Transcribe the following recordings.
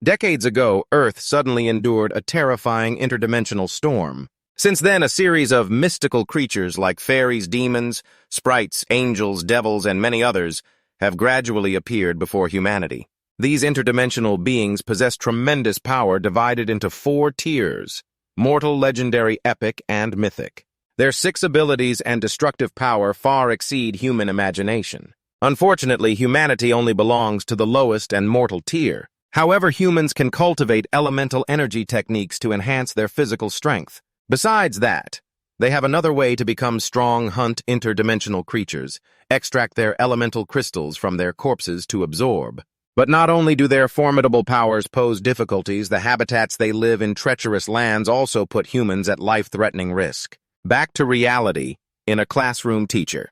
Decades ago, Earth suddenly endured a terrifying interdimensional storm. Since then, a series of mystical creatures like fairies, demons, sprites, angels, devils, and many others have gradually appeared before humanity. These interdimensional beings possess tremendous power divided into 4 tiers: mortal, legendary, epic, and mythic. Their 6 abilities and destructive power far exceed human imagination. Unfortunately, humanity only belongs to the lowest and mortal tier. However, humans can cultivate elemental energy techniques to enhance their physical strength. Besides that, they have another way to become strong, hunt interdimensional creatures, extract their elemental crystals from their corpses to absorb. But not only do their formidable powers pose difficulties, the habitats they live in, treacherous lands, also put humans at life-threatening risk. Back to reality, in a classroom teacher.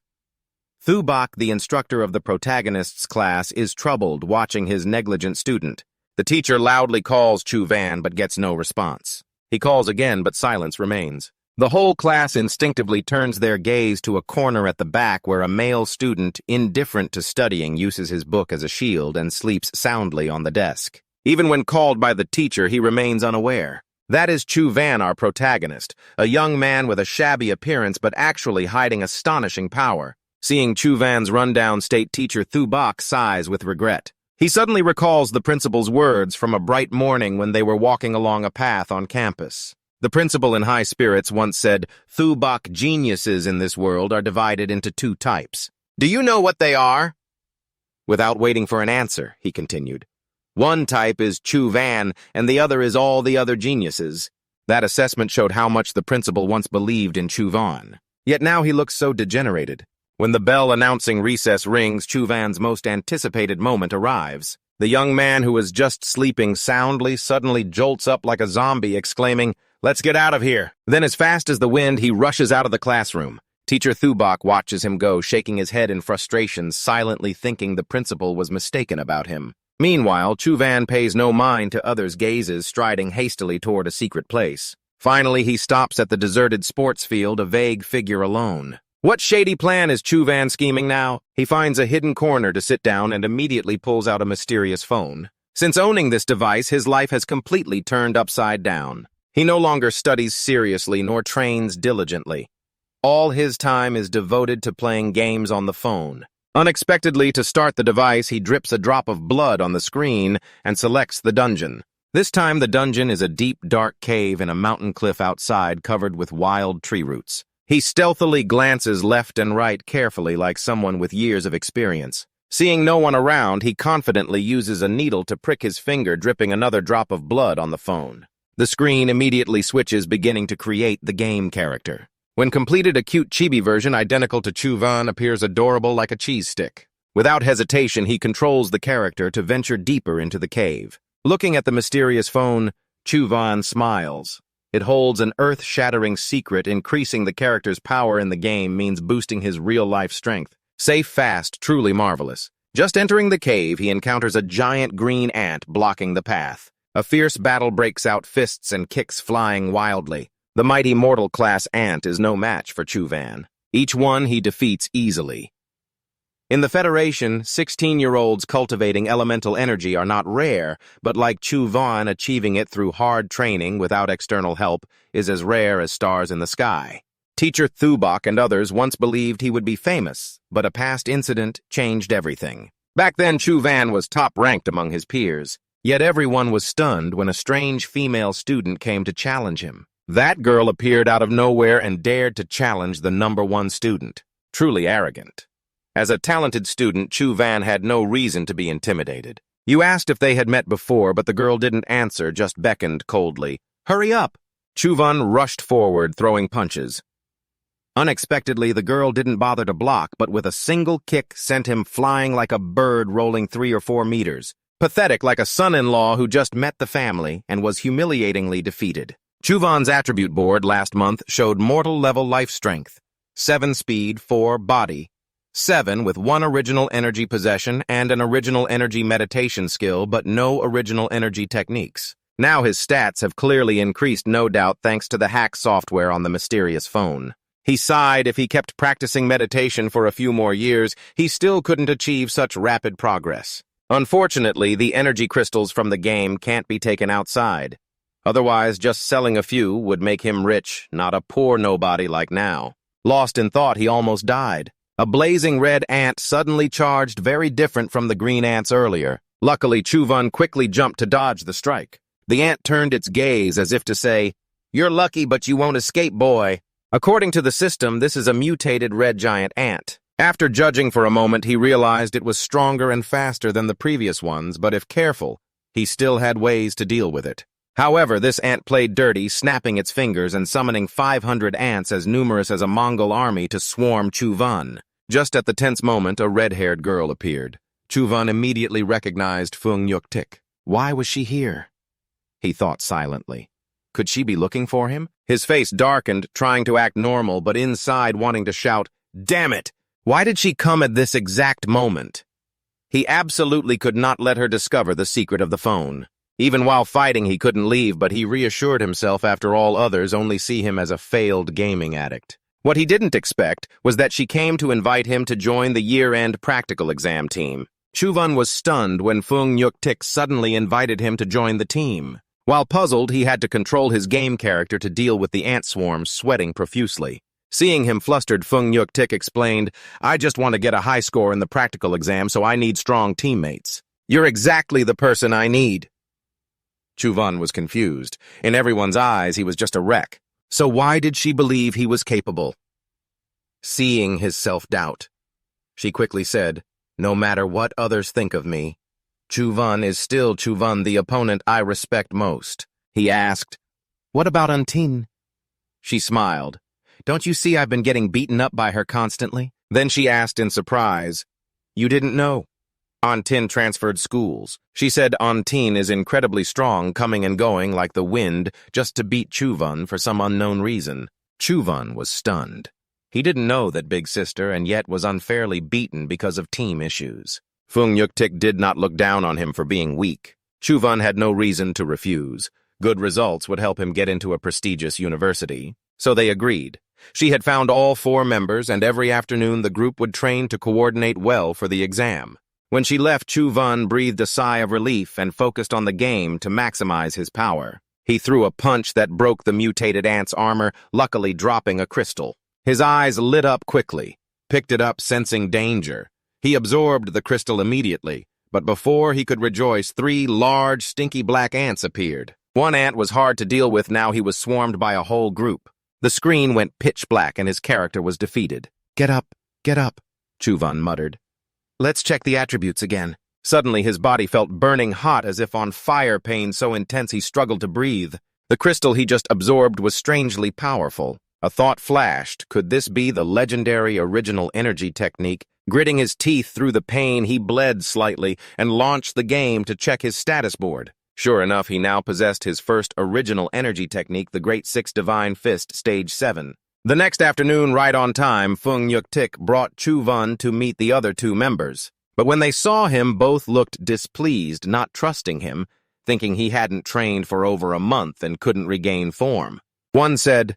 Thubak, the instructor of the Protagonist's class, is troubled watching his negligent student. The teacher loudly calls Chuvan but gets no response. He calls again, but silence remains. The whole class instinctively turns their gaze to a corner at the back where a male student, indifferent to studying, uses his book as a shield and sleeps soundly on the desk. Even when called by the teacher, he remains unaware. That is Chuvan, our protagonist, a young man with a shabby appearance but actually hiding astonishing power. Seeing Chuvan's rundown state, teacher Thubak sighs with regret. He suddenly recalls the principal's words from a bright morning when they were walking along a path on campus. The principal, in high spirits, once said, "Thubak, geniuses in this world are divided into 2 types. Do you know what they are?" Without waiting for an answer, he continued, "One type is Chuvan, and the other is all the other geniuses." That assessment showed how much the principal once believed in Chuvan. Yet now he looks so degenerated. When the bell announcing recess rings, Chuvan's most anticipated moment arrives. The young man who was just sleeping soundly suddenly jolts up like a zombie, exclaiming, "Let's get out of here." Then, as fast as the wind, he rushes out of the classroom. Teacher Thubak watches him go, shaking his head in frustration, silently thinking the principal was mistaken about him. Meanwhile, Chuvan pays no mind to others' gazes, striding hastily toward a secret place. Finally, he stops at the deserted sports field, a vague figure alone. What shady plan is Chuvan scheming now? He finds a hidden corner to sit down and immediately pulls out a mysterious phone. Since owning this device, his life has completely turned upside down. He no longer studies seriously nor trains diligently. All his time is devoted to playing games on the phone. Unexpectedly, to start the device, he drips a drop of blood on the screen and selects the dungeon. This time, the dungeon is a deep, dark cave in a mountain cliff outside covered with wild tree roots. He stealthily glances left and right carefully like someone with years of experience. Seeing no one around, he confidently uses a needle to prick his finger, dripping another drop of blood on the phone. The screen immediately switches, beginning to create the game character. When completed, a cute chibi version identical to Chuvan appears, adorable like a cheese stick. Without hesitation, he controls the character to venture deeper into the cave. Looking at the mysterious phone, Chuvan smiles. It holds an earth-shattering secret. Increasing the character's power in the game means boosting his real-life strength. Safe, fast, truly marvelous. Just entering the cave, he encounters a giant green ant blocking the path. A fierce battle breaks out, fists and kicks flying wildly. The mighty mortal class ant is no match for Chuvan. Each one he defeats easily. In the Federation, 16-year-olds cultivating elemental energy are not rare, but like Chuvan, achieving it through hard training without external help is as rare as stars in the sky. Teacher Thubak and others once believed he would be famous, but a past incident changed everything. Back then, Chuvan was top-ranked among his peers, yet everyone was stunned when a strange female student came to challenge him. That girl appeared out of nowhere and dared to challenge the #1 student. Truly arrogant. As a talented student, Chuvan had no reason to be intimidated. You asked if they had met before, but the girl didn't answer, just beckoned coldly. "Hurry up!" Chuvan rushed forward, throwing punches. Unexpectedly, the girl didn't bother to block, but with a single kick sent him flying like a bird rolling 3 or 4 meters. Pathetic, like a son-in-law who just met the family and was humiliatingly defeated. Chuvan's attribute board last month showed mortal-level life strength, 7 speed, 4 body, 7 with 1 original energy possession and an original energy meditation skill, but no original energy techniques. Now his stats have clearly increased, no doubt thanks to the hack software on the mysterious phone. He sighed. If he kept practicing meditation for a few more years, he still couldn't achieve such rapid progress. Unfortunately, the energy crystals from the game can't be taken outside. Otherwise, just selling a few would make him rich, not a poor nobody like now. Lost in thought, he almost died. A blazing red ant suddenly charged, very different from the green ants earlier. Luckily, Chuvun quickly jumped to dodge the strike. The ant turned its gaze as if to say, "You're lucky, but you won't escape, boy." According to the system, this is a mutated red giant ant. After judging for a moment, he realized it was stronger and faster than the previous ones, but if careful, he still had ways to deal with it. However, this ant played dirty, snapping its fingers and summoning 500 ants as numerous as a Mongol army to swarm Chuvun. Just at the tense moment, a red-haired girl appeared. Chuvun immediately recognized Fung Yuk-tik. Why was she here? He thought silently. Could she be looking for him? His face darkened, trying to act normal, but inside wanting to shout, "Damn it! Why did she come at this exact moment?" He absolutely could not let her discover the secret of the phone. Even while fighting, he couldn't leave, but he reassured himself after all others only see him as a failed gaming addict. What he didn't expect was that she came to invite him to join the year-end practical exam team. Chuvun was stunned when Fung Yuk-tik suddenly invited him to join the team. While puzzled, he had to control his game character to deal with the ant swarm, sweating profusely. Seeing him flustered, Fung Yuk-tik explained, "I just want to get a high score in the practical exam, so I need strong teammates." "You're exactly the person I need." Chuvun was confused. In everyone's eyes, he was just a wreck. So why did she believe he was capable? Seeing his self-doubt, she quickly said, "No matter what others think of me, Chuvun is still Chuvun, the opponent I respect most." He asked, "What about Antin?" She smiled. "Don't you see I've been getting beaten up by her constantly?" Then she asked in surprise, "You didn't know?" Antin transferred schools. She said Antin is incredibly strong, coming and going like the wind, just to beat Chuvun for some unknown reason. Chuvun was stunned. He didn't know that Big Sister and yet was unfairly beaten because of team issues. Fung Yuk-tik did not look down on him for being weak. Chuvun had no reason to refuse. Good results would help him get into a prestigious university. So they agreed. She had found all 4 members, and every afternoon the group would train to coordinate well for the exam. When she left, Chuvun breathed a sigh of relief and focused on the game to maximize his power. He threw a punch that broke the mutated ant's armor, luckily dropping a crystal. His eyes lit up quickly, picked it up sensing danger. He absorbed the crystal immediately, but before he could rejoice, 3 large, stinky black ants appeared. One ant was hard to deal with. Now he was swarmed by a whole group. The screen went pitch black and his character was defeated. Get up, Chuvun muttered. "Let's check the attributes again." Suddenly, his body felt burning hot as if on fire, pain so intense he struggled to breathe. The crystal he just absorbed was strangely powerful. A thought flashed. Could this be the legendary original energy technique? Gritting his teeth through the pain, he bled slightly and launched the game to check his status board. Sure enough, he now possessed his first original energy technique, the Great Six Divine Fist, Stage 7. The next afternoon, right on time, Fung Yuk-tik brought Chuvun to meet the other 2 members. But when they saw him, both looked displeased, not trusting him, thinking he hadn't trained for over a month and couldn't regain form. One said,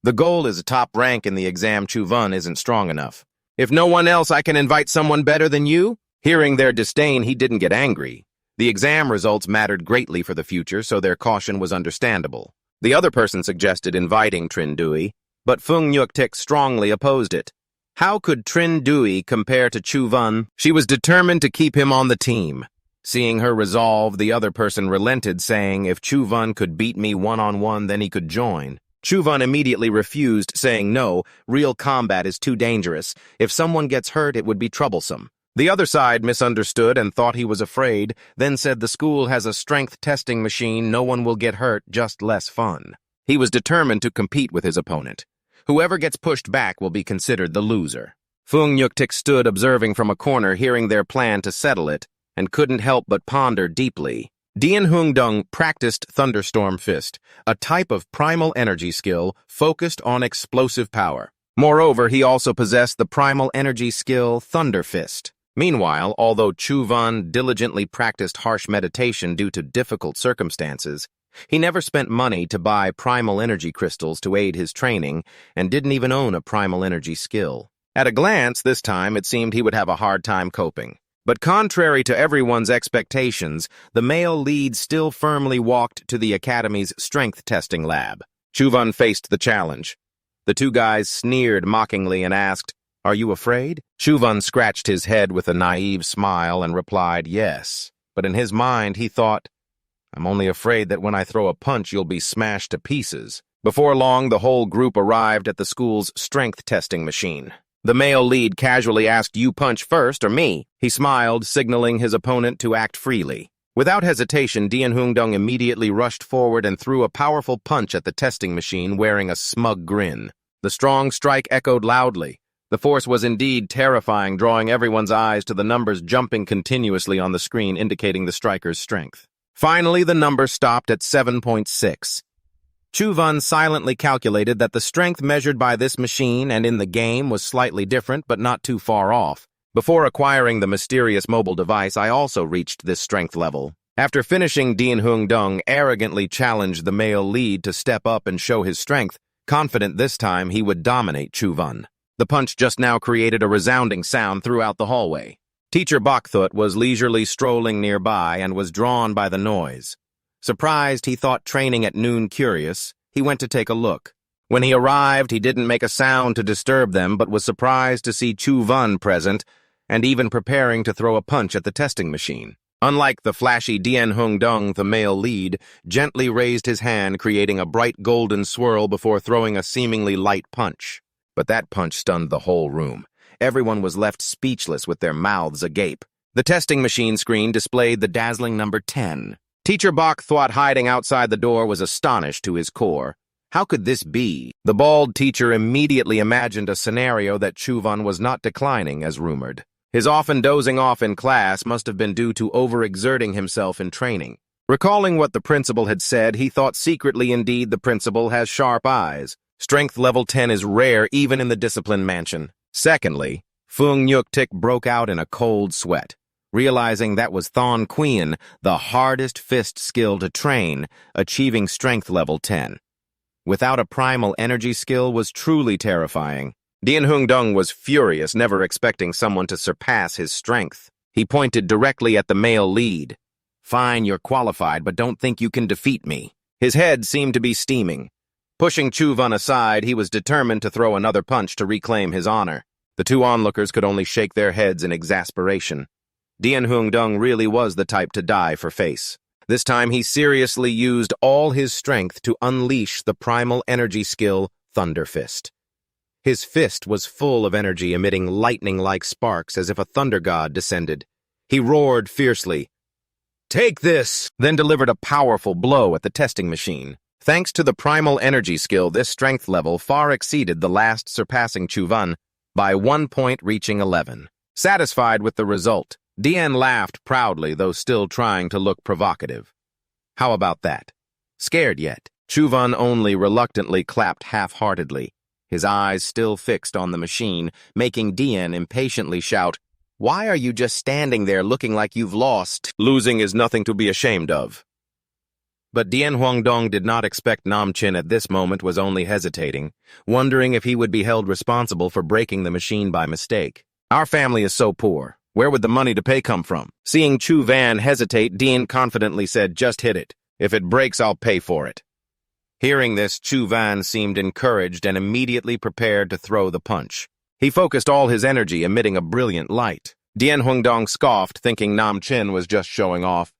"The goal is a top rank in the exam. Chuvun isn't strong enough. If no one else, I can invite someone better than you?" Hearing their disdain, he didn't get angry. The exam results mattered greatly for the future, so their caution was understandable. The other person suggested inviting Trindui, but Fung Yuk-tik strongly opposed it. How could Trindui compare to Chuvun? She was determined to keep him on the team. Seeing her resolve, the other person relented, saying if Chuvun could beat me one-on-one, then he could join. Chuvun immediately refused, saying no, real combat is too dangerous. If someone gets hurt, it would be troublesome. The other side misunderstood and thought he was afraid, then said the school has a strength testing machine, no one will get hurt, just less fun. He was determined to compete with his opponent. Whoever gets pushed back will be considered the loser. Fung Yuk-tik stood observing from a corner, hearing their plan to settle it, and couldn't help but ponder deeply. Dien Hung-dung practiced Thunderstorm Fist, a type of primal energy skill focused on explosive power. Moreover, he also possessed the primal energy skill Thunder Fist. Meanwhile, although Chuvun diligently practiced harsh meditation due to difficult circumstances, he never spent money to buy primal energy crystals to aid his training and didn't even own a primal energy skill. At a glance, this time, it seemed he would have a hard time coping. But contrary to everyone's expectations, the male lead still firmly walked to the Academy's strength testing lab. Chuvan faced the challenge. The two guys sneered mockingly and asked, "Are you afraid?" Chuvan scratched his head with a naive smile and replied, "Yes." But in his mind, he thought, "I'm only afraid that when I throw a punch, you'll be smashed to pieces." Before long, the whole group arrived at the school's strength testing machine. The male lead casually asked, "You punch first or me?" He smiled, signaling his opponent to act freely. Without hesitation, Dien Hung-dong immediately rushed forward and threw a powerful punch at the testing machine, wearing a smug grin. The strong strike echoed loudly. The force was indeed terrifying, drawing everyone's eyes to the numbers jumping continuously on the screen, indicating the striker's strength. Finally, the number stopped at 7.6. Chuvan silently calculated that the strength measured by this machine and in the game was slightly different, but not too far off. Before acquiring the mysterious mobile device, I also reached this strength level. After finishing, Dien Hung-dong arrogantly challenged the male lead to step up and show his strength, confident this time he would dominate Chuvan. The punch just now created a resounding sound throughout the hallway. Teacher Bakthut was leisurely strolling nearby and was drawn by the noise. Surprised he thought training at noon curious, he went to take a look. When he arrived, he didn't make a sound to disturb them, but was surprised to see Chuvan present and even preparing to throw a punch at the testing machine. Unlike the flashy Dien Hung-dong, the male lead gently raised his hand, creating a bright golden swirl before throwing a seemingly light punch. But that punch stunned the whole room. Everyone was left speechless with their mouths agape. The testing machine screen displayed the dazzling number 10. Teacher Bakthut, hiding outside the door, was astonished to his core. How could this be? The bald teacher immediately imagined a scenario that Chuvan was not declining, as rumored. His often dozing off in class must have been due to overexerting himself in training. Recalling what the principal had said, he thought secretly indeed the principal has sharp eyes. Strength level 10 is rare even in the discipline mansion. Secondly, Fung Nyuk-tik broke out in a cold sweat. Realizing that was Thon Queen, the hardest fist skill to train, achieving strength level 10. Without a primal energy skill was truly terrifying. Dien Hung-dong was furious, never expecting someone to surpass his strength. He pointed directly at the male lead. "Fine, you're qualified, but don't think you can defeat me." His head seemed to be steaming. Pushing Chuvan aside, he was determined to throw another punch to reclaim his honor. The two onlookers could only shake their heads in exasperation. Dien Hung-dong really was the type to die for face. This time he seriously used all his strength to unleash the primal energy skill, Thunder Fist. His fist was full of energy, emitting lightning-like sparks as if a thunder god descended. He roared fiercely, "Take this!" then delivered a powerful blow at the testing machine. Thanks to the primal energy skill, this strength level far exceeded the last, surpassing Chuvan by 1 point, reaching 11. Satisfied with the result, Dien laughed proudly, though still trying to look provocative. "How about that? Scared yet?" Chuvan only reluctantly clapped half-heartedly, his eyes still fixed on the machine, making Dien impatiently shout, "Why are you just standing there looking like you've lost? Losing is nothing to be ashamed of." But Dien Hung-dong did not expect Nam-chin at this moment, was only hesitating, wondering if he would be held responsible for breaking the machine by mistake. "Our family is so poor. Where would the money to pay come from?" Seeing Chuvan hesitate, Dien confidently said, "Just hit it. If it breaks, I'll pay for it." Hearing this, Chuvan seemed encouraged and immediately prepared to throw the punch. He focused all his energy, emitting a brilliant light. Dien Hung-dong scoffed, thinking Nam-chin was just showing off.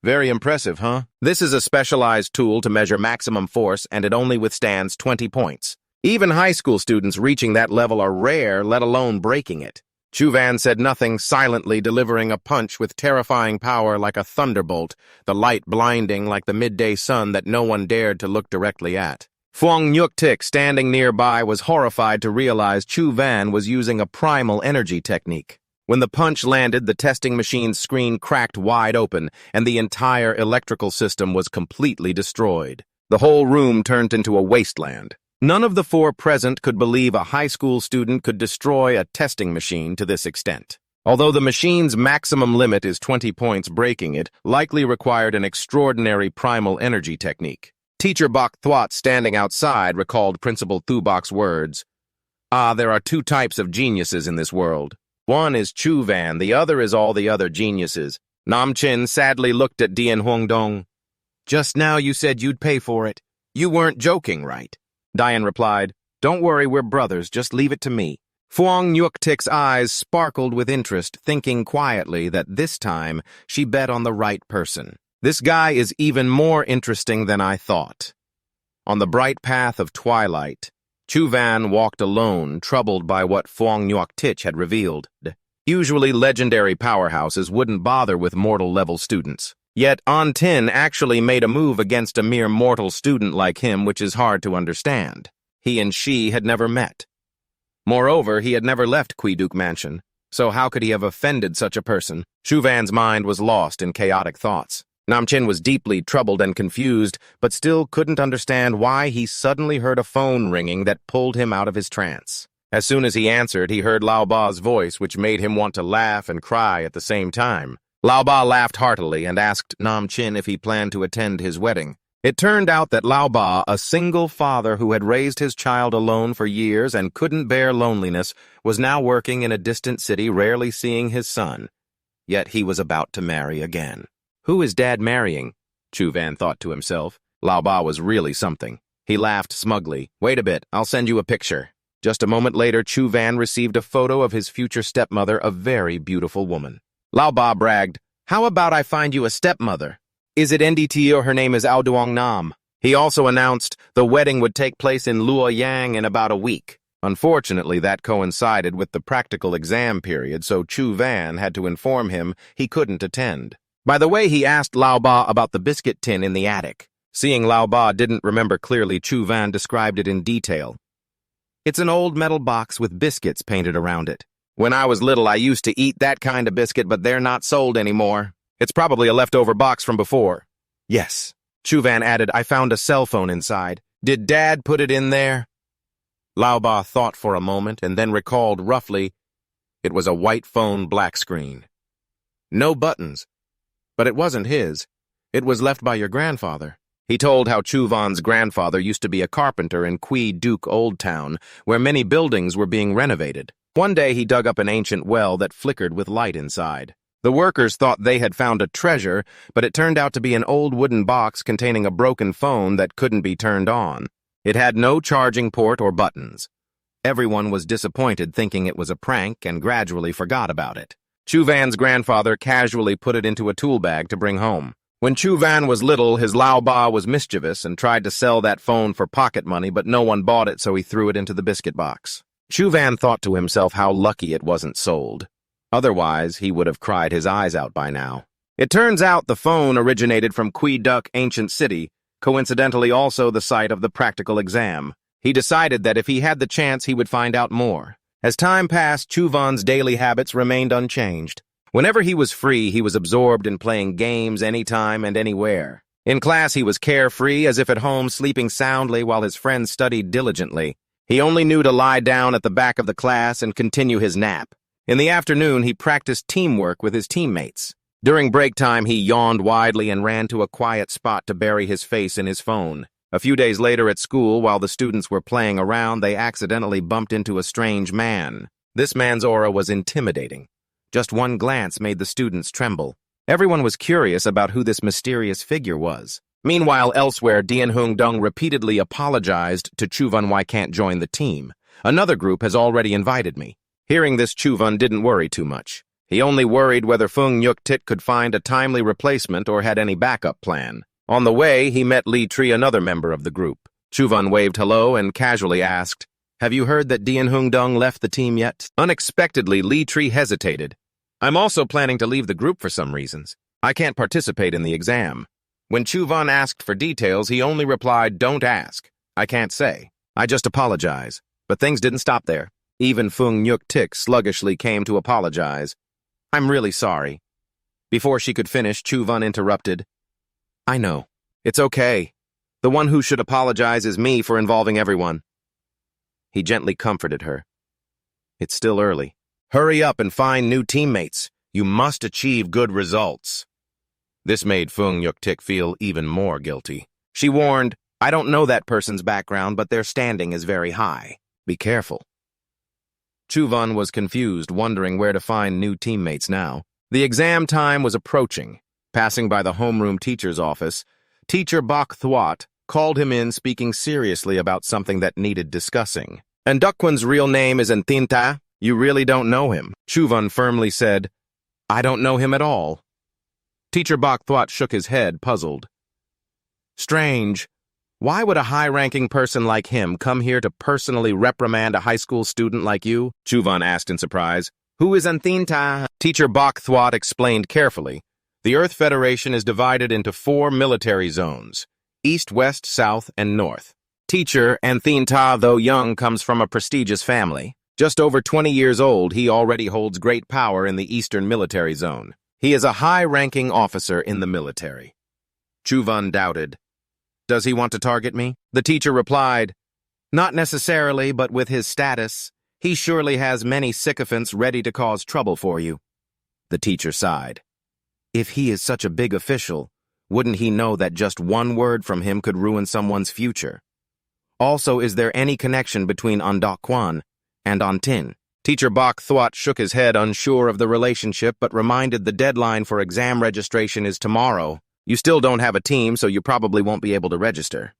"Very impressive, huh? This is a specialized tool to measure maximum force, and it only withstands 20 points. Even high school students reaching that level are rare, let alone breaking it." Chuvan said nothing, silently delivering a punch with terrifying power like a thunderbolt, the light blinding like the midday sun that no one dared to look directly at. Fung Nyuk-tik, standing nearby, was horrified to realize Chuvan was using a primal energy technique. When the punch landed, the testing machine's screen cracked wide open, and the entire electrical system was completely destroyed. The whole room turned into a wasteland. None of the four present could believe a high school student could destroy a testing machine to this extent. Although the machine's maximum limit is 20 points, breaking it likely required an extraordinary primal energy technique. Teacher Bakthut, standing outside, recalled Principal Thubok's words. "Ah, there are two types of geniuses in this world. One is Chu Van, the other is all the other geniuses. Nam Chin sadly looked at Dien Huang Dong. Just now you said you'd pay for it. You weren't joking, right? Dian replied, Don't worry, we're brothers, just leave it to me. Phuong Nhuk Tik's eyes sparkled with interest, thinking quietly that this time she bet on the right person. This guy is even more interesting than I thought. On the bright path of twilight, Chu Van walked alone, troubled by what Phuong Nhuk Tik had revealed. Usually legendary powerhouses wouldn't bother with mortal-level students. Yet An Tin actually made a move against a mere mortal student like him, which is hard to understand. He and she had never met. Moreover, he had never left Quiduk Mansion, so how could he have offended such a person? Chu Van's mind was lost in chaotic thoughts. Nam Chin was deeply troubled and confused, but still couldn't understand why he suddenly heard a phone ringing that pulled him out of his trance. As soon as he answered, he heard Lao Ba's voice, which made him want to laugh and cry at the same time. Lao Ba laughed heartily and asked Nam Chin if he planned to attend his wedding. It turned out that Lao Ba, a single father who had raised his child alone for years and couldn't bear loneliness, was now working in a distant city, rarely seeing his son. Yet he was about to marry again. Who is Dad marrying? Chu Van thought to himself. Lao Ba was really something. He laughed smugly. Wait a bit, I'll send you a picture. Just a moment later, Chu Van received a photo of his future stepmother, a very beautiful woman. Lao Ba bragged, How about I find you a stepmother? Is it NDT or her name is Ao Duong Nam? He also announced the wedding would take place in Luoyang in about a week. Unfortunately, that coincided with the practical exam period, so Chu Van had to inform him he couldn't attend. By the way, he asked Lao Ba about the biscuit tin in the attic. Seeing Lao Ba didn't remember clearly, Chu Van described it in detail. It's an old metal box with biscuits painted around it. When I was little, I used to eat that kind of biscuit, but they're not sold anymore. It's probably a leftover box from before. Yes. Chu Van added, I found a cell phone inside. Did Dad put it in there? Lao Ba thought for a moment and then recalled roughly, it was a white phone black screen. No buttons. But it wasn't his. It was left by your grandfather. He told how Chu Van's grandfather used to be a carpenter in Quy Duc Old Town, where many buildings were being renovated. One day he dug up an ancient well that flickered with light inside. The workers thought they had found a treasure, but it turned out to be an old wooden box containing a broken phone that couldn't be turned on. It had no charging port or buttons. Everyone was disappointed, thinking it was a prank, and gradually forgot about it. Chu Van's grandfather casually put it into a tool bag to bring home. When Chu Van was little, his Lao Ba was mischievous and tried to sell that phone for pocket money, but no one bought it, so he threw it into the biscuit box. Chu Van thought to himself how lucky it wasn't sold. Otherwise, he would have cried his eyes out by now. It turns out the phone originated from Quy Duc Ancient City, coincidentally also the site of the practical exam. He decided that if he had the chance, he would find out more. As time passed, Chu Van's daily habits remained unchanged. Whenever he was free, he was absorbed in playing games anytime and anywhere. In class, he was carefree, as if at home sleeping soundly while his friends studied diligently. He only knew to lie down at the back of the class and continue his nap. In the afternoon, he practiced teamwork with his teammates. During break time, he yawned widely and ran to a quiet spot to bury his face in his phone. A few days later at school, while the students were playing around, they accidentally bumped into a strange man. This man's aura was intimidating. Just one glance made the students tremble. Everyone was curious about who this mysterious figure was. Meanwhile, elsewhere, Dien Hung Dung repeatedly apologized to Chu Van why can't join the team. Another group has already invited me. Hearing this, Chu Van didn't worry too much. He only worried whether Phuong Nhuk Tik could find a timely replacement or had any backup plan. On the way, he met Li Tri, another member of the group. Chu Van waved hello and casually asked, Have you heard that Dien Hung Dung left the team yet? Unexpectedly, Li Tri hesitated. I'm also planning to leave the group for some reasons. I can't participate in the exam. When Chu Van asked for details, he only replied, Don't ask. I can't say. I just apologize. But things didn't stop there. Even Phuong Nhuk Tik sluggishly came to apologize. I'm really sorry. Before she could finish, Chu Van interrupted. I know. It's okay. The one who should apologize is me for involving everyone. He gently comforted her. It's still early. Hurry up and find new teammates. You must achieve good results. This made Phuong Nhuk Tik feel even more guilty. She warned, I don't know that person's background, but their standing is very high. Be careful. Chuvan was confused, wondering where to find new teammates now. The exam time was approaching. Passing by the homeroom teacher's office, Teacher Bok Thwat called him in, speaking seriously about something that needed discussing. "And Dukwin's real name is Nthinta? You really don't know him?" Chuvan firmly said, "I don't know him at all." Teacher Bok Thwat shook his head, puzzled. "Strange. Why would a high-ranking person like him come here to personally reprimand a high school student like you?" Chuvan asked in surprise. "Who is Nthinta?" Teacher Bok Thwat explained carefully. "The Earth Federation is divided into 4 military zones: East, West, South, and North. Teacher Nthinta, though young, comes from a prestigious family. Just over 20 years old, he already holds great power in the Eastern Military Zone. He is a high-ranking officer in the military." Chuvan doubted. "Does he want to target me?" The teacher replied, "Not necessarily, but with his status, he surely has many sycophants ready to cause trouble for you." The teacher sighed. "If he is such a big official, wouldn't he know that just one word from him could ruin someone's future? Also, is there any connection between Ondokwan and Ontin?" Teacher Bok Thwat shook his head, unsure of the relationship, but reminded the deadline for exam registration is tomorrow. "You still don't have a team, so you probably won't be able to register."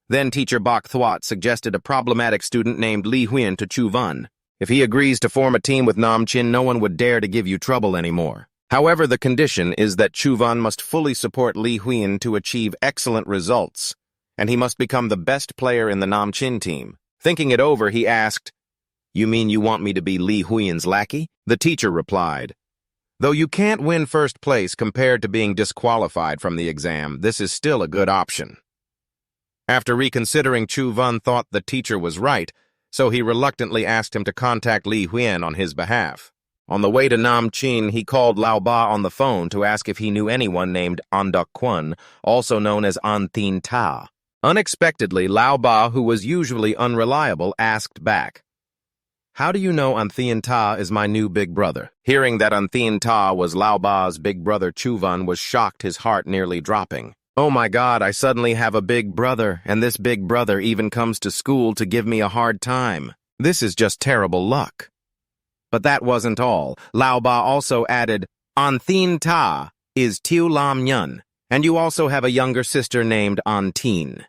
Then Teacher Bok Thwat suggested a problematic student named Li Huyen to Chuvan. "If he agrees to form a team with Nam Chin, no one would dare to give you trouble anymore. However, the condition is that Chuvan must fully support Li Huyen to achieve excellent results, and he must become the best player in the Nam Chin team." Thinking it over, he asked, "You mean you want me to be Li Huyen's lackey?" The teacher replied, "Though you can't win first place compared to being disqualified from the exam, this is still a good option." After reconsidering, Chuvan thought the teacher was right, so he reluctantly asked him to contact Li Huyen on his behalf. On the way to Nam Chin, he called Lao Ba on the phone to ask if he knew anyone named Ondok Kwon, also known as Anthin Ta. Unexpectedly, Lao Ba, who was usually unreliable, asked back, "How do you know Anthin Ta is my new big brother?" Hearing that Anthin Ta was Lao Ba's big brother, Chuvan was shocked, his heart nearly dropping. "Oh my God, I suddenly have a big brother, and this big brother even comes to school to give me a hard time. This is just terrible luck." But that wasn't all. Lao Ba also added, "Anthin Ta is Tiu Lam Nyun, and you also have a younger sister named Antin."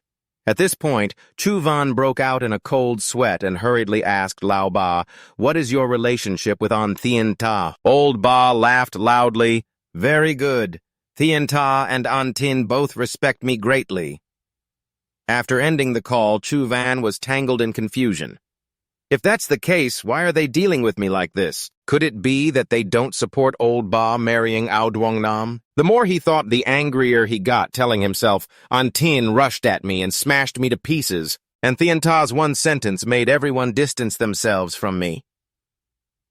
At this point, Chuvan broke out in a cold sweat and hurriedly asked Lao Ba, "What is your relationship with Anthin Ta?" Old Ba laughed loudly. "Very good. Thien Ta and Antin both respect me greatly." After ending the call, Chuvan was tangled in confusion. If that's the case, why are they dealing with me like this? Could it be that they don't support Old Ba marrying Ao Duongnam? The more he thought, the angrier he got, telling himself, "Antin rushed at me and smashed me to pieces, and Thien Ta's one sentence made everyone distance themselves from me."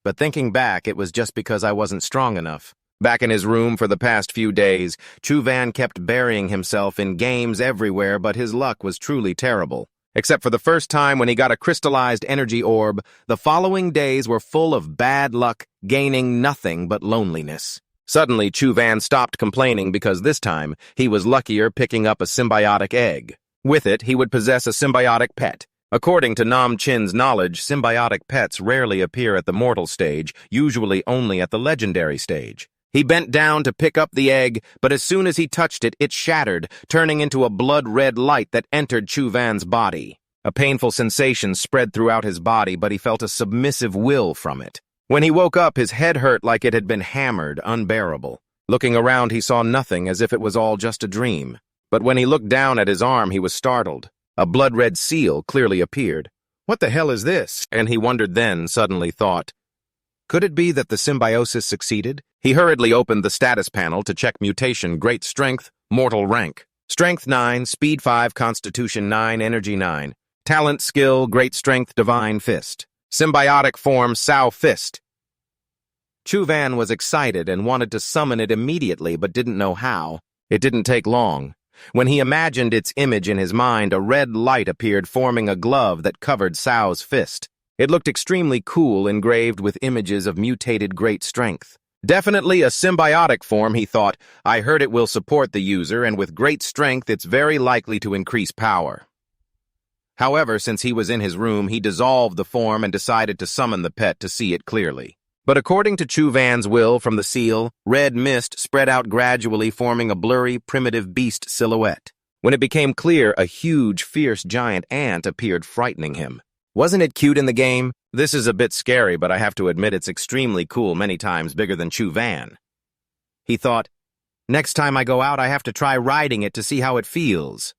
But thinking back, it was just because I wasn't strong enough. Back in his room for the past few days, Chuvan kept burying himself in games everywhere, but his luck was truly terrible. Except for the first time when he got a crystallized energy orb, the following days were full of bad luck, gaining nothing but loneliness. Suddenly, Chuvan stopped complaining because this time he was luckier picking up a symbiotic egg. With it, he would possess a symbiotic pet. According to Nam Chin's knowledge, symbiotic pets rarely appear at the mortal stage, usually only at the legendary stage. He bent down to pick up the egg, but as soon as he touched it, it shattered, turning into a blood-red light that entered Chuvan's body. A painful sensation spread throughout his body, but he felt a submissive will from it. When he woke up, his head hurt like it had been hammered, unbearable. Looking around, he saw nothing, as if it was all just a dream. But when he looked down at his arm, he was startled. A blood-red seal clearly appeared. "What the hell is this?" And he wondered then, suddenly thought, could it be that the symbiosis succeeded? He hurriedly opened the status panel to check mutation, great strength, mortal rank. Strength 9, speed 5, constitution 9, energy 9. Talent, skill, great strength, divine fist. Symbiotic form, Sao Fist. Chuvan was excited and wanted to summon it immediately, but didn't know how. It didn't take long. When he imagined its image in his mind, a red light appeared, forming a glove that covered Sao's fist. It looked extremely cool, engraved with images of mutated great strength. Definitely a symbiotic form, he thought. I heard it will support the user, and with great strength, it's very likely to increase power. However, since he was in his room, he dissolved the form and decided to summon the pet to see it clearly. But according to Chu Van's will from the seal, red mist spread out gradually, forming a blurry, primitive beast silhouette. When it became clear, a huge, fierce giant ant appeared, frightening him. Wasn't it cute in the game? This is a bit scary, but I have to admit it's extremely cool, many times bigger than Chu Van. He thought, next time I go out, I have to try riding it to see how it feels.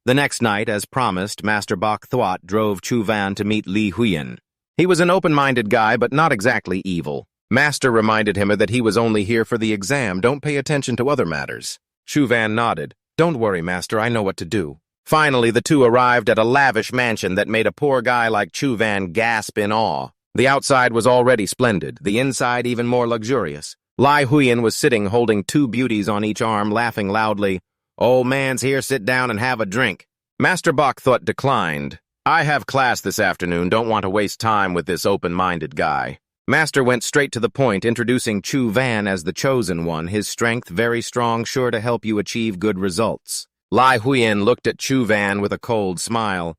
The next night, as promised, Master Bok Thwat drove Chu Van to meet Li Huyen. He was an open-minded guy, but not exactly evil. Master reminded him that he was only here for the exam, don't pay attention to other matters. Chu Van nodded. Don't worry, Master, I know what to do. Finally, the two arrived at a lavish mansion that made a poor guy like Chu Van gasp in awe. The outside was already splendid, the inside even more luxurious. Li Huyen was sitting holding two beauties on each arm, laughing loudly. Old man's here, sit down and have a drink. Master Bok Thwat declined. I have class this afternoon, don't want to waste time with this open-minded guy. Master went straight to the point, introducing Chu Van as the chosen one, his strength very strong, sure to help you achieve good results. Li Huyen looked at Chu Van with a cold smile.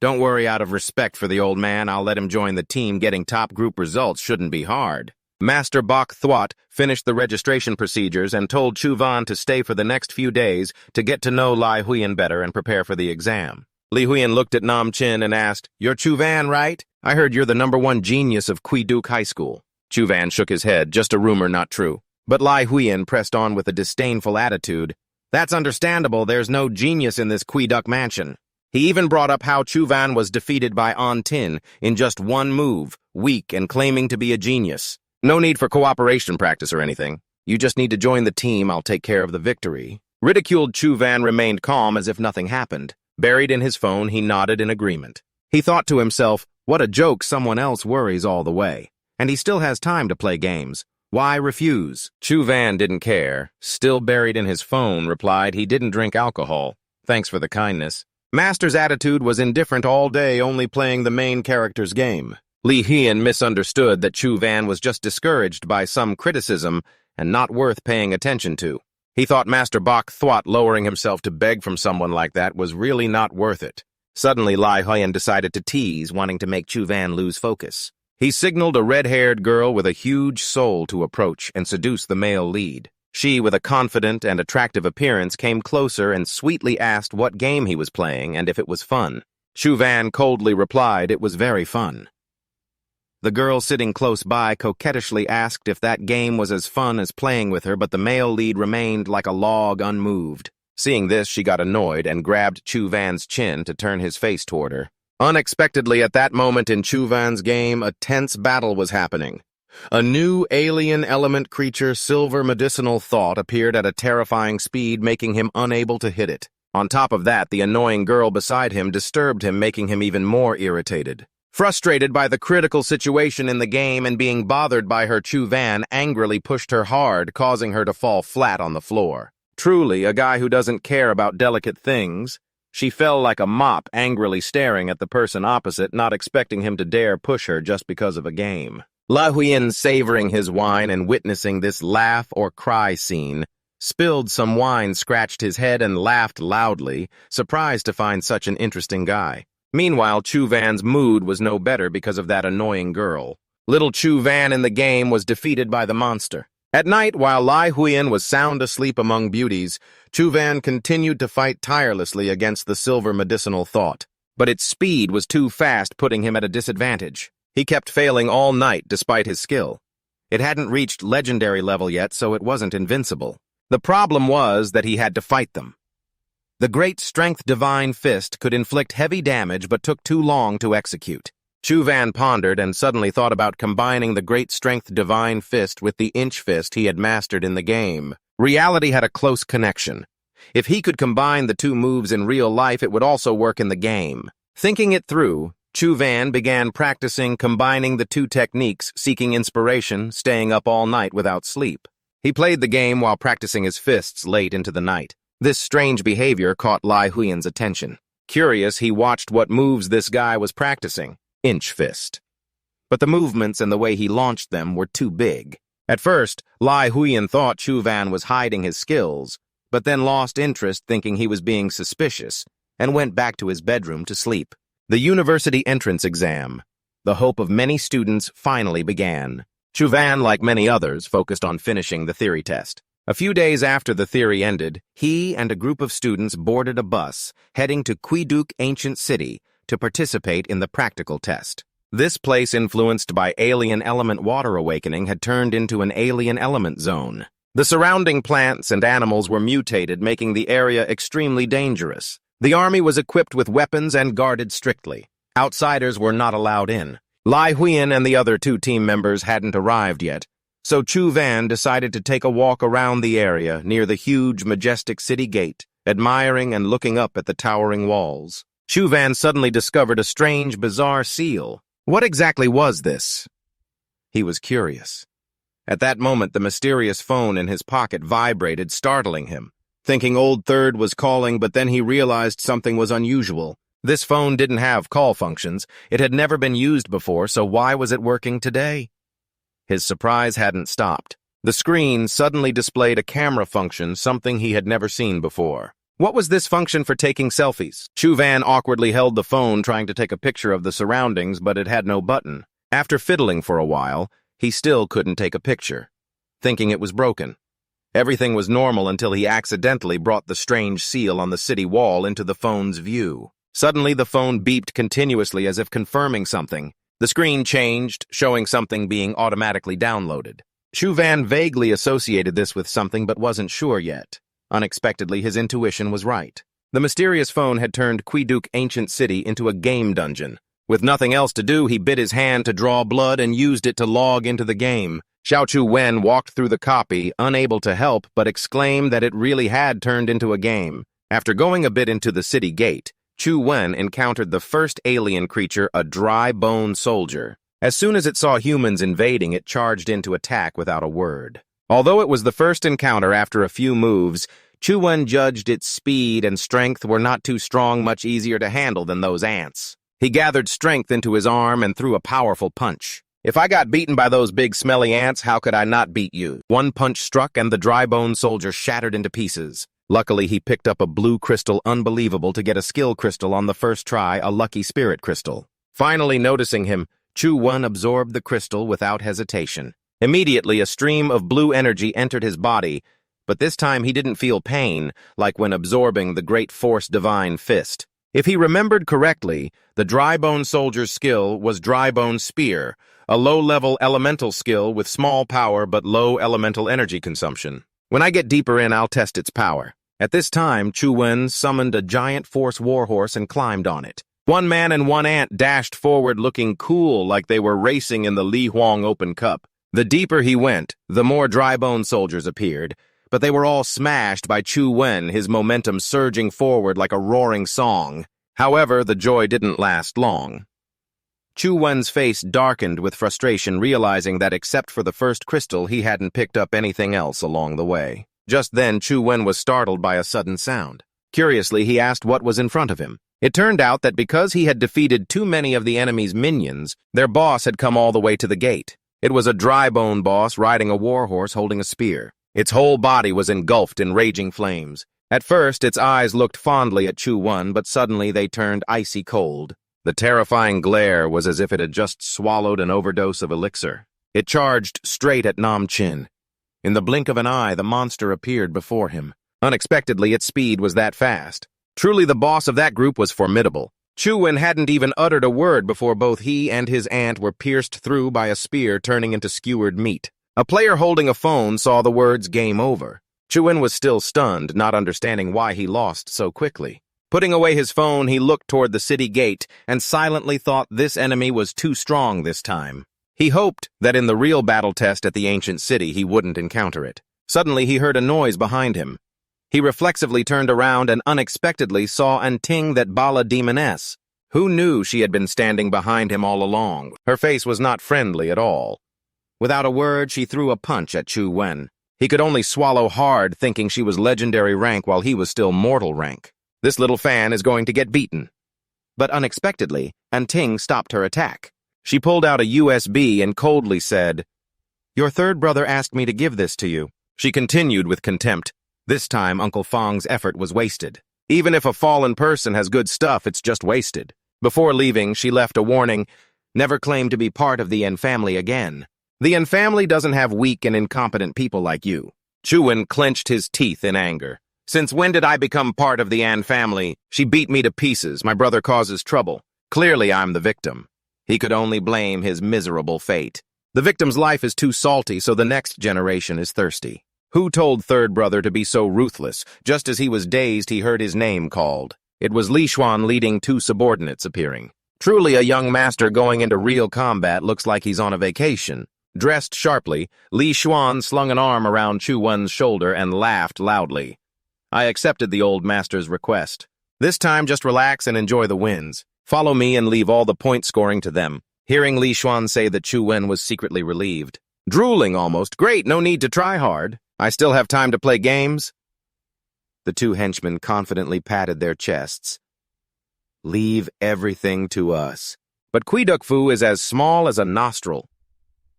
Don't worry, out of respect for the old man, I'll let him join the team. Getting top group results shouldn't be hard. Master Bok Thwat finished the registration procedures and told Chu Van to stay for the next few days to get to know Li Huyen better and prepare for the exam. Li Huyen looked at Nam Chin and asked, You're Chu Van, right? I heard you're the #1 genius of Quiduk High School. Chu Van shook his head, just a rumor, not true. But Li Huyen pressed on with a disdainful attitude. That's understandable, there's no genius in this Quiduk mansion. He even brought up how Chu Van was defeated by An Tin in just one move, weak and claiming to be a genius. No need for cooperation practice or anything. You just need to join the team, I'll take care of the victory. Ridiculed Chu Van remained calm as if nothing happened. Buried in his phone, he nodded in agreement. He thought to himself, what a joke, someone else worries all the way. And he still has time to play games. Why refuse? Chu Van didn't care. Still buried in his phone, replied he didn't drink alcohol. Thanks for the kindness. Master's attitude was indifferent all day, only playing the main character's game. Li Huyen misunderstood that Chu Van was just discouraged by some criticism and not worth paying attention to. He thought Master Bok Thwat lowering himself to beg from someone like that was really not worth it. Suddenly, Li Huyen decided to tease, wanting to make Chu Van lose focus. He signaled a red-haired girl with a huge soul to approach and seduce the male lead. She, with a confident and attractive appearance, came closer and sweetly asked what game he was playing and if it was fun. Chu Van coldly replied it was very fun. The girl sitting close by coquettishly asked if that game was as fun as playing with her, but the male lead remained like a log unmoved. Seeing this, she got annoyed and grabbed Chu Van's chin to turn his face toward her. Unexpectedly, at that moment in Chu Van's game, a tense battle was happening. A new alien element creature, Silver Medicinal Thought, appeared at a terrifying speed, making him unable to hit it. On top of that, the annoying girl beside him disturbed him, making him even more irritated. Frustrated by the critical situation in the game and being bothered by her, Chu Van angrily pushed her hard, causing her to fall flat on the floor. Truly, a guy who doesn't care about delicate things. She fell like a mop, angrily staring at the person opposite, not expecting him to dare push her just because of a game. Li Huyen, savoring his wine and witnessing this laugh or cry scene, spilled some wine, scratched his head, and laughed loudly, surprised to find such an interesting guy. Meanwhile, Chu Van's mood was no better because of that annoying girl. Little Chu Van in the game was defeated by the monster. At night, while Li Huyen was sound asleep among beauties, Chu Van continued to fight tirelessly against the Silver Medicinal Thought. But its speed was too fast, putting him at a disadvantage. He kept failing all night despite his skill. It hadn't reached legendary level yet, so it wasn't invincible. The problem was that he had to fight them. The Great Strength Divine Fist could inflict heavy damage but took too long to execute. Chu Van pondered and suddenly thought about combining the Great Strength Divine Fist with the Inch Fist he had mastered in the game. Reality had a close connection. If he could combine the two moves in real life, it would also work in the game. Thinking it through, Chu Van began practicing combining the two techniques, seeking inspiration, staying up all night without sleep. He played the game while practicing his fists late into the night. This strange behavior caught Li Huyen's attention. Curious, he watched what moves this guy was practicing. Inch Fist. But the movements and the way he launched them were too big. At first, Li Huyen thought Chu Van was hiding his skills, but then lost interest, thinking he was being suspicious. and went back to his bedroom to sleep. The university entrance exam, the hope of many students, finally began. Chuvan, like many others, focused on finishing the theory test. A few days after the theory ended, he and a group of students boarded a bus heading to Quiduk Ancient City to participate in the practical test. This place, influenced by alien element water awakening, had turned into an alien element zone. The surrounding plants and animals were mutated, making the area extremely dangerous. The army was equipped with weapons and guarded strictly. Outsiders were not allowed in. Lai Huiyan and the other 2 team members hadn't arrived yet, so Chu Van decided to take a walk around the area near the huge, majestic city gate, admiring and looking up at the towering walls. Chu Van suddenly discovered a strange, bizarre seal. What exactly was this? He was curious. At that moment, the mysterious phone in his pocket vibrated, startling him. Thinking Old Third was calling, but then he realized something was unusual. This phone didn't have call functions. It had never been used before, so why was it working today? His surprise hadn't stopped. The screen suddenly displayed a camera function, something he had never seen before. What was this function for taking selfies? Chu Van awkwardly held the phone, trying to take a picture of the surroundings, but it had no button. After fiddling for a while, he still couldn't take a picture, thinking it was broken. Everything was normal until he accidentally brought the strange seal on the city wall into the phone's view. Suddenly, the phone beeped continuously as if confirming something. The screen changed, showing something being automatically downloaded. Chu Van vaguely associated this with something but wasn't sure yet. Unexpectedly, his intuition was right. The mysterious phone had turned Quiduk Ancient City into a game dungeon. With nothing else to do, he bit his hand to draw blood and used it to log into the game. Xiao Chu Wen walked through the copy, unable to help, but exclaimed that it really had turned into a game. After going a bit into the city gate, Chu Wen encountered the first alien creature, a dry-bone soldier. As soon as it saw humans invading, it charged in to attack without a word. Although it was the first encounter after a few moves, Chu Wen judged its speed and strength were not too strong, much easier to handle than those ants. He gathered strength into his arm and threw a powerful punch. If I got beaten by those big smelly ants, how could I not beat you? One punch struck and the dry-bone soldier shattered into pieces. Luckily, he picked up a blue crystal, unbelievable to get a skill crystal on the first try, a lucky spirit crystal. Finally noticing him, Chu Wen absorbed the crystal without hesitation. Immediately, a stream of blue energy entered his body, but this time he didn't feel pain, like when absorbing the great force divine fist. If he remembered correctly, the dry-bone soldier's skill was dry-bone spear, a low-level elemental skill with small power but low elemental energy consumption. When I get deeper in, I'll test its power. At this time, Chu Wen summoned a giant force warhorse and climbed on it. One man and one ant dashed forward looking cool like they were racing in the Li Huang Open Cup. The deeper he went, the more dry-bone soldiers appeared, but they were all smashed by Chu Wen, his momentum surging forward like a roaring song. However, the joy didn't last long. Chu Wen's face darkened with frustration, realizing that except for the first crystal, he hadn't picked up anything else along the way. Just then, Chu Wen was startled by a sudden sound. Curiously, he asked what was in front of him. It turned out that because he had defeated too many of the enemy's minions, their boss had come all the way to the gate. It was a dry-bone boss riding a warhorse holding a spear. Its whole body was engulfed in raging flames. At first, its eyes looked fondly at Chu Wen, but suddenly they turned icy cold. The terrifying glare was as if it had just swallowed an overdose of elixir. It charged straight at Nam Chin. In the blink of an eye, the monster appeared before him. Unexpectedly, its speed was that fast. Truly, the boss of that group was formidable. Chu Wen hadn't even uttered a word before both he and his ant were pierced through by a spear turning into skewered meat. A player holding a phone saw the words "Game Over." Chu Wen was still stunned, not understanding why he lost so quickly. Putting away his phone, he looked toward the city gate and silently thought this enemy was too strong this time. He hoped that in the real battle test at the ancient city he wouldn't encounter it. Suddenly he heard a noise behind him. He reflexively turned around and unexpectedly saw Anting, that Bala demoness. Who knew she had been standing behind him all along? Her face was not friendly at all. Without a word, she threw a punch at Chu Wen. He could only swallow hard, thinking she was legendary rank while he was still mortal rank. This little fan is going to get beaten. But unexpectedly, Anting stopped her attack. She pulled out a USB and coldly said, "Your third brother asked me to give this to you." She continued with contempt. This time, Uncle Fang's effort was wasted. Even if a fallen person has good stuff, it's just wasted. Before leaving, she left a warning, never claim to be part of the N family again. The N family doesn't have weak and incompetent people like you. Chuan clenched his teeth in anger. Since when did I become part of the An family? She beat me to pieces. My brother causes trouble. Clearly, I'm the victim. He could only blame his miserable fate. The victim's life is too salty, so the next generation is thirsty. Who told third brother to be so ruthless? Just as he was dazed, he heard his name called. It was Li Xuan leading two subordinates appearing. Truly a young master going into real combat looks like he's on a vacation. Dressed sharply, Li Xuan slung an arm around Chu Wen's shoulder and laughed loudly. I accepted the old master's request. This time, just relax and enjoy the wins. Follow me and leave all the point scoring to them. Hearing Li Xuan say that Chu Wen was secretly relieved. Drooling almost. Great, no need to try hard. I still have time to play games. The two henchmen confidently patted their chests. Leave everything to us. But Quiduk Fu is as small as a nostril.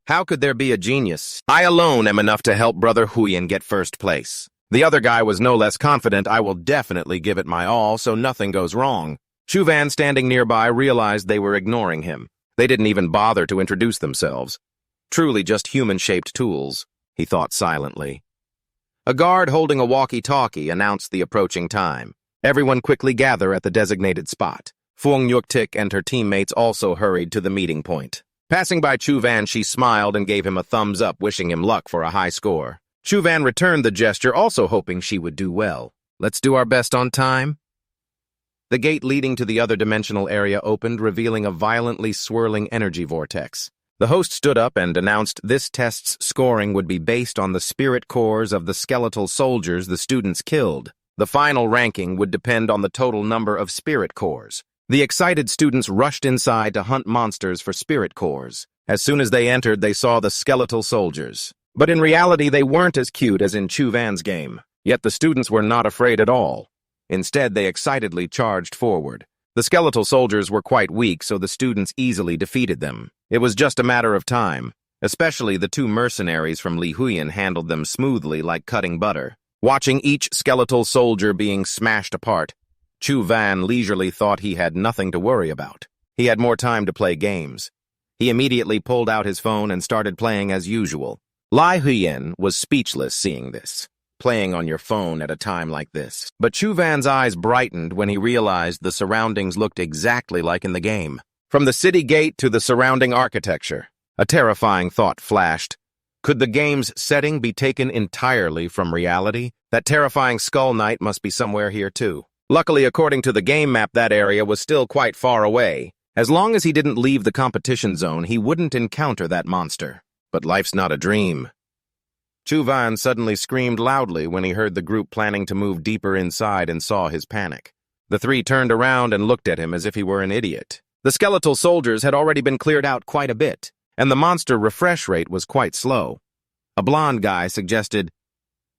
How could there be a genius? I alone am enough to help Brother Huyen get first place. The other guy was no less confident. I will definitely give it my all so nothing goes wrong. Chu Van, standing nearby, realized they were ignoring him. They didn't even bother to introduce themselves. Truly just human-shaped tools, he thought silently. A guard holding a walkie-talkie announced the approaching time. Everyone quickly gather at the designated spot. Fung Yuk-tik and her teammates also hurried to the meeting point. Passing by Chu Van, she smiled and gave him a thumbs up, wishing him luck for a high score. Chu Van returned the gesture, also hoping she would do well. Let's do our best on time. The gate leading to the other dimensional area opened, revealing a violently swirling energy vortex. The host stood up and announced this test's scoring would be based on the spirit cores of the skeletal soldiers the students killed. The final ranking would depend on the total number of spirit cores. The excited students rushed inside to hunt monsters for spirit cores. As soon as they entered, they saw the skeletal soldiers. But in reality, they weren't as cute as in Chu Van's game. Yet the students were not afraid at all. Instead, they excitedly charged forward. The skeletal soldiers were quite weak, so the students easily defeated them. It was just a matter of time. Especially the two mercenaries from Li Huyen handled them smoothly like cutting butter. Watching each skeletal soldier being smashed apart, Chu Van leisurely thought he had nothing to worry about. He had more time to play games. He immediately pulled out his phone and started playing as usual. Li Huyen was speechless seeing this. Playing on your phone at a time like this. But Chu Van's eyes brightened when he realized the surroundings looked exactly like in the game. From the city gate to the surrounding architecture, a terrifying thought flashed. Could the game's setting be taken entirely from reality? That terrifying Skull Knight must be somewhere here too. Luckily, according to the game map, that area was still quite far away. As long as he didn't leave the competition zone, he wouldn't encounter that monster. But life's not a dream. Chu Van suddenly screamed loudly when he heard the group planning to move deeper inside and saw his panic. The three turned around and looked at him as if he were an idiot. The skeletal soldiers had already been cleared out quite a bit, and the monster refresh rate was quite slow. A blonde guy suggested,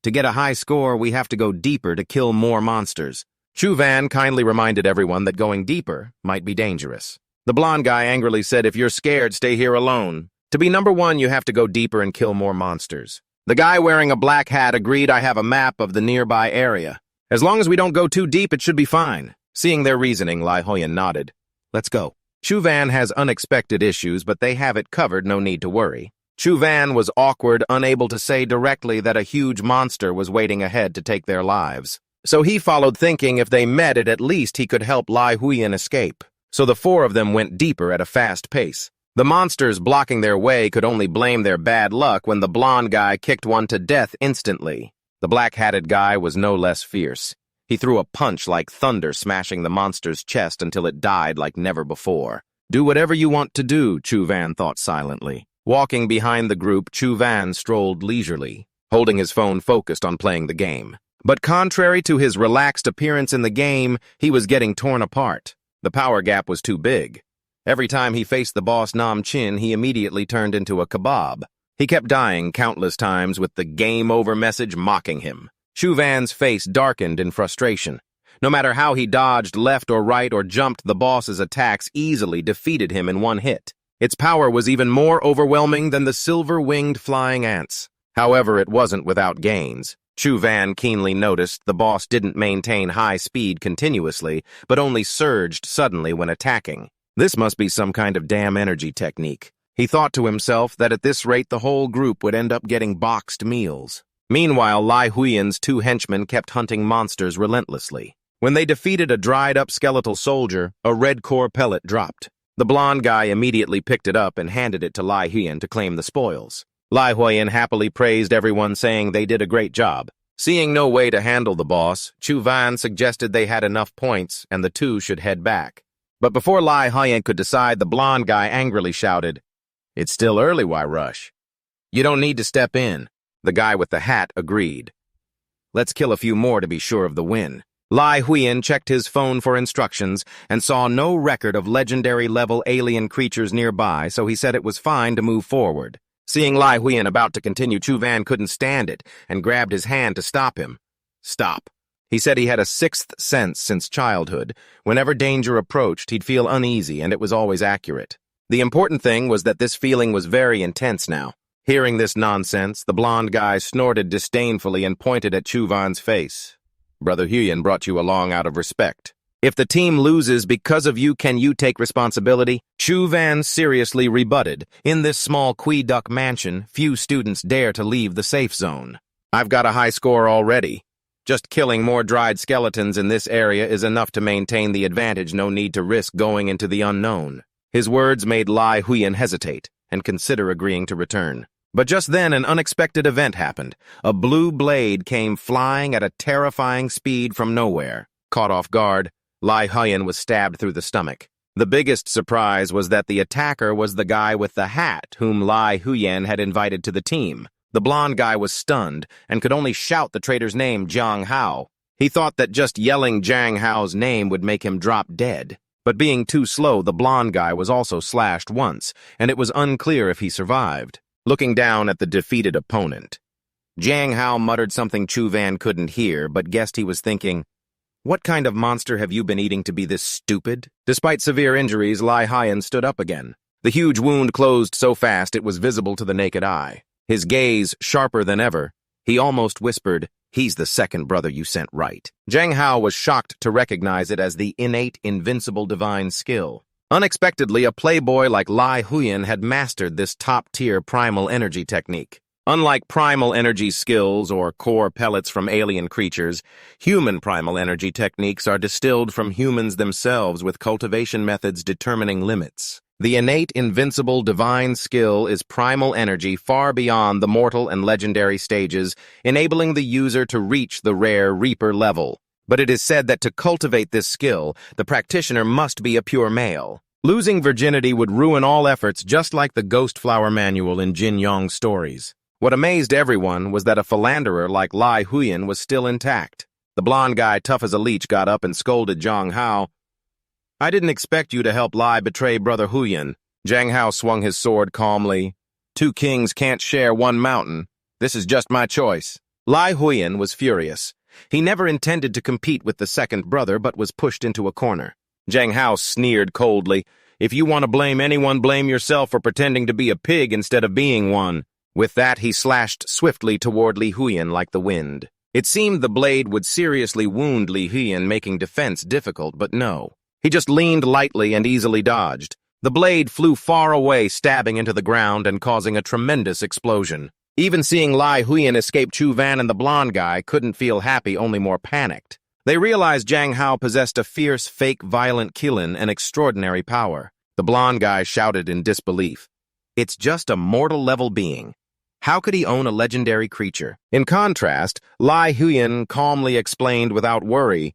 "To get a high score, we have to go deeper to kill more monsters." Chu Van kindly reminded everyone that going deeper might be dangerous. The blonde guy angrily said, "If you're scared, stay here alone. To be number one, you have to go deeper and kill more monsters." The guy wearing a black hat agreed. "I have a map of the nearby area. As long as we don't go too deep, it should be fine." Seeing their reasoning, Li Huyen nodded. "Let's go." Chu Van has unexpected issues, but they have it covered, no need to worry. Chu Van was awkward, unable to say directly that a huge monster was waiting ahead to take their lives. So he followed, thinking if they met it, at least he could help Li Huyen escape. So the four of them went deeper at a fast pace. The monsters blocking their way could only blame their bad luck when the blonde guy kicked one to death instantly. The black-hatted guy was no less fierce. He threw a punch like thunder, smashing the monster's chest until it died like never before. Do whatever you want to do, Chu Van thought silently. Walking behind the group, Chu Van strolled leisurely, holding his phone focused on playing the game. But contrary to his relaxed appearance in the game, he was getting torn apart. The power gap was too big. Every time he faced the boss Nam Chin, he immediately turned into a kebab. He kept dying countless times with the game over message mocking him. Chu Van's face darkened in frustration. No matter how he dodged left or right or jumped, the boss's attacks easily defeated him in one hit. Its power was even more overwhelming than the silver-winged flying ants. However, it wasn't without gains. Chu Van keenly noticed the boss didn't maintain high speed continuously, but only surged suddenly when attacking. This must be some kind of damn energy technique. He thought to himself that at this rate the whole group would end up getting boxed meals. Meanwhile, Lai Huiyan's two henchmen kept hunting monsters relentlessly. When they defeated a dried-up skeletal soldier, a red core pellet dropped. The blonde guy immediately picked it up and handed it to Lai Huiyan to claim the spoils. Lai Huiyan happily praised everyone, saying they did a great job. Seeing no way to handle the boss, Chu Van suggested they had enough points and the two should head back. But before Lai Huiyan could decide, the blonde guy angrily shouted, "It's still early, why rush? You don't need to step in." The guy with the hat agreed. "Let's kill a few more to be sure of the win." Lai Huiyan checked his phone for instructions and saw no record of legendary-level alien creatures nearby, so he said it was fine to move forward. Seeing Lai Huiyan about to continue, Chu Van couldn't stand it and grabbed his hand to stop him. "Stop." He said he had a sixth sense since childhood. Whenever danger approached, he'd feel uneasy, and it was always accurate. The important thing was that this feeling was very intense now. Hearing this nonsense, the blonde guy snorted disdainfully and pointed at Chu Van's face. "Brother Huiyan brought you along out of respect. If the team loses because of you, can you take responsibility?" Chu Van seriously rebutted. In this small Queeduck mansion, few students dare to leave the safe zone. "I've got a high score already. Just killing more dried skeletons in this area is enough to maintain the advantage, no need to risk going into the unknown." His words made Lai Huiyan hesitate and consider agreeing to return. But just then an unexpected event happened. A blue blade came flying at a terrifying speed from nowhere. Caught off guard, Lai Huiyan was stabbed through the stomach. The biggest surprise was that the attacker was the guy with the hat whom Lai Huiyan had invited to the team. The blonde guy was stunned and could only shout the traitor's name, Jiang Hao. He thought that just yelling Jiang Hao's name would make him drop dead. But being too slow, the blonde guy was also slashed once, and it was unclear if he survived. Looking down at the defeated opponent, Jiang Hao muttered something Chu Van couldn't hear, but guessed he was thinking, "What kind of monster have you been eating to be this stupid?" Despite severe injuries, Lai Huiyan stood up again. The huge wound closed so fast it was visible to the naked eye. His gaze sharper than ever, he almost whispered, "He's the second brother you sent right." Jiang Hao was shocked to recognize it as the innate, invincible divine skill. Unexpectedly, a playboy like Lai Huiyan had mastered this top-tier primal energy technique. Unlike primal energy skills or core pellets from alien creatures, human primal energy techniques are distilled from humans themselves with cultivation methods determining limits. The innate, invincible, divine skill is primal energy far beyond the mortal and legendary stages, enabling the user to reach the rare Reaper level. But it is said that to cultivate this skill, the practitioner must be a pure male. Losing virginity would ruin all efforts, just like the Ghost Flower Manual in Jin Yong's stories. What amazed everyone was that a philanderer like Lai Huiyan was still intact. The blonde guy, tough as a leech, got up and scolded Jiang Hao. "I didn't expect you to help Lai betray Brother Huiyan." Jiang Hao swung his sword calmly. "Two kings can't share one mountain. This is just my choice." Lai Huiyan was furious. He never intended to compete with the second brother, but was pushed into a corner. Jiang Hao sneered coldly. "If you want to blame anyone, blame yourself for pretending to be a pig instead of being one." With that, he slashed swiftly toward Li Huiyan like the wind. It seemed the blade would seriously wound Li Huiyan, making defense difficult, but no. He just leaned lightly and easily dodged. The blade flew far away, stabbing into the ground and causing a tremendous explosion. Even seeing Lai Huiyan escape, Chu Van and the blonde guy couldn't feel happy, only more panicked. They realized Jiang Hao possessed a fierce, fake, violent Qilin and extraordinary power. The blonde guy shouted in disbelief. "It's just a mortal-level being. How could he own a legendary creature?" In contrast, Lai Huiyan calmly explained without worry,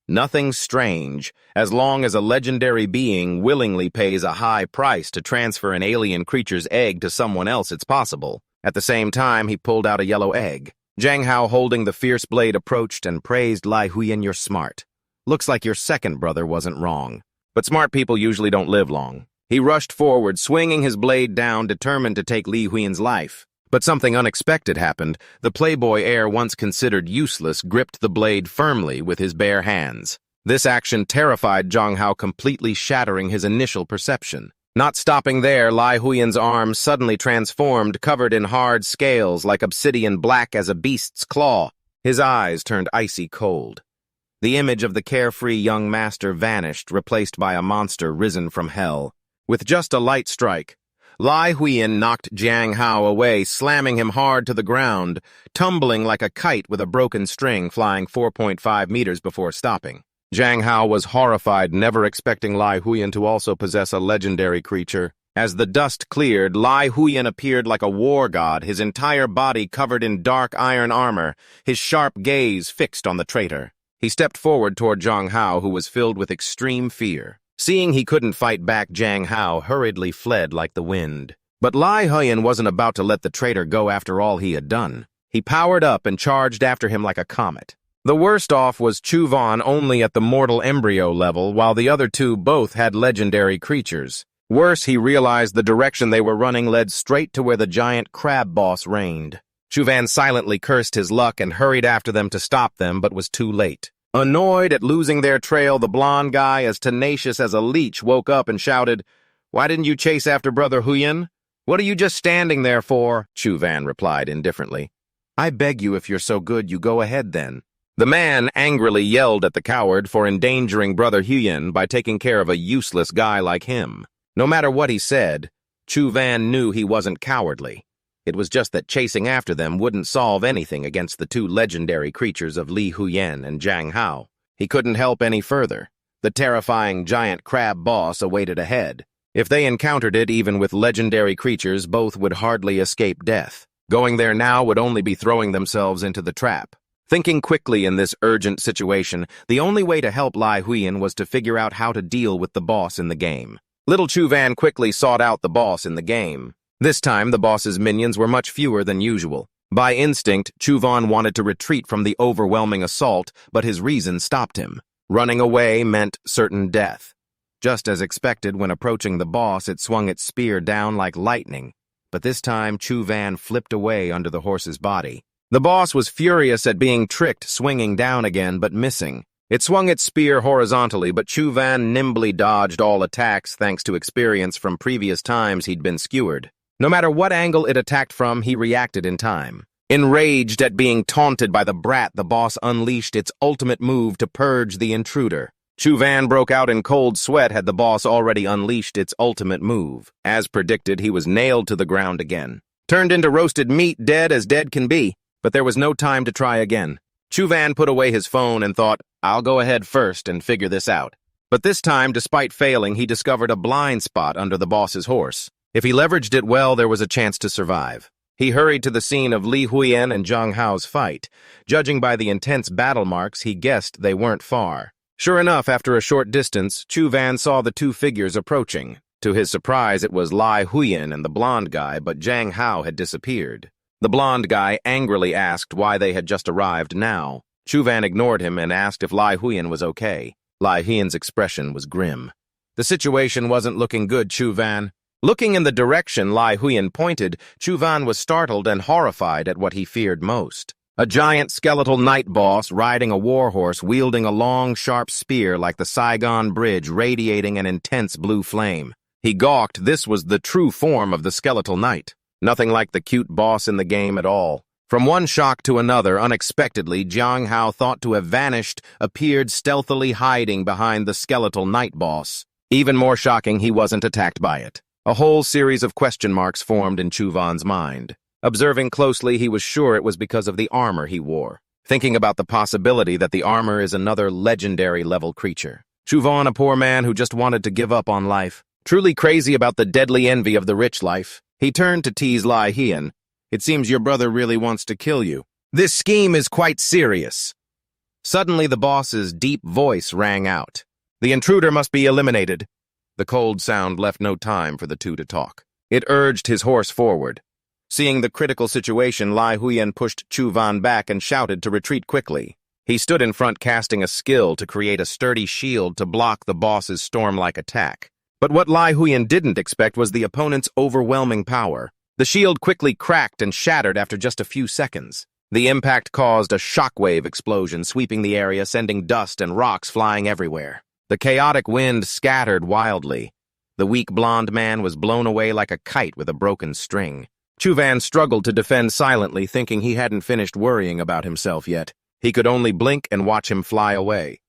"Nothing strange. As long as a legendary being willingly pays a high price to transfer an alien creature's egg to someone else, it's possible." At the same time, he pulled out a yellow egg. Jiang Hao, holding the fierce blade, approached and praised Lai Huiyan. "You're smart. Looks like your second brother wasn't wrong. But smart people usually don't live long." He rushed forward, swinging his blade down, determined to take Li Huiyan's life. But something unexpected happened. The playboy heir, once considered useless, gripped the blade firmly with his bare hands. This action terrified Jiang Hao, completely shattering his initial perception. Not stopping there, Lai Huiyan's arm suddenly transformed, covered in hard scales like obsidian, black as a beast's claw. His eyes turned icy cold. The image of the carefree young master vanished, replaced by a monster risen from hell. With just a light strike, Lai Huiyan knocked Jiang Hao away, slamming him hard to the ground, tumbling like a kite with a broken string flying 4.5 meters before stopping. Jiang Hao was horrified, never expecting Lai Huiyan to also possess a legendary creature. As the dust cleared, Lai Huiyan appeared like a war god, his entire body covered in dark iron armor, his sharp gaze fixed on the traitor. He stepped forward toward Jiang Hao, who was filled with extreme fear. Seeing he couldn't fight back, Jiang Hao hurriedly fled like the wind. But Lai Huiyan wasn't about to let the traitor go after all he had done. He powered up and charged after him like a comet. The worst off was Chu Van, only at the mortal embryo level, while the other two both had legendary creatures. Worse, he realized the direction they were running led straight to where the giant crab boss reigned. Chu Van silently cursed his luck and hurried after them to stop them, but was too late. Annoyed at losing their trail, the blonde guy, as tenacious as a leech, woke up and shouted, "Why didn't you chase after Brother Huiyan? What are you just standing there for?" Chu Van replied indifferently. "I beg you, if you're so good, you go ahead then." The man angrily yelled at the coward for endangering Brother Huiyan by taking care of a useless guy like him. No matter what he said, Chu Van knew he wasn't cowardly. It was just that chasing after them wouldn't solve anything against the two legendary creatures of Li Huiyan and Jiang Hao. He couldn't help any further. The terrifying giant crab boss awaited ahead. If they encountered it, even with legendary creatures, both would hardly escape death. Going there now would only be throwing themselves into the trap. Thinking quickly in this urgent situation, the only way to help Lai Huiyan was to figure out how to deal with the boss in the game. Little Chu Van quickly sought out the boss in the game. This time, the boss's minions were much fewer than usual. By instinct, Chu Van wanted to retreat from the overwhelming assault, but his reason stopped him. Running away meant certain death. Just as expected, when approaching the boss, it swung its spear down like lightning. But this time, Chu Van flipped away under the horse's body. The boss was furious at being tricked, swinging down again, but missing. It swung its spear horizontally, but Chu Van nimbly dodged all attacks thanks to experience from previous times he'd been skewered. No matter what angle it attacked from, he reacted in time. Enraged at being taunted by the brat, the boss unleashed its ultimate move to purge the intruder. Chu Van broke out in cold sweat had the boss already unleashed its ultimate move. As predicted, he was nailed to the ground again. Turned into roasted meat, dead as dead can be, but there was no time to try again. Chu Van put away his phone and thought, "I'll go ahead first and figure this out." But this time, despite failing, he discovered a blind spot under the boss's horse. If he leveraged it well, there was a chance to survive. He hurried to the scene of Li Huiyan and Jiang Hao's fight. Judging by the intense battle marks, he guessed they weren't far. Sure enough, after a short distance, Chu Van saw the two figures approaching. To his surprise, it was Lai Huiyan and the blonde guy, but Jiang Hao had disappeared. The blonde guy angrily asked why they had just arrived now. Chu Van ignored him and asked if Lai Huiyan was okay. Lai Huiyan's expression was grim. "The situation wasn't looking good, Chu Van." Looking in the direction Lai Huiyan pointed, Chu Van was startled and horrified at what he feared most. A giant skeletal night boss riding a warhorse wielding a long, sharp spear like the Saigon Bridge radiating an intense blue flame. He gawked. This was the true form of the skeletal knight. Nothing like the cute boss in the game at all. From one shock to another, unexpectedly, Jiang Hao, thought to have vanished, appeared stealthily hiding behind the skeletal night boss. Even more shocking, he wasn't attacked by it. A whole series of question marks formed in Chu Van's mind. Observing closely, he was sure it was because of the armor he wore. Thinking about the possibility that the armor is another legendary-level creature. Chu Van, a poor man who just wanted to give up on life. Truly crazy about the deadly envy of the rich life. He turned to tease Lai Huiyan. "It seems your brother really wants to kill you. This scheme is quite serious." Suddenly, the boss's deep voice rang out. "The intruder must be eliminated." The cold sound left no time for the two to talk. It urged his horse forward. Seeing the critical situation, Lai Huiyan pushed Chu Van back and shouted to retreat quickly. He stood in front, casting a skill to create a sturdy shield to block the boss's storm-like attack. But what Lai Huiyan didn't expect was the opponent's overwhelming power. The shield quickly cracked and shattered after just a few seconds. The impact caused a shockwave explosion, sweeping the area, sending dust and rocks flying everywhere. The chaotic wind scattered wildly. The weak blonde man was blown away like a kite with a broken string. Chu Van struggled to defend silently, thinking he hadn't finished worrying about himself yet. He could only blink and watch him fly away.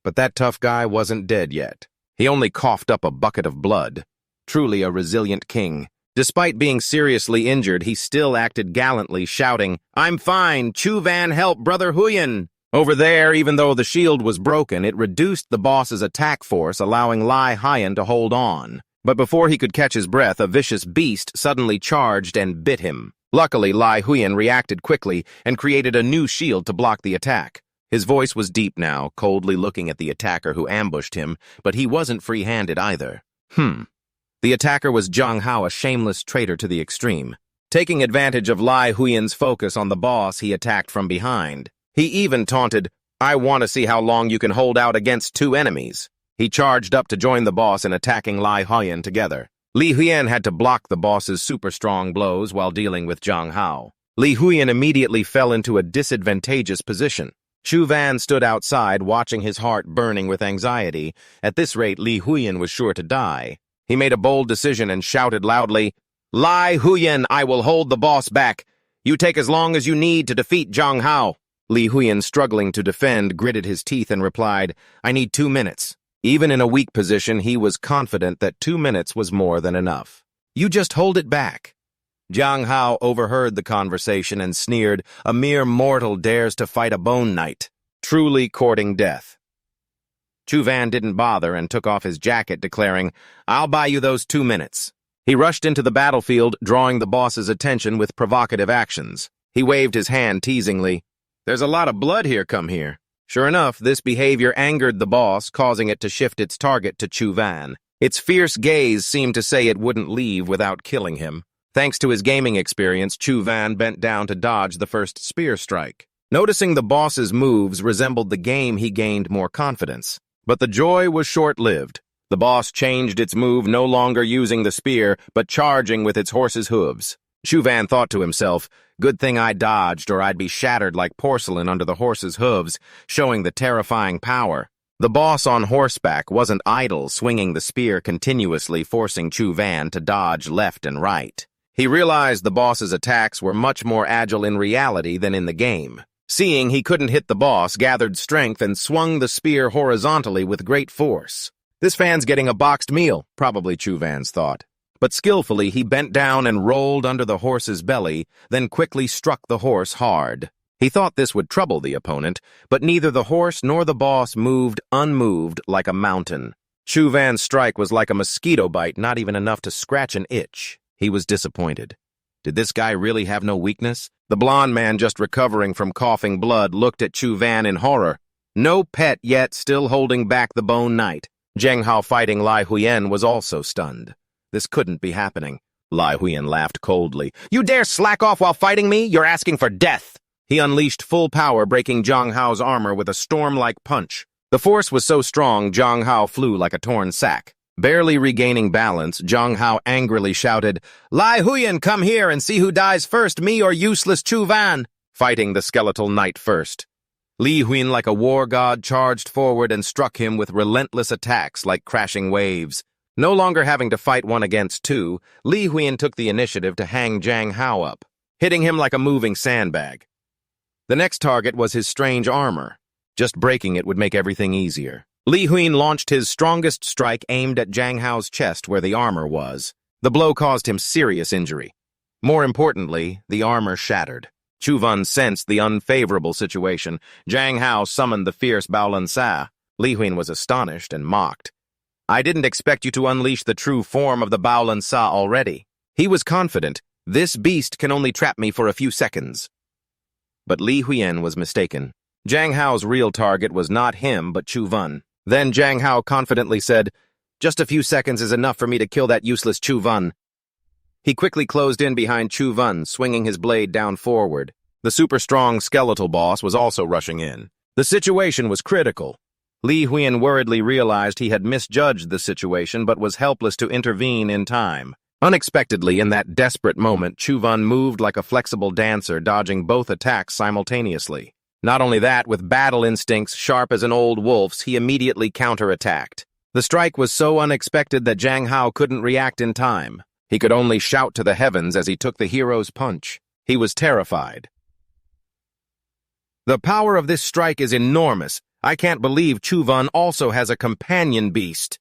But that tough guy wasn't dead yet. He only coughed up a bucket of blood. Truly a resilient king. Despite being seriously injured, he still acted gallantly, shouting, "I'm fine! Chu Van, help Brother Huyen!" Over there, even though the shield was broken, it reduced the boss's attack force, allowing Lai Huyen to hold on. But before he could catch his breath, a vicious beast suddenly charged and bit him. Luckily, Lai Huyen reacted quickly and created a new shield to block the attack. His voice was deep now, coldly looking at the attacker who ambushed him, but he wasn't free-handed either. The attacker was Zhang Hao, a shameless traitor to the extreme. Taking advantage of Lai Huyen's focus on the boss, he attacked from behind. He even taunted, "I want to see how long you can hold out against two enemies." He charged up to join the boss in attacking Lai Huyen together. Li Huyen had to block the boss's super-strong blows while dealing with Zhang Hao. Li Huyen immediately fell into a disadvantageous position. Chu Van stood outside, watching his heart burning with anxiety. At this rate, Li Huyen was sure to die. He made a bold decision and shouted loudly, "Lai Huyen, I will hold the boss back. You take as long as you need to defeat Zhang Hao." Li Huyen, struggling to defend, gritted his teeth and replied, "I need 2 minutes." Even in a weak position, he was confident that 2 minutes was more than enough. "You just hold it back." Zhang Hao overheard the conversation and sneered, "A mere mortal dares to fight a bone knight, truly courting death." Chu Van didn't bother and took off his jacket, declaring, "I'll buy you those 2 minutes." He rushed into the battlefield, drawing the boss's attention with provocative actions. He waved his hand teasingly, "There's a lot of blood here, come here." Sure enough, this behavior angered the boss, causing it to shift its target to Chu Van. Its fierce gaze seemed to say it wouldn't leave without killing him. Thanks to his gaming experience, Chu Van bent down to dodge the first spear strike. Noticing the boss's moves resembled the game, he gained more confidence. But the joy was short-lived. The boss changed its move, no longer using the spear, but charging with its horse's hooves. Chu Van thought to himself, "Good thing I dodged, or I'd be shattered like porcelain under the horse's hooves," showing the terrifying power. The boss on horseback wasn't idle, swinging the spear continuously, forcing Chu Van to dodge left and right. He realized the boss's attacks were much more agile in reality than in the game. Seeing he couldn't hit the boss, gathered strength and swung the spear horizontally with great force. "This fan's getting a boxed meal," probably Chu Van's thought. But skillfully, he bent down and rolled under the horse's belly, then quickly struck the horse hard. He thought this would trouble the opponent, but neither the horse nor the boss moved unmoved like a mountain. Chu Van's strike was like a mosquito bite, not even enough to scratch an itch. He was disappointed. Did this guy really have no weakness? The blond man, just recovering from coughing blood, looked at Chu Van in horror. No pet yet, still holding back the Bone Knight. Zhang Hao fighting Lai Huyen was also stunned. This couldn't be happening. Lai Huyen laughed coldly. "You dare slack off while fighting me? You're asking for death!" He unleashed full power, breaking Zhang Hao's armor with a storm-like punch. The force was so strong, Zhang Hao flew like a torn sack. Barely regaining balance, Zhang Hao angrily shouted, "Lai Huyen, come here and see who dies first, me or useless Chu Van!" Fighting the skeletal knight first. Li Huyen, like a war god, charged forward and struck him with relentless attacks like crashing waves. No longer having to fight one against two, Li Huyen took the initiative to hang Zhang Hao up, hitting him like a moving sandbag. The next target was his strange armor. Just breaking it would make everything easier. Li Huyen launched his strongest strike aimed at Zhang Hao's chest where the armor was. The blow caused him serious injury. More importantly, the armor shattered. Chu Van sensed the unfavorable situation. Zhang Hao summoned the fierce Baolan Sa. Li Huyen was astonished and mocked. "I didn't expect you to unleash the true form of the Baolan Sa already." He was confident. "This beast can only trap me for a few seconds." But Li Huyen was mistaken. Zhang Hao's real target was not him, but Chu Van. Then Zhang Hao confidently said, "Just a few seconds is enough for me to kill that useless Chu Van." He quickly closed in behind Chu Van, swinging his blade down forward. The super-strong skeletal boss was also rushing in. The situation was critical. Li Huyen worriedly realized he had misjudged the situation but was helpless to intervene in time. Unexpectedly, in that desperate moment, Chu Van moved like a flexible dancer, dodging both attacks simultaneously. Not only that, with battle instincts sharp as an old wolf's, he immediately counterattacked. The strike was so unexpected that Zhang Hao couldn't react in time. He could only shout to the heavens as he took the hero's punch. He was terrified. The power of this strike is enormous. I can't believe Chuvan also has a companion beast.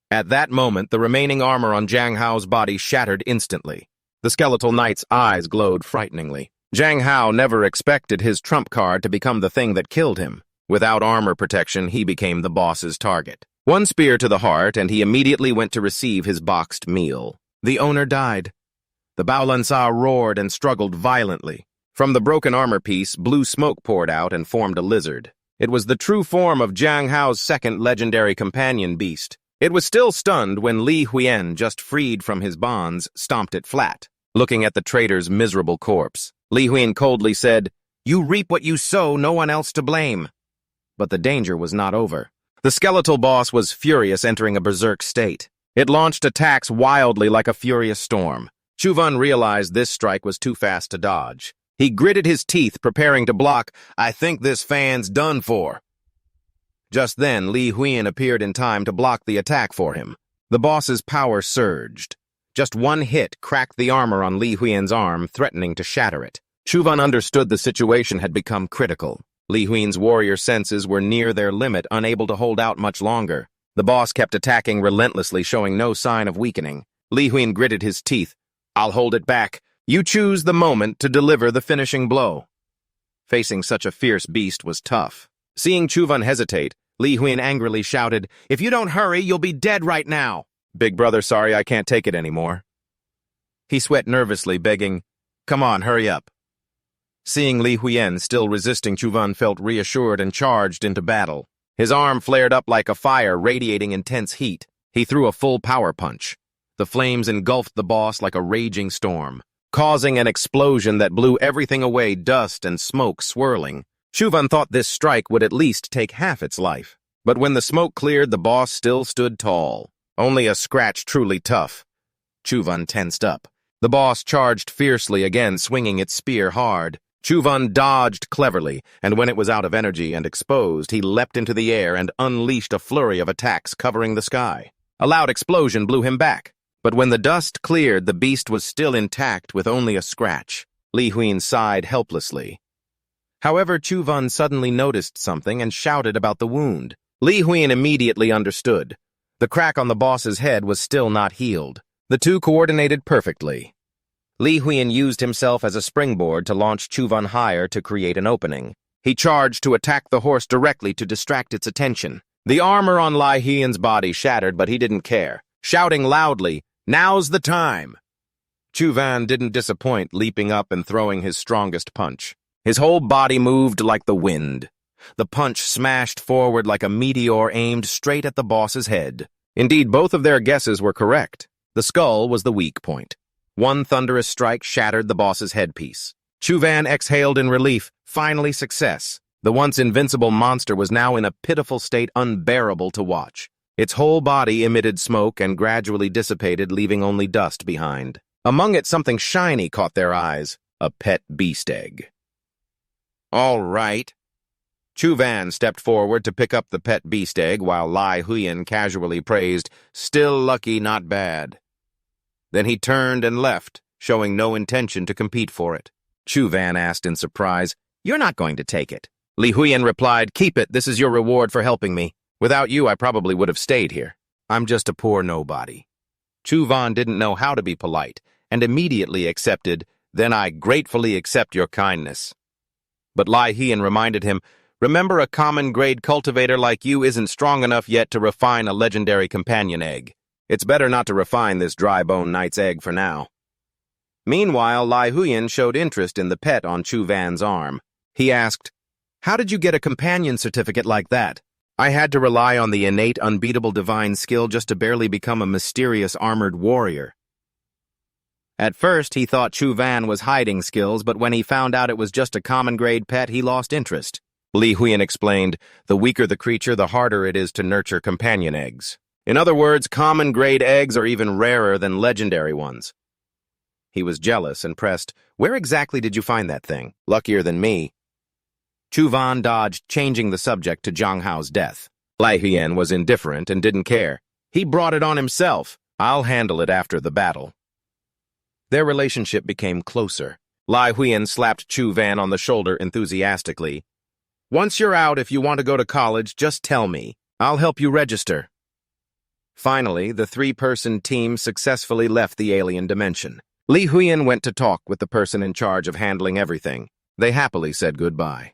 At that moment, the remaining armor on Jiang Hao's body shattered instantly. The skeletal knight's eyes glowed frighteningly. Jiang Hao never expected his trump card to become the thing that killed him. Without armor protection, he became the boss's target. One spear to the heart, and he immediately went to receive his boxed meal. The owner died. The Baolansa roared and struggled violently. From the broken armor piece, blue smoke poured out and formed a lizard. It was the true form of Jiang Hao's second legendary companion beast. It was still stunned when Li Huyen, just freed from his bonds, stomped it flat. Looking at the traitor's miserable corpse, Li Huyen coldly said, "You reap what you sow, no one else to blame." But the danger was not over. The skeletal boss was furious, entering a berserk state. It launched attacks wildly like a furious storm. Chuvan realized this strike was too fast to dodge. He gritted his teeth, preparing to block. "I think this fan's done for." Just then, Li Huyen appeared in time to block the attack for him. The boss's power surged. Just one hit cracked the armor on Li Huyen's arm, threatening to shatter it. Chuvan understood the situation had become critical. Li Huyen's warrior senses were near their limit, unable to hold out much longer. The boss kept attacking relentlessly, showing no sign of weakening. Li Huyen gritted his teeth. "I'll hold it back. You choose the moment to deliver the finishing blow." Facing such a fierce beast was tough. Seeing Chuvan hesitate, Li Huyen angrily shouted, "If you don't hurry, you'll be dead right now." "Big brother, sorry, I can't take it anymore." He sweat nervously, begging, "Come on, hurry up." Seeing Li Huyen still resisting, Chuvan felt reassured and charged into battle. His arm flared up like a fire, radiating intense heat. He threw a full power punch. The flames engulfed the boss like a raging storm, causing an explosion that blew everything away, dust and smoke swirling. Chuvan thought this strike would at least take half its life. But when the smoke cleared, the boss still stood tall. Only a scratch truly tough. Chuvan tensed up. The boss charged fiercely again, swinging its spear hard. Chuvan dodged cleverly, and when it was out of energy and exposed, he leapt into the air and unleashed a flurry of attacks covering the sky. A loud explosion blew him back. But when the dust cleared, the beast was still intact with only a scratch. Li Huyen sighed helplessly. However, Chuvan suddenly noticed something and shouted about the wound. Li Huyen immediately understood. The crack on the boss's head was still not healed. The two coordinated perfectly. Li Huyen used himself as a springboard to launch Chuvan higher to create an opening. He charged to attack the horse directly to distract its attention. The armor on Li Huyen's body shattered, but he didn't care. Shouting loudly, "Now's the time!" Chuvan didn't disappoint, leaping up and throwing his strongest punch. His whole body moved like the wind. The punch smashed forward like a meteor aimed straight at the boss's head. Indeed, both of their guesses were correct. The skull was the weak point. One thunderous strike shattered the boss's headpiece. Chuvan exhaled in relief. Finally, success. The once invincible monster was now in a pitiful state unbearable to watch. Its whole body emitted smoke and gradually dissipated, leaving only dust behind. Among it, something shiny caught their eyes. A pet beast egg. "All right." Chuvan stepped forward to pick up the pet beast egg while Li Huyen casually praised, "Still lucky, not bad." Then he turned and left, showing no intention to compete for it. Chuvan asked in surprise, "You're not going to take it?" Li Huyen replied, "Keep it, this is your reward for helping me. Without you, I probably would have stayed here. I'm just a poor nobody." Chuvan didn't know how to be polite, and immediately accepted, "Then I gratefully accept your kindness." But Li Huyen reminded him, "Remember, a common-grade cultivator like you isn't strong enough yet to refine a legendary companion egg. It's better not to refine this dry-bone knight's egg for now." Meanwhile, Li Huyen showed interest in the pet on Chuvan's arm. He asked, "How did you get a companion certificate like that?" "I had to rely on the innate, unbeatable divine skill just to barely become a mysterious armored warrior." At first, he thought Chuvan was hiding skills, but when he found out it was just a common-grade pet, he lost interest. Li Huyen explained, "The weaker the creature, the harder it is to nurture companion eggs. In other words, common-grade eggs are even rarer than legendary ones." He was jealous and pressed, "Where exactly did you find that thing? Luckier than me." Chuvan dodged, changing the subject to Jiang Hao's death. Li Huyen was indifferent and didn't care. "He brought it on himself. I'll handle it after the battle. Their relationship became closer. Lai Huiyan slapped Chu Van on the shoulder enthusiastically. Once you're out, if you want to go to college, just tell me. I'll help you register. Finally, the three-person team successfully left the alien dimension. Li Huiyan went to talk with the person in charge of handling everything. They happily said goodbye.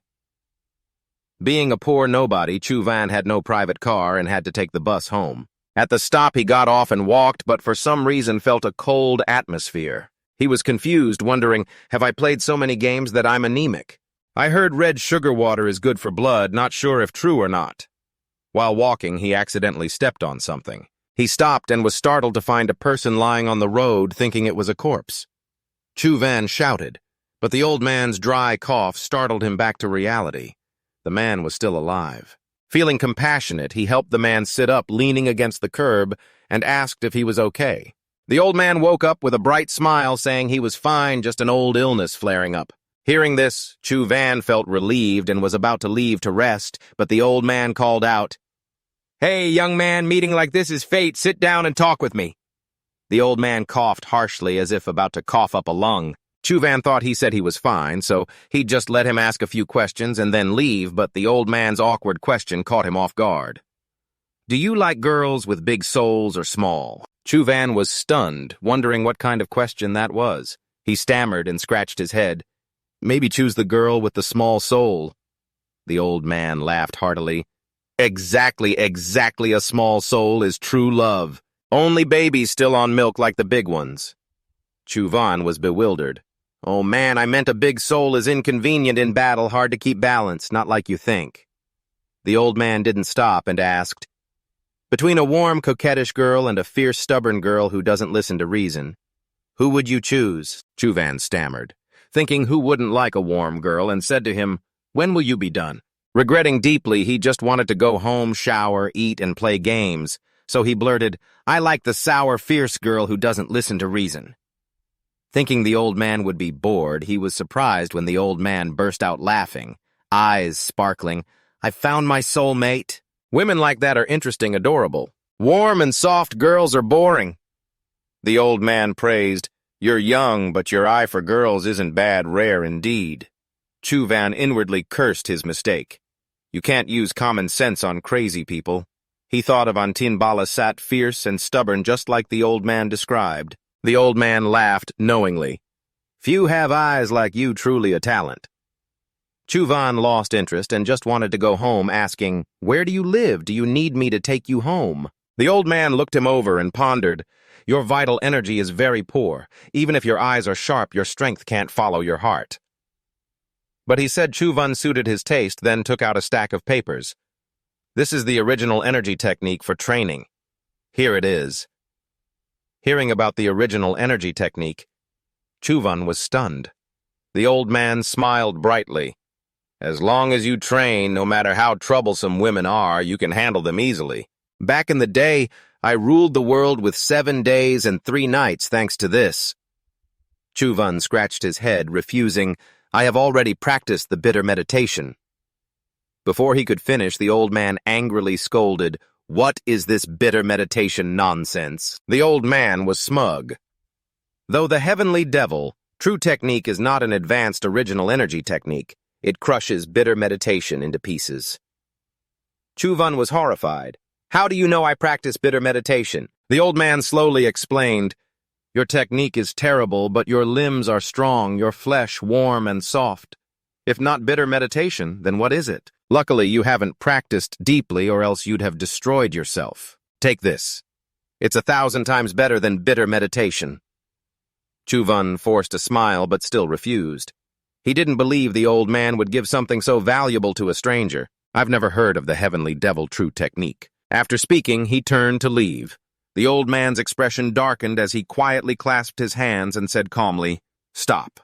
Being a poor nobody, Chu Van had no private car and had to take the bus home. At the stop, he got off and walked, but for some reason felt a cold atmosphere. He was confused, wondering, have I played so many games that I'm anemic? I heard red sugar water is good for blood, not sure if true or not. While walking, he accidentally stepped on something. He stopped and was startled to find a person lying on the road, thinking it was a corpse. Chu Van shouted, but the old man's dry cough startled him back to reality. The man was still alive. Feeling compassionate, he helped the man sit up, leaning against the curb, and asked if he was okay. The old man woke up with a bright smile, saying he was fine, just an old illness flaring up. Hearing this, Chu Van felt relieved and was about to leave to rest, but the old man called out, "Hey, young man, meeting like this is fate. Sit down and talk with me." The old man coughed harshly as if about to cough up a lung. Chu Van thought he said he was fine, so he'd just let him ask a few questions and then leave, but the old man's awkward question caught him off guard. "Do you like girls with big souls or small?" Chu Van was stunned, wondering what kind of question that was. He stammered and scratched his head. "Maybe choose the girl with the small soul." The old man laughed heartily. Exactly a small soul is true love. Only babies still on milk like the big ones." Chu Van was bewildered. "Oh man, I meant a big soul is inconvenient in battle, hard to keep balance, not like you think." The old man didn't stop and asked, "Between a warm, coquettish girl and a fierce, stubborn girl who doesn't listen to reason, who would you choose?" Chu Van stammered, thinking who wouldn't like a warm girl, and said to him, "When will you be done?" Regretting deeply, he just wanted to go home, shower, eat, and play games, so he blurted, "I like the sour, fierce girl who doesn't listen to reason." Thinking the old man would be bored, he was surprised when the old man burst out laughing, eyes sparkling. "I found my soulmate. Women like that are interesting, adorable. Warm and soft girls are boring." The old man praised, "You're young, but your eye for girls isn't bad, rare indeed." Chu Van inwardly cursed his mistake. You can't use common sense on crazy people. He thought of Antin Balasat, fierce and stubborn just like the old man described. The old man laughed knowingly. "Few have eyes like you, truly a talent." Chu Van lost interest and just wanted to go home, asking, "Where do you live? Do you need me to take you home?" The old man looked him over and pondered, "Your vital energy is very poor. Even if your eyes are sharp, your strength can't follow your heart." But he said Chu Van suited his taste, then took out a stack of papers. "This is the original energy technique for training. Here it is." Hearing about the original energy technique, Chu Van was stunned. The old man smiled brightly. "As long as you train, no matter how troublesome women are, you can handle them easily. Back in the day, I ruled the world with 7 days and 3 nights thanks to this." Chu Van scratched his head, refusing, "I have already practiced the bitter meditation." Before he could finish, the old man angrily scolded, "What is this bitter meditation nonsense?" The old man was smug. Though the heavenly devil, true technique is not an advanced original energy technique. It crushes bitter meditation into pieces. Chu Van was horrified. "How do you know I practice bitter meditation?" The old man slowly explained, "Your technique is terrible, but your limbs are strong, your flesh warm and soft. If not bitter meditation, then what is it? Luckily, you haven't practiced deeply, or else you'd have destroyed yourself. Take this. It's 1,000 times better than bitter meditation." Chu Van forced a smile, but still refused. He didn't believe the old man would give something so valuable to a stranger. "I've never heard of the heavenly devil true technique." After speaking, he turned to leave. The old man's expression darkened as he quietly clasped his hands and said calmly, "Stop."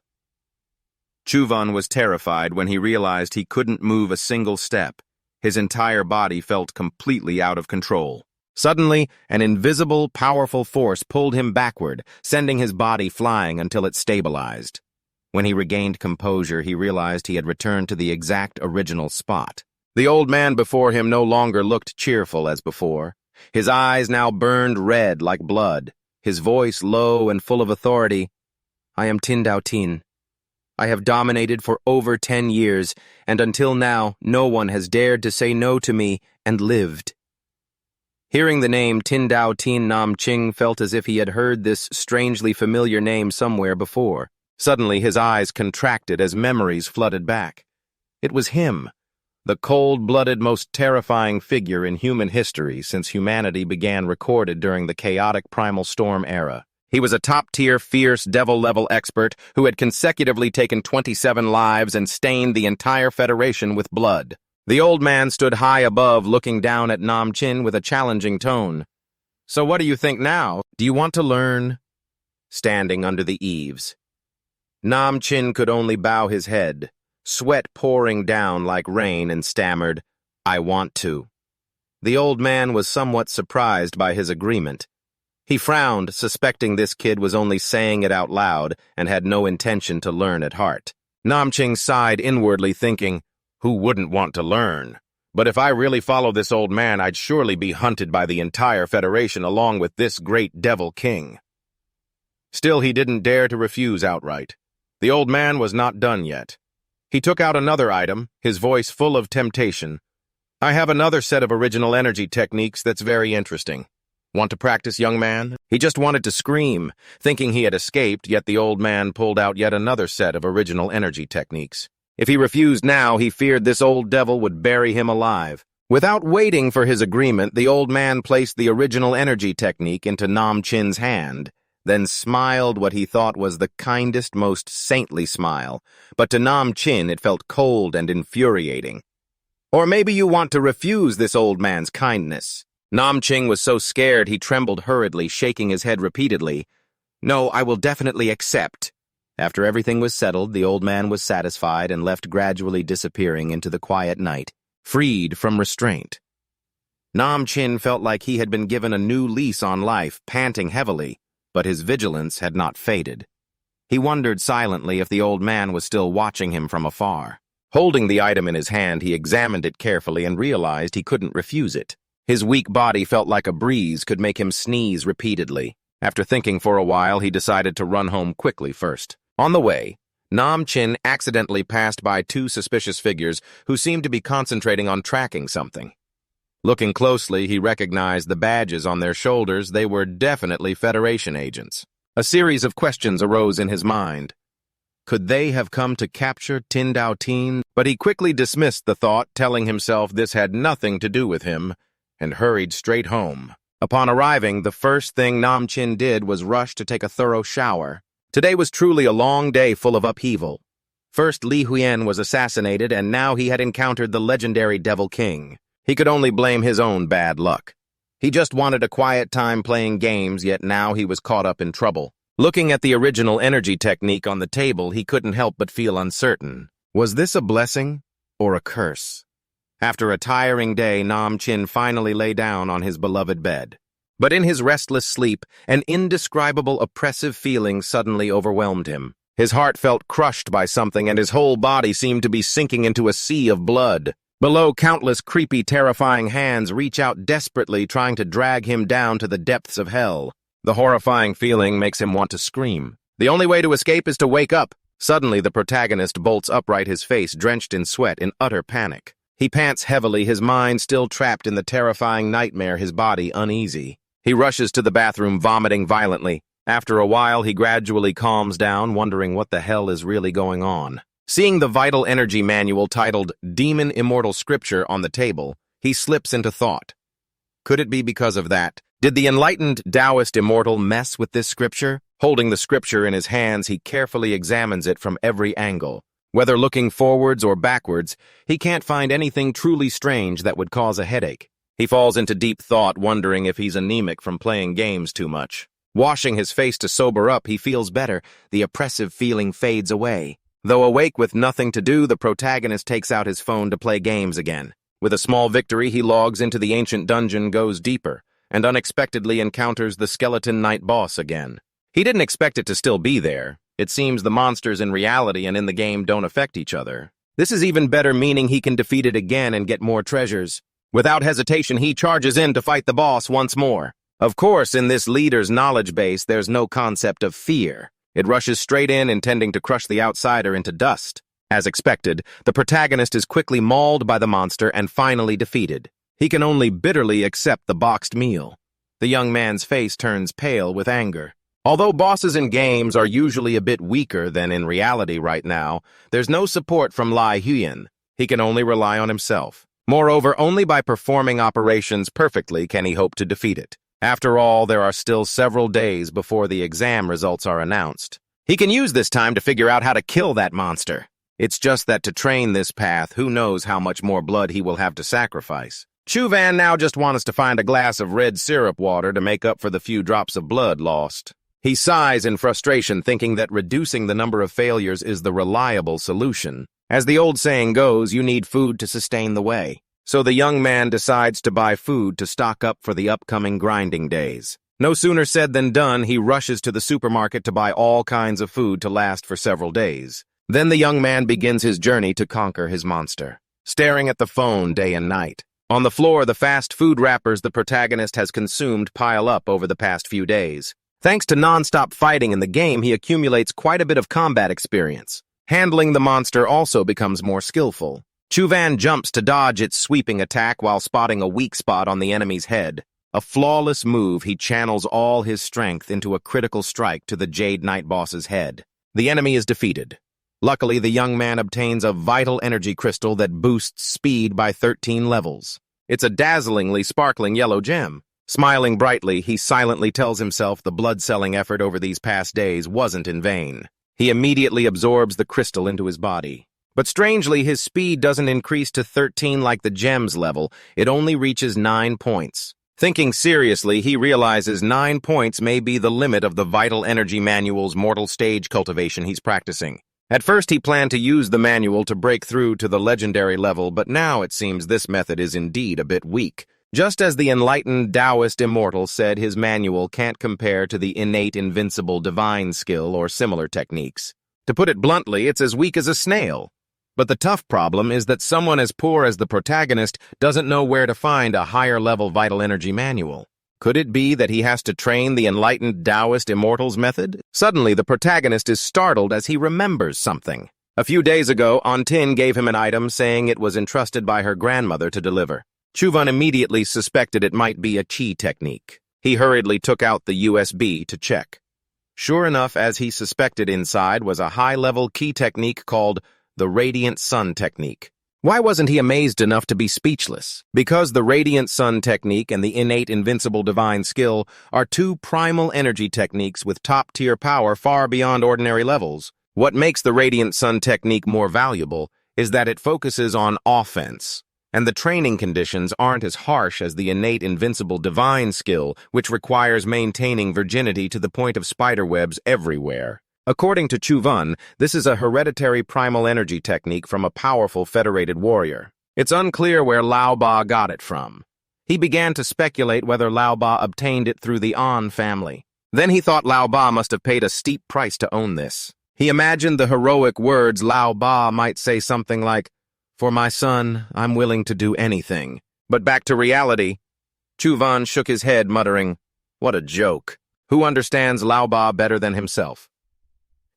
Chu Van was terrified when he realized he couldn't move a single step. His entire body felt completely out of control. Suddenly, an invisible, powerful force pulled him backward, sending his body flying until it stabilized. When he regained composure, he realized he had returned to the exact original spot. The old man before him no longer looked cheerful as before. His eyes now burned red like blood, his voice low and full of authority. I am Tin Dao Tin. I have dominated for over 10 years, and until now, no one has dared to say no to me and lived. Hearing the name Tin Dao Tin, Nam Ching felt as if he had heard this strangely familiar name somewhere before. Suddenly, his eyes contracted as memories flooded back. It was him, the cold-blooded, most terrifying figure in human history since humanity began recorded during the chaotic Primal Storm era. He was a top-tier, fierce, devil-level expert who had consecutively taken 27 lives and stained the entire Federation with blood. The old man stood high above, looking down at Nam Chin with a challenging tone. So what do you think now? Do you want to learn? Standing under the eaves. Nam Chin could only bow his head, sweat pouring down like rain, and stammered, I want to. The old man was somewhat surprised by his agreement. He frowned, suspecting this kid was only saying it out loud and had no intention to learn at heart. Nam Ching sighed inwardly, thinking, who wouldn't want to learn? But if I really follow this old man, I'd surely be hunted by the entire Federation along with this great devil king. Still, he didn't dare to refuse outright. The old man was not done yet. He took out another item, his voice full of temptation. I have another set of original energy techniques that's very interesting. Want to practice, young man? He just wanted to scream, thinking he had escaped, yet the old man pulled out yet another set of original energy techniques. If he refused now, he feared this old devil would bury him alive. Without waiting for his agreement, the old man placed the original energy technique into Nam Chin's hand, then smiled what he thought was the kindest, most saintly smile. But to Nam Chin, it felt cold and infuriating. Or maybe you want to refuse this old man's kindness. Nam Ching was so scared he trembled hurriedly, shaking his head repeatedly. No, I will definitely accept. After everything was settled, the old man was satisfied and left, gradually disappearing into the quiet night, freed from restraint. Nam Chin felt like he had been given a new lease on life, panting heavily, but his vigilance had not faded. He wondered silently if the old man was still watching him from afar. Holding the item in his hand, he examined it carefully and realized he couldn't refuse it. His weak body felt like a breeze could make him sneeze repeatedly. After thinking for a while, he decided to run home quickly first. On the way, Nam Chin accidentally passed by two suspicious figures who seemed to be concentrating on tracking something. Looking closely, he recognized the badges on their shoulders. They were definitely Federation agents. A series of questions arose in his mind. Could they have come to capture Tin Dao Tin? But he quickly dismissed the thought, telling himself this had nothing to do with him, and hurried straight home. Upon arriving, the first thing Nam Chin did was rush to take a thorough shower. Today was truly a long day full of upheaval. First, Li Huyen was assassinated, and now he had encountered the legendary Devil King. He could only blame his own bad luck. He just wanted a quiet time playing games, yet now he was caught up in trouble. Looking at the original energy technique on the table, he couldn't help but feel uncertain. Was this a blessing or a curse? After a tiring day, Nam Chin finally lay down on his beloved bed. But in his restless sleep, an indescribable oppressive feeling suddenly overwhelmed him. His heart felt crushed by something, and his whole body seemed to be sinking into a sea of blood. Below, countless creepy, terrifying hands reach out desperately, trying to drag him down to the depths of hell. The horrifying feeling makes him want to scream. The only way to escape is to wake up. Suddenly, the protagonist bolts upright, his face drenched in sweat, in utter panic. He pants heavily, his mind still trapped in the terrifying nightmare, his body uneasy. He rushes to the bathroom, vomiting violently. After a while, he gradually calms down, wondering what the hell is really going on. Seeing the vital energy manual titled Demon Immortal Scripture on the table, he slips into thought. Could it be because of that? Did the enlightened Taoist immortal mess with this scripture? Holding the scripture in his hands, he carefully examines it from every angle. Whether looking forwards or backwards, he can't find anything truly strange that would cause a headache. He falls into deep thought, wondering if he's anemic from playing games too much. Washing his face to sober up, he feels better. The oppressive feeling fades away. Though awake with nothing to do, the protagonist takes out his phone to play games again. With a small victory, he logs into the ancient dungeon, goes deeper, and unexpectedly encounters the skeleton night boss again. He didn't expect it to still be there. It seems the monsters in reality and in the game don't affect each other. This is even better, meaning he can defeat it again and get more treasures. Without hesitation, he charges in to fight the boss once more. Of course, in this leader's knowledge base, there's no concept of fear. It rushes straight in, intending to crush the outsider into dust. As expected, the protagonist is quickly mauled by the monster and finally defeated. He can only bitterly accept the boxed meal. The young man's face turns pale with anger. Although bosses in games are usually a bit weaker than in reality right now, there's no support from Lai Huyen. He can only rely on himself. Moreover, only by performing operations perfectly can he hope to defeat it. After all, there are still several days before the exam results are announced. He can use this time to figure out how to kill that monster. It's just that to train this path, who knows how much more blood he will have to sacrifice. Chuvan now just wants to find a glass of red syrup water to make up for the few drops of blood lost. He sighs in frustration, thinking that reducing the number of failures is the reliable solution. As the old saying goes, you need food to sustain the way. So the young man decides to buy food to stock up for the upcoming grinding days. No sooner said than done, he rushes to the supermarket to buy all kinds of food to last for several days. Then the young man begins his journey to conquer his monster, staring at the phone day and night. On the floor, the fast food wrappers the protagonist has consumed pile up over the past few days. Thanks to non-stop fighting in the game, he accumulates quite a bit of combat experience. Handling the monster also becomes more skillful. Chuvan jumps to dodge its sweeping attack while spotting a weak spot on the enemy's head. A flawless move, he channels all his strength into a critical strike to the Jade Knight boss's head. The enemy is defeated. Luckily, the young man obtains a vital energy crystal that boosts speed by 13 levels. It's a dazzlingly sparkling yellow gem. Smiling brightly, he silently tells himself the blood-selling effort over these past days wasn't in vain. He immediately absorbs the crystal into his body. But strangely, his speed doesn't increase to 13 like the gem's level. It only reaches 9 points. Thinking seriously, he realizes 9 points may be the limit of the Vital Energy Manual's mortal stage cultivation he's practicing. At first, he planned to use the manual to break through to the legendary level, but now it seems this method is indeed a bit weak. Just as the enlightened Taoist immortal said his manual can't compare to the innate invincible divine skill or similar techniques. To put it bluntly, it's as weak as a snail. But the tough problem is that someone as poor as the protagonist doesn't know where to find a higher-level vital energy manual. Could it be that he has to train the enlightened Taoist immortal's method? Suddenly, the protagonist is startled as he remembers something. A few days ago, Antin gave him an item saying it was entrusted by her grandmother to deliver. Chuvan immediately suspected it might be a chi technique. He hurriedly took out the USB to check. Sure enough, as he suspected, inside was a high-level key technique called the Radiant Sun Technique. Why wasn't he amazed enough to be speechless? Because the Radiant Sun Technique and the innate invincible divine skill are two primal energy techniques with top-tier power far beyond ordinary levels. What makes the Radiant Sun Technique more valuable is that it focuses on offense, and the training conditions aren't as harsh as the innate invincible divine skill, which requires maintaining virginity to the point of spiderwebs everywhere. According to Chuvan, this is a hereditary primal energy technique from a powerful federated warrior. It's unclear where Lao Ba got it from. He began to speculate whether Lao Ba obtained it through the An family. Then he thought Lao Ba must have paid a steep price to own this. He imagined the heroic words Lao Ba might say something like, "For my son, I'm willing to do anything." But back to reality. Chuvan shook his head, muttering, "What a joke. Who understands Lao Ba better than himself?"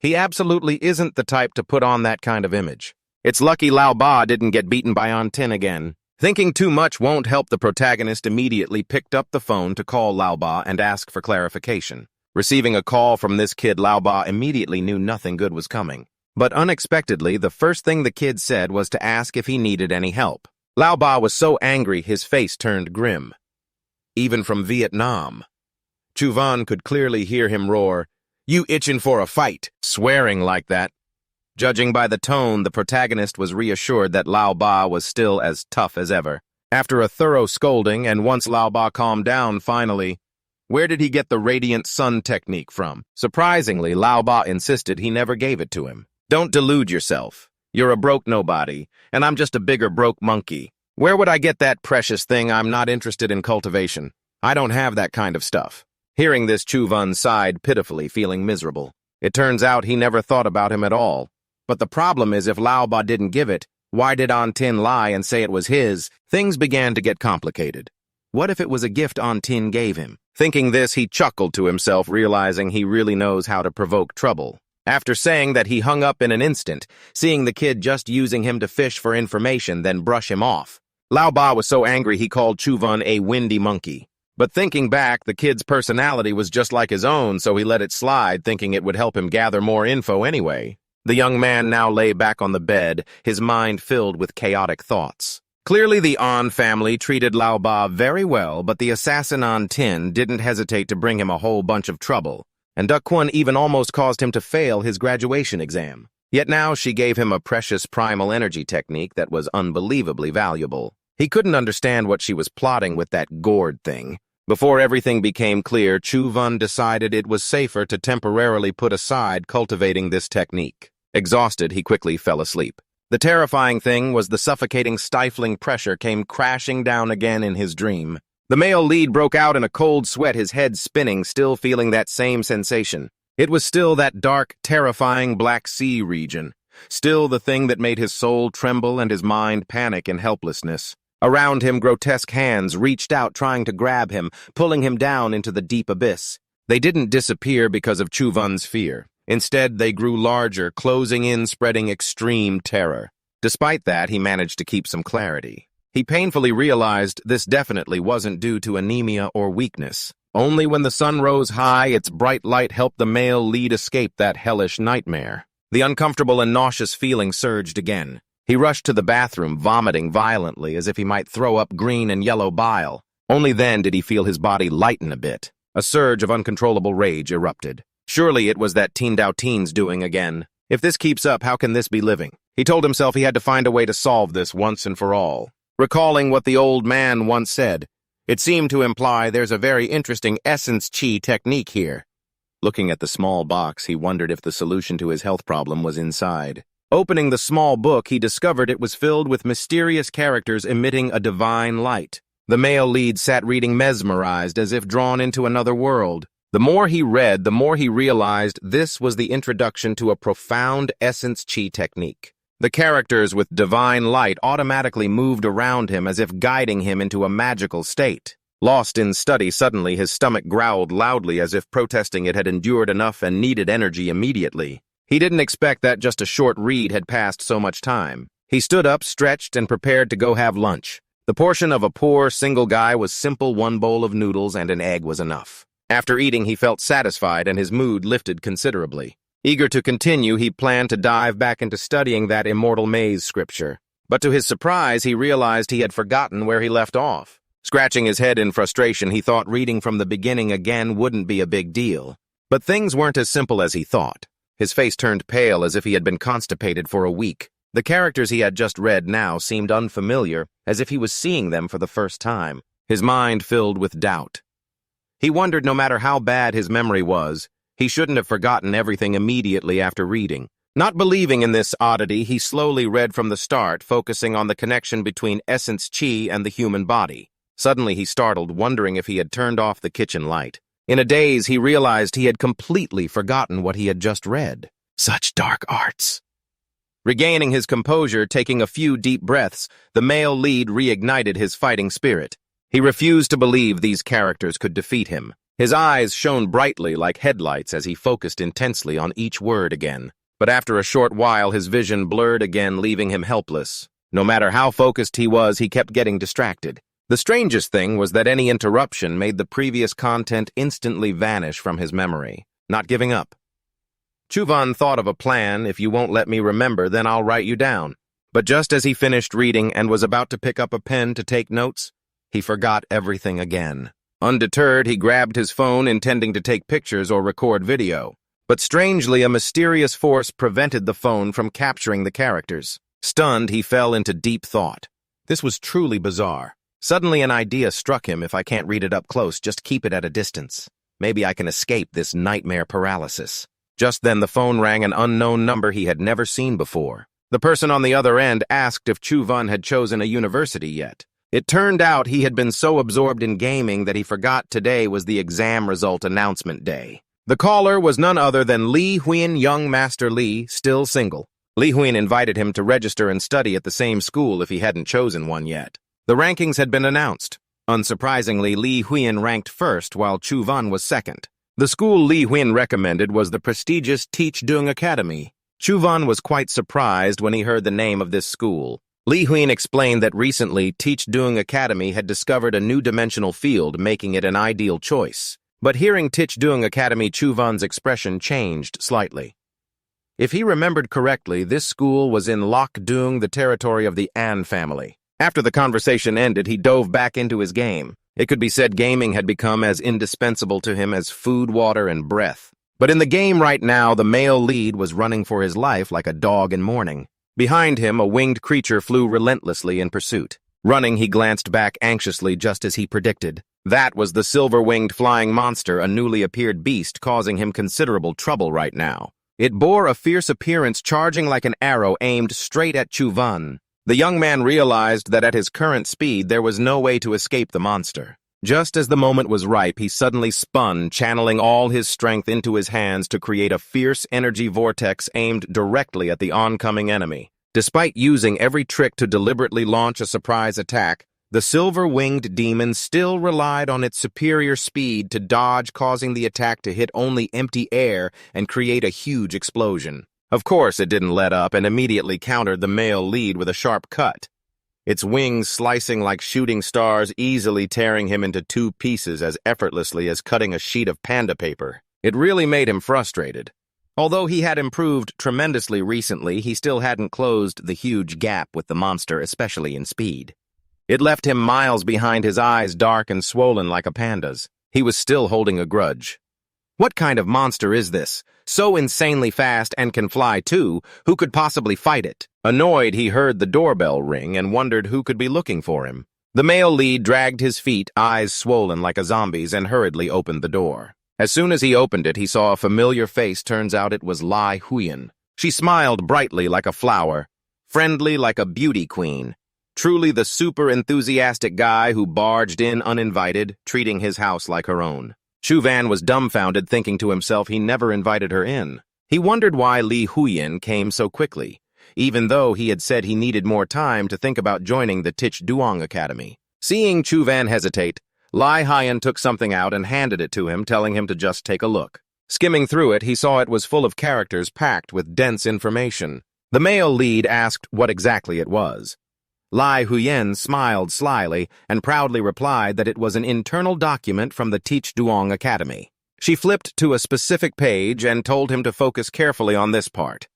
He absolutely isn't the type to put on that kind of image. It's lucky Lao Ba didn't get beaten by Antin again. Thinking too much won't help, the protagonist immediately picked up the phone to call Lao Ba and ask for clarification. Receiving a call from this kid, Lao Ba immediately knew nothing good was coming. But unexpectedly, the first thing the kid said was to ask if he needed any help. Lao Ba was so angry his face turned grim. Even from Vietnam. Chuvan could clearly hear him roar, "You itching for a fight," swearing like that. Judging by the tone, the protagonist was reassured that Lao Ba was still as tough as ever. After a thorough scolding, and once Lao Ba calmed down finally, where did he get the Radiant Sun technique from? Surprisingly, Lao Ba insisted he never gave it to him. "Don't delude yourself. You're a broke nobody, and I'm just a bigger broke monkey. Where would I get that precious thing? I'm not interested in cultivation. I don't have that kind of stuff." Hearing this, Chuvan sighed pitifully, feeling miserable. It turns out he never thought about him at all. But the problem is, if Lao Ba didn't give it, Why did Tin lie and say it was his? Things began to get complicated. What if it was a gift Tin gave him? Thinking this, he chuckled to himself, realizing he really knows how to provoke trouble. After saying that, he hung up in an instant, seeing the kid just using him to fish for information, then brush him off. Lao Ba was so angry he called Chuvan a windy monkey. But thinking back, the kid's personality was just like his own, so he let it slide, thinking it would help him gather more info anyway. The young man now lay back on the bed, his mind filled with chaotic thoughts. Clearly the An family treated Lao Ba very well, but the assassin Tin didn't hesitate to bring him a whole bunch of trouble, and Duck Kwon even almost caused him to fail his graduation exam. Yet now she gave him a precious primal energy technique that was unbelievably valuable. He couldn't understand what she was plotting with that gourd thing. Before everything became clear, Chuvan decided it was safer to temporarily put aside cultivating this technique. Exhausted, he quickly fell asleep. The terrifying thing was the suffocating, stifling pressure came crashing down again in his dream. The male lead broke out in a cold sweat, his head spinning, still feeling that same sensation. It was still that dark, terrifying Black Sea region. Still the thing that made his soul tremble and his mind panic in helplessness. Around him, grotesque hands reached out, trying to grab him, pulling him down into the deep abyss. They didn't disappear because of Chuvan's fear. Instead, they grew larger, closing in, spreading extreme terror. Despite that, he managed to keep some clarity. He painfully realized this definitely wasn't due to anemia or weakness. Only when the sun rose high, its bright light helped the male lead escape that hellish nightmare. The uncomfortable and nauseous feeling surged again. He rushed to the bathroom, vomiting violently as if he might throw up green and yellow bile. Only then did he feel his body lighten a bit. A surge of uncontrollable rage erupted. Surely it was that Tin Dao Tin's doing again. If this keeps up, how can this be living? He told himself he had to find a way to solve this once and for all. Recalling what the old man once said, it seemed to imply there's a very interesting essence chi technique here. Looking at the small box, he wondered if the solution to his health problem was inside. Opening the small book, he discovered it was filled with mysterious characters emitting a divine light. The male lead sat reading mesmerized, as if drawn into another world. The more he read, the more he realized this was the introduction to a profound essence chi technique. The characters with divine light automatically moved around him as if guiding him into a magical state. Lost in study, suddenly his stomach growled loudly as if protesting it had endured enough and needed energy immediately. He didn't expect that just a short read had passed so much time. He stood up, stretched, and prepared to go have lunch. The portion of a poor, single guy was simple. 1 bowl of noodles and an egg was enough. After eating, he felt satisfied and his mood lifted considerably. Eager to continue, he planned to dive back into studying that immortal maze scripture. But to his surprise, he realized he had forgotten where he left off. Scratching his head in frustration, he thought reading from the beginning again wouldn't be a big deal. But things weren't as simple as he thought. His face turned pale as if he had been constipated for a week. The characters he had just read now seemed unfamiliar, as if he was seeing them for the first time. His mind filled with doubt. He wondered no matter how bad his memory was, he shouldn't have forgotten everything immediately after reading. Not believing in this oddity, he slowly read from the start, focusing on the connection between essence chi and the human body. Suddenly he startled, wondering if he had turned off the kitchen light. In a daze, he realized he had completely forgotten what he had just read. Such dark arts. Regaining his composure, taking a few deep breaths, the male lead reignited his fighting spirit. He refused to believe these characters could defeat him. His eyes shone brightly like headlights as he focused intensely on each word again. But after a short while, his vision blurred again, leaving him helpless. No matter how focused he was, he kept getting distracted. The strangest thing was that any interruption made the previous content instantly vanish from his memory. Not giving up. Chuvan thought of a plan. If you won't let me remember, then I'll write you down. But just as he finished reading and was about to pick up a pen to take notes, he forgot everything again. Undeterred, he grabbed his phone, intending to take pictures or record video. But strangely, a mysterious force prevented the phone from capturing the characters. Stunned, he fell into deep thought. This was truly bizarre. Suddenly an idea struck him. If I can't read it up close, just keep it at a distance. Maybe I can escape this nightmare paralysis. Just then the phone rang, an unknown number he had never seen before. The person on the other end asked if Chuvan had chosen a university yet. It turned out he had been so absorbed in gaming that he forgot today was the exam result announcement day. The caller was none other than Lee Huyen, young Master Lee, still single. Li Huyen invited him to register and study at the same school if he hadn't chosen one yet. The rankings had been announced. Unsurprisingly, Li Huyen ranked first while Chu Van was second. The school Li Huyen recommended was the prestigious Teach Dung Academy. Chu Van was quite surprised when he heard the name of this school. Li Huyen explained that recently Teach Dung Academy had discovered a new dimensional field, making it an ideal choice. But hearing Teach Dung Academy, Chu Van's expression changed slightly. If he remembered correctly, this school was in Loc Dung, the territory of the An family. After the conversation ended, he dove back into his game. It could be said gaming had become as indispensable to him as food, water, and breath. But in the game right now, the male lead was running for his life like a dog in mourning. Behind him, a winged creature flew relentlessly in pursuit. Running, he glanced back anxiously, just as he predicted. That was the silver-winged flying monster, a newly appeared beast, causing him considerable trouble right now. It bore a fierce appearance, charging like an arrow aimed straight at Chu Van. The young man realized that at his current speed, there was no way to escape the monster. Just as the moment was ripe, he suddenly spun, channeling all his strength into his hands to create a fierce energy vortex aimed directly at the oncoming enemy. Despite using every trick to deliberately launch a surprise attack, the silver-winged demon still relied on its superior speed to dodge, causing the attack to hit only empty air and create a huge explosion. Of course, it didn't let up and immediately countered the male lead with a sharp cut. Its wings slicing like shooting stars, easily tearing him into two pieces as effortlessly as cutting a sheet of panda paper. It really made him frustrated. Although he had improved tremendously recently, he still hadn't closed the huge gap with the monster, especially in speed. It left him miles behind, his eyes dark and swollen like a panda's. He was still holding a grudge. What kind of monster is this? So insanely fast and can fly too, who could possibly fight it? Annoyed, he heard the doorbell ring and wondered who could be looking for him. The male lead dragged his feet, eyes swollen like a zombie's, and hurriedly opened the door. As soon as he opened it, he saw a familiar face. Turns out it was Li Huyen. She smiled brightly like a flower, friendly like a beauty queen. Truly the super enthusiastic guy who barged in uninvited, treating his house like her own. Chu Van was dumbfounded, thinking to himself he never invited her in. He wondered why Li Huyen came so quickly, even though he had said he needed more time to think about joining the Teach Dung Academy. Seeing Chu Van hesitate, Li Huyen took something out and handed it to him, telling him to just take a look. Skimming through it, he saw it was full of characters packed with dense information. The male lead asked what exactly it was. Li Huyen smiled slyly and proudly replied that it was an internal document from the Teach Dung Academy. She flipped to a specific page and told him to focus carefully on this part.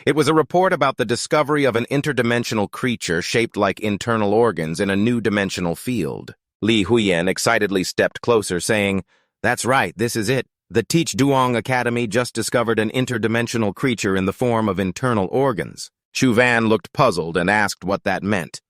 It was a report about the discovery of an interdimensional creature shaped like internal organs in a new dimensional field. Li Huyen excitedly stepped closer, saying, "That's right, this is it. The Teach Dung Academy just discovered an interdimensional creature in the form of internal organs." Chu Van looked puzzled and asked what that meant.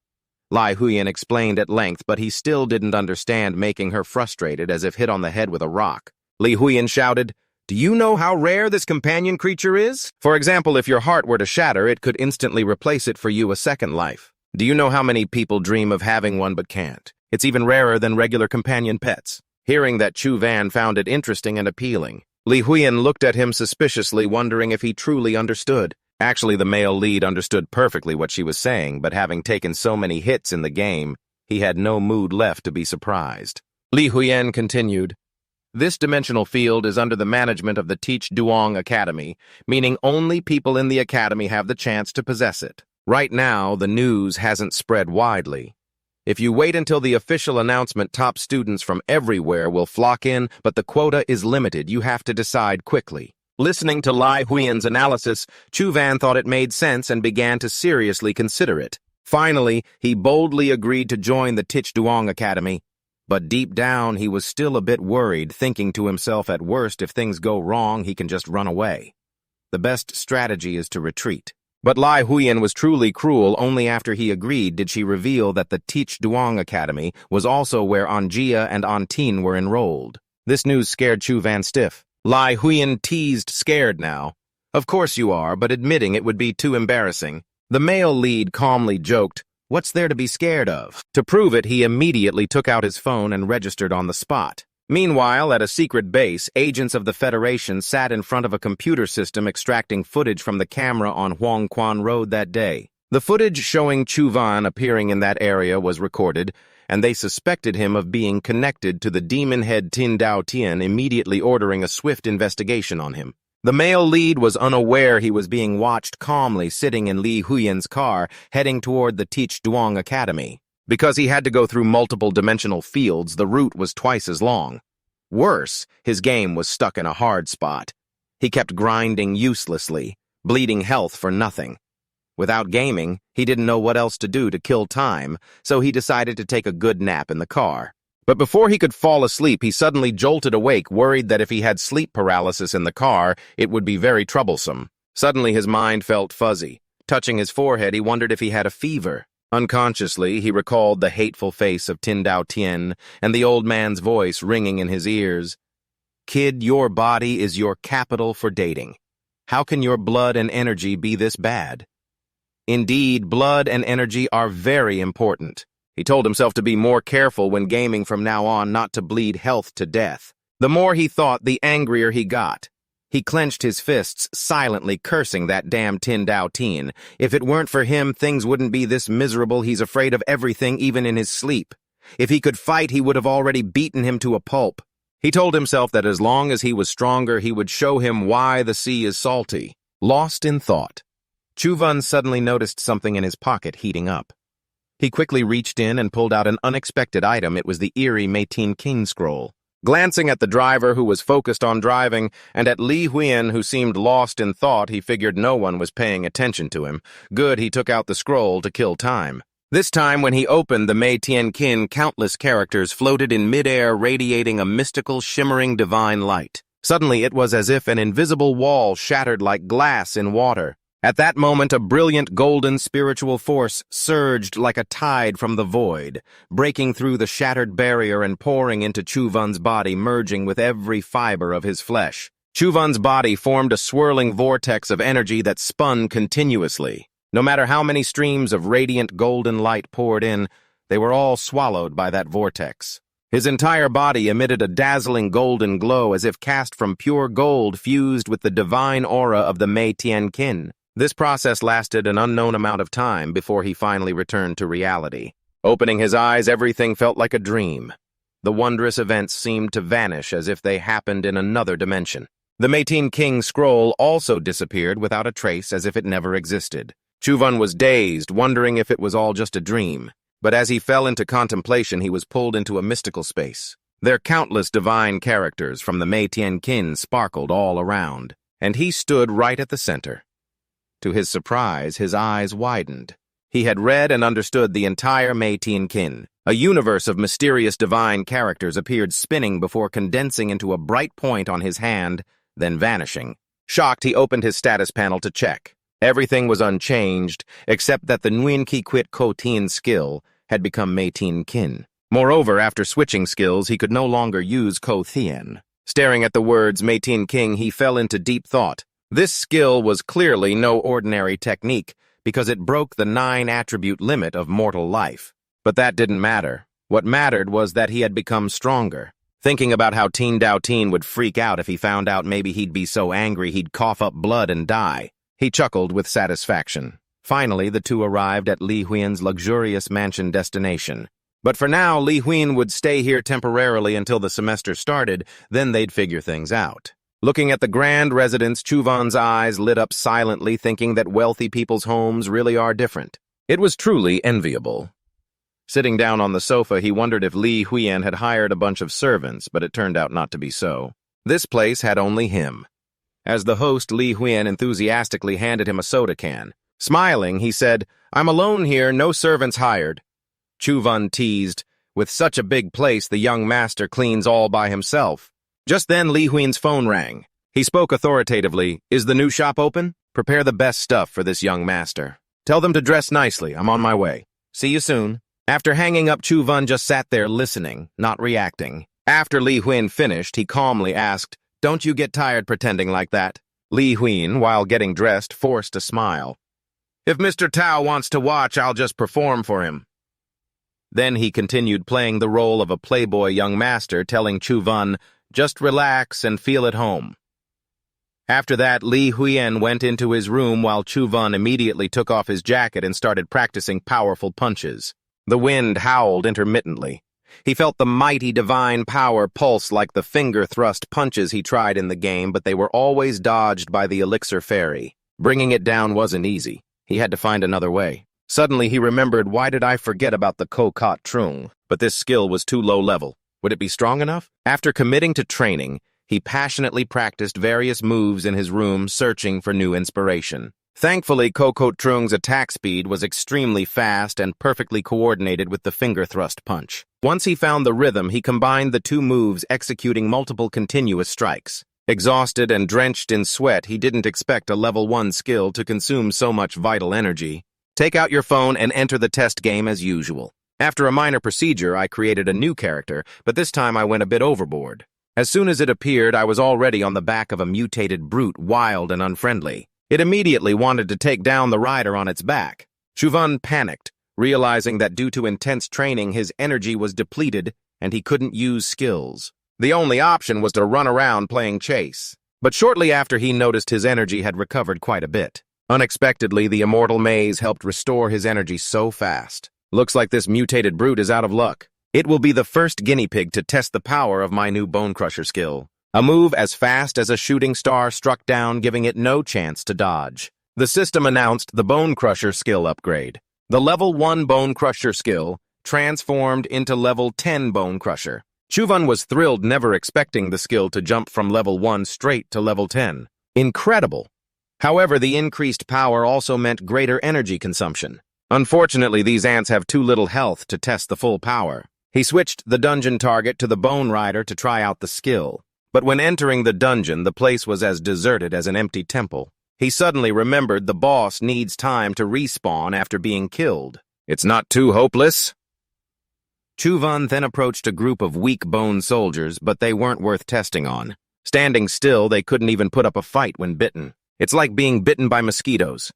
Li Huyen explained at length, but he still didn't understand, making her frustrated as if hit on the head with a rock. Li Huyen shouted, "Do you know how rare this companion creature is? For example, if your heart were to shatter, it could instantly replace it for you a second life. Do you know how many people dream of having one but can't? It's even rarer than regular companion pets." Hearing that, Chu Van found it interesting and appealing. Li Huyen looked at him suspiciously, wondering if he truly understood. Actually, the male lead understood perfectly what she was saying, but having taken so many hits in the game, he had no mood left to be surprised. Li Huyen continued, "This dimensional field is under the management of the Teach Dung Academy, meaning only people in the academy have the chance to possess it. Right now, the news hasn't spread widely. If you wait until the official announcement, top students from everywhere will flock in, but the quota is limited. You have to decide quickly." Listening to Li Huyen's analysis, Chu Van thought it made sense and began to seriously consider it. Finally, he boldly agreed to join the Teach Dung Academy. But deep down, he was still a bit worried, thinking to himself, at worst, if things go wrong, he can just run away. The best strategy is to retreat. But Li Huyen was truly cruel. Only after he agreed did she reveal that the Teach Dung Academy was also where Anjia and Antin were enrolled. This news scared Chu Van stiff. Li Huyen teased, "Scared now?" "Of course you are, but admitting it would be too embarrassing." The male lead calmly joked, "What's there to be scared of?" To prove it, he immediately took out his phone and registered on the spot. Meanwhile, at a secret base, agents of the Federation sat in front of a computer system extracting footage from the camera on Huang Quan Road that day. The footage showing Chu Van appearing in that area was recorded, and they suspected him of being connected to the demon head Tin Dao Tian, immediately ordering a swift investigation on him. The male lead was unaware he was being watched calmly sitting in Li Huiyan's car, heading toward the Teach Duong Academy. Because he had to go through multiple dimensional fields, the route was twice as long. Worse, his game was stuck in a hard spot. He kept grinding uselessly, bleeding health for nothing. Without gaming, he didn't know what else to do to kill time, so he decided to take a good nap in the car. But before he could fall asleep, he suddenly jolted awake, worried that if he had sleep paralysis in the car, it would be very troublesome. Suddenly his mind felt fuzzy. Touching his forehead, he wondered if he had a fever. Unconsciously, he recalled the hateful face of Tin Dao Tian and the old man's voice ringing in his ears. "Kid, your body is your capital for dating. How can your blood and energy be this bad?" Indeed, blood and energy are very important. He told himself to be more careful when gaming from now on, not to bleed health to death. The more he thought, the angrier he got. He clenched his fists, silently cursing that damn Tin Dao Tian. If it weren't for him, things wouldn't be this miserable. He's afraid of everything, even in his sleep. If he could fight, he would have already beaten him to a pulp. He told himself that as long as he was stronger, he would show him why the sea is salty. Lost in thought, Chu Van suddenly noticed something in his pocket heating up. He quickly reached in and pulled out an unexpected item. It was the eerie Meitin King scroll. Glancing at the driver, who was focused on driving, and at Li Huiyan, who seemed lost in thought, he figured no one was paying attention to him. Good, he took out the scroll to kill time. This time, when he opened the Mei Tian Kin, countless characters floated in midair, radiating a mystical, shimmering divine light. Suddenly, it was as if an invisible wall shattered like glass in water. At that moment, a brilliant golden spiritual force surged like a tide from the void, breaking through the shattered barrier and pouring into Chu Van's body, merging with every fiber of his flesh. Chu Van's body formed a swirling vortex of energy that spun continuously. No matter how many streams of radiant golden light poured in, they were all swallowed by that vortex. His entire body emitted a dazzling golden glow as if cast from pure gold fused with the divine aura of the Mei Tian Kin. This process lasted an unknown amount of time before he finally returned to reality. Opening his eyes, everything felt like a dream. The wondrous events seemed to vanish as if they happened in another dimension. The Meitin King scroll also disappeared without a trace, as if it never existed. Chu Van was dazed, wondering if it was all just a dream. But as he fell into contemplation, he was pulled into a mystical space. Their countless divine characters from the Mei Tian Kin sparkled all around, and he stood right at the center. To his surprise, his eyes widened. He had read and understood the entire Mei Tian Kin. A universe of mysterious divine characters appeared spinning before condensing into a bright point on his hand, then vanishing. Shocked, he opened his status panel to check. Everything was unchanged, except that the Nguyen Ki Quit Ko Tien skill had become Mei Tian Kin. Moreover, after switching skills, he could no longer use Ko Tien. Staring at the words Mei Tian King, he fell into deep thought. This skill was clearly no ordinary technique, because it broke the 9-attribute limit of mortal life. But that didn't matter. What mattered was that he had become stronger. Thinking about how Tin Dao Tian would freak out if he found out maybe he'd be so angry he'd cough up blood and die, he chuckled with satisfaction. Finally, the two arrived at Li Huiyan's luxurious mansion destination. But for now, Li Huiyan would stay here temporarily until the semester started, then they'd figure things out. Looking at the grand residence, Chu Van's eyes lit up silently, thinking that wealthy people's homes really are different. It was truly enviable. Sitting down on the sofa, he wondered if Li Huiyan had hired a bunch of servants, but it turned out not to be so. This place had only him. As the host, Li Huiyan enthusiastically handed him a soda can. Smiling, he said, "I'm alone here, no servants hired." Chu Van teased, "With such a big place, the young master cleans all by himself." Just then, Li Huiyan's phone rang. He spoke authoritatively. "Is the new shop open? Prepare the best stuff for this young master. Tell them to dress nicely. I'm on my way. See you soon." After hanging up, Chu Van just sat there listening, not reacting. After Li Huiyan finished, he calmly asked, "Don't you get tired pretending like that?" Li Huiyan, while getting dressed, forced a smile. "If Mr. Tao wants to watch, I'll just perform for him." Then he continued playing the role of a playboy young master, telling Chu-Van, "Just relax and feel at home." After that, Li Huiyan went into his room while Chu-Van immediately took off his jacket and started practicing powerful punches. The wind howled intermittently. He felt the mighty divine power pulse like the finger-thrust punches he tried in the game, but they were always dodged by the elixir fairy. Bringing it down wasn't easy. He had to find another way. Suddenly he remembered, why did I forget about the Kokot Trung? But this skill was too low level. Would it be strong enough? After committing to training, he passionately practiced various moves in his room, searching for new inspiration. Thankfully, Kokot Trung's attack speed was extremely fast and perfectly coordinated with the finger-thrust punch. Once he found the rhythm, he combined the two moves, executing multiple continuous strikes. Exhausted and drenched in sweat, he didn't expect a level 1 skill to consume so much vital energy. Take out your phone and enter the test game as usual. After a minor procedure, I created a new character, but this time I went a bit overboard. As soon as it appeared, I was already on the back of a mutated brute, wild and unfriendly. It immediately wanted to take down the rider on its back. Chu-Van panicked, realizing that due to intense training, his energy was depleted and he couldn't use skills. The only option was to run around playing chase. But shortly after, he noticed his energy had recovered quite a bit. Unexpectedly, the immortal maze helped restore his energy so fast. Looks like this mutated brute is out of luck. It will be the first guinea pig to test the power of my new Bone Crusher skill. A move as fast as a shooting star struck down, giving it no chance to dodge. The system announced the Bone Crusher skill upgrade. The level 1 Bone Crusher skill transformed into level 10 Bone Crusher. Chu-Van was thrilled, never expecting the skill to jump from level 1 straight to level 10. Incredible! However, the increased power also meant greater energy consumption. Unfortunately, these ants have too little health to test the full power. He switched the dungeon target to the Bone Rider to try out the skill. But when entering the dungeon, the place was as deserted as an empty temple. He suddenly remembered the boss needs time to respawn after being killed. It's not too hopeless? Chu-Van then approached a group of weak bone soldiers, but they weren't worth testing on. Standing still, they couldn't even put up a fight when bitten. It's like being bitten by mosquitoes.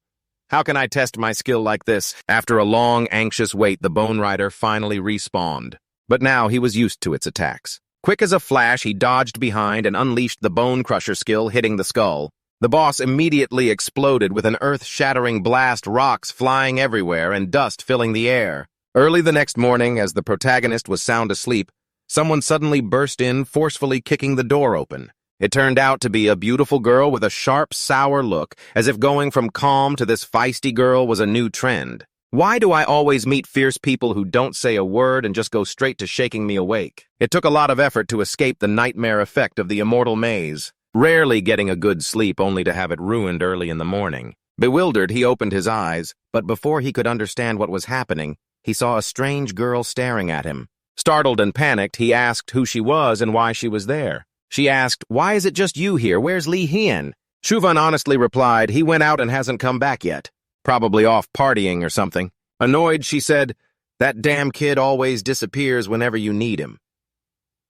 How can I test my skill like this? After a long, anxious wait, the Bone Rider finally respawned. But now he was used to its attacks. Quick as a flash, he dodged behind and unleashed the Bone Crusher skill, hitting the skull. The boss immediately exploded with an earth-shattering blast, rocks flying everywhere and dust filling the air. Early the next morning, as the protagonist was sound asleep, someone suddenly burst in, forcefully kicking the door open. It turned out to be a beautiful girl with a sharp, sour look, as if going from calm to this feisty girl was a new trend. Why do I always meet fierce people who don't say a word and just go straight to shaking me awake? It took a lot of effort to escape the nightmare effect of the immortal maze, rarely getting a good sleep only to have it ruined early in the morning. Bewildered, he opened his eyes, but before he could understand what was happening, he saw a strange girl staring at him. Startled and panicked, he asked who she was and why she was there. She asked, "Why is it just you here? Where's Li Huiyan?" Chu-Van honestly replied, "He went out and hasn't come back yet. Probably off partying or something." Annoyed, she said, "That damn kid always disappears whenever you need him."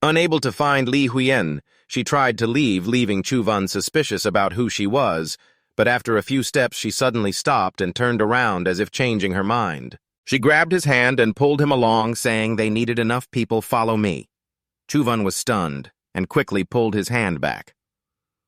Unable to find Li Huiyan, she tried to leave, leaving Chu-Van suspicious about who she was, but after a few steps she suddenly stopped and turned around as if changing her mind. She grabbed his hand and pulled him along, saying they needed enough people follow me. Chu-Van was stunned and quickly pulled his hand back.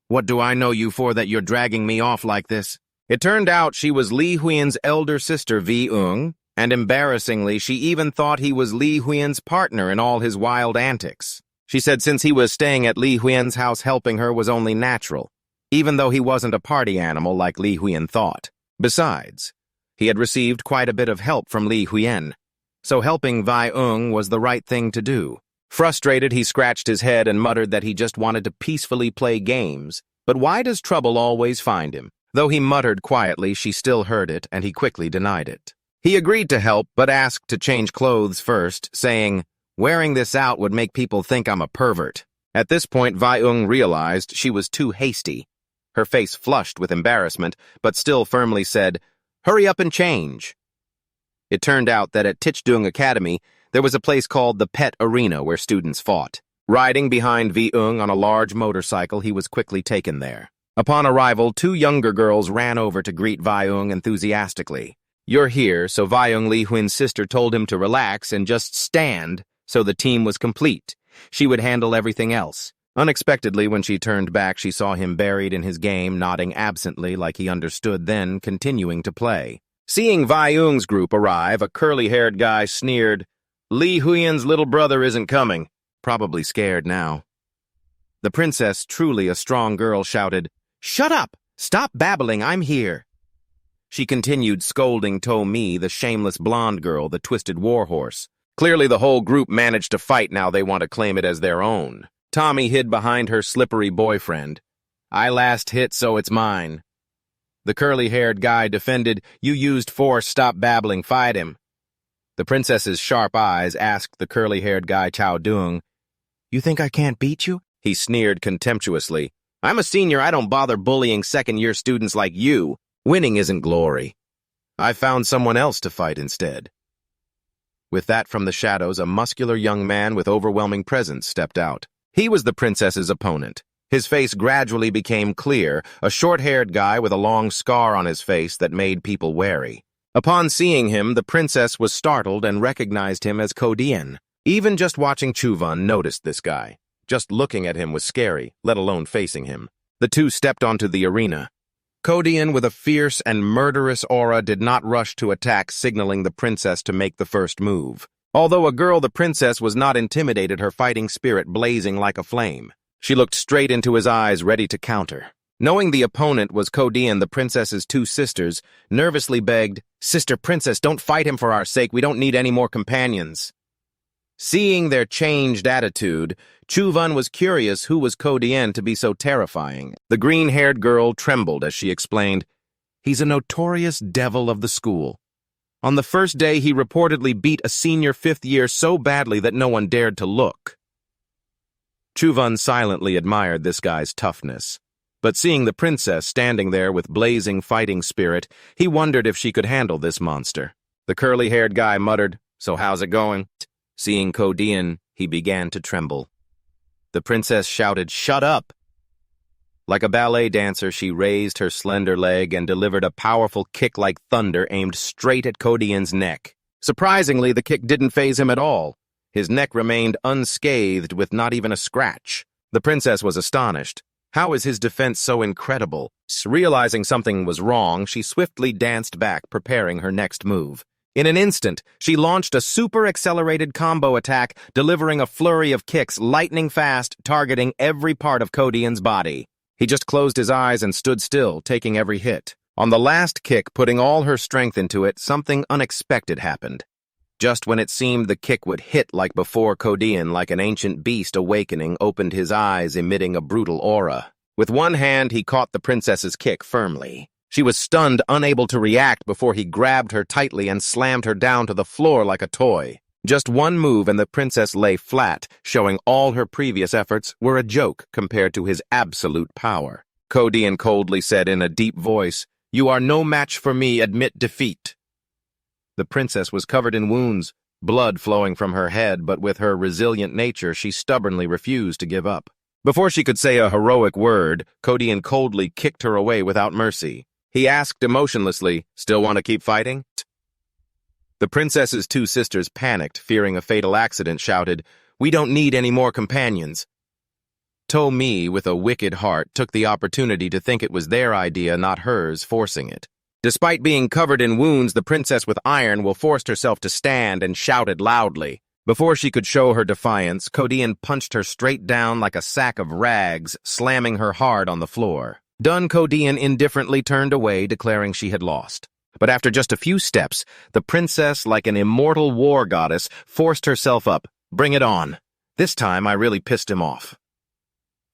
"What do I know you for that you're dragging me off like this?" It turned out she was Li Huiyan's elder sister, Vi-Ung, and embarrassingly, she even thought he was Li Huiyan's partner in all his wild antics. She said since he was staying at Li Huiyan's house, helping her was only natural, even though he wasn't a party animal like Li Huiyan thought. Besides, he had received quite a bit of help from Li Huiyan, so helping Vi-Ung was the right thing to do. Frustrated, he scratched his head and muttered that he just wanted to peacefully play games. But why does trouble always find him? Though he muttered quietly, she still heard it, and he quickly denied it. He agreed to help, but asked to change clothes first, saying, "Wearing this out would make people think I'm a pervert." At this point, Vi-Ung realized she was too hasty. Her face flushed with embarrassment, but still firmly said, "Hurry up and change." It turned out that at Tichdung Academy, there was a place called the Pet Arena where students fought. Riding behind Vi-Ung on a large motorcycle, he was quickly taken there. Upon arrival, two younger girls ran over to greet Vi-Ung enthusiastically. You're here, so Vyung Li Huin's sister told him to relax and just stand, so the team was complete. She would handle everything else. Unexpectedly, when she turned back, she saw him buried in his game, nodding absently like he understood, then continuing to play. Seeing Vyung's group arrive, a curly-haired guy sneered, "Li Huiyan's little brother isn't coming," probably scared now. The princess, truly a strong girl, shouted, "Shut up! Stop babbling, I'm here." She continued scolding To Mi, the shameless blonde girl, the twisted warhorse. Clearly the whole group managed to fight, now they want to claim it as their own. Tommy hid behind her slippery boyfriend. "I last hit, so it's mine." The curly-haired guy defended, "You used force, stop babbling, fight him." The princess's sharp eyes asked the curly-haired guy Chao Dung, "You think I can't beat you?" He sneered contemptuously. "I'm a senior, I don't bother bullying second-year students like you. Winning isn't glory. I found someone else to fight instead." With that, from the shadows, a muscular young man with overwhelming presence stepped out. He was the princess's opponent. His face gradually became clear, a short-haired guy with a long scar on his face that made people wary. Upon seeing him, the princess was startled and recognized him as Ko Dien. Even just watching Chuvan noticed this guy. Just looking at him was scary, let alone facing him. The two stepped onto the arena. Ko Dien, with a fierce and murderous aura, did not rush to attack, signaling the princess to make the first move. Although a girl, the princess was not intimidated, her fighting spirit blazing like a flame. She looked straight into his eyes, ready to counter. Knowing the opponent was Ko Dien, the princess's two sisters, nervously begged, "Sister Princess, don't fight him for our sake, we don't need any more companions." Seeing their changed attitude, Chuvan was curious who was Ko Dien to be so terrifying. The green-haired girl trembled as she explained, "He's a notorious devil of the school. On the first day, he reportedly beat a senior fifth year so badly that no one dared to look." Chuvan silently admired this guy's toughness. But seeing the princess standing there with blazing fighting spirit, he wondered if she could handle this monster. The curly-haired guy muttered, "So how's it going?" Seeing Ko Dien, he began to tremble. The princess shouted, "Shut up!" Like a ballet dancer, she raised her slender leg and delivered a powerful kick like thunder aimed straight at Ko Dien's neck. Surprisingly, the kick didn't faze him at all. His neck remained unscathed with not even a scratch. The princess was astonished. How is his defense so incredible? Realizing something was wrong, she swiftly danced back, preparing her next move. In an instant, she launched a super-accelerated combo attack, delivering a flurry of kicks lightning fast, targeting every part of Ko Dien's body. He just closed his eyes and stood still, taking every hit. On the last kick, putting all her strength into it, something unexpected happened. Just when it seemed the kick would hit like before, Ko Dien, like an ancient beast awakening, opened his eyes, emitting a brutal aura. With one hand, he caught the princess's kick firmly. She was stunned, unable to react, before he grabbed her tightly and slammed her down to the floor like a toy. Just one move and the princess lay flat, showing all her previous efforts were a joke compared to his absolute power. Ko Dien coldly said in a deep voice, "You are no match for me, admit defeat." The princess was covered in wounds, blood flowing from her head, but with her resilient nature, she stubbornly refused to give up. Before she could say a heroic word, Ko Dien coldly kicked her away without mercy. He asked emotionlessly, "Still want to keep fighting?" The princess's two sisters panicked, fearing a fatal accident, shouted, "We don't need any more companions." To Mi, with a wicked heart, took the opportunity to think it was their idea, not hers, forcing it. Despite being covered in wounds, the princess with iron will forced herself to stand and shouted loudly. Before she could show her defiance, Ko Dien punched her straight down like a sack of rags, slamming her hard on the floor. Done, Ko Dien indifferently turned away, declaring she had lost. But after just a few steps, the princess, like an immortal war goddess, forced herself up. "Bring it on. This time I really pissed him off."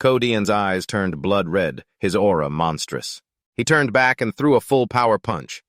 Ko Dien's eyes turned blood red, his aura monstrous. He turned back and threw a full power punch.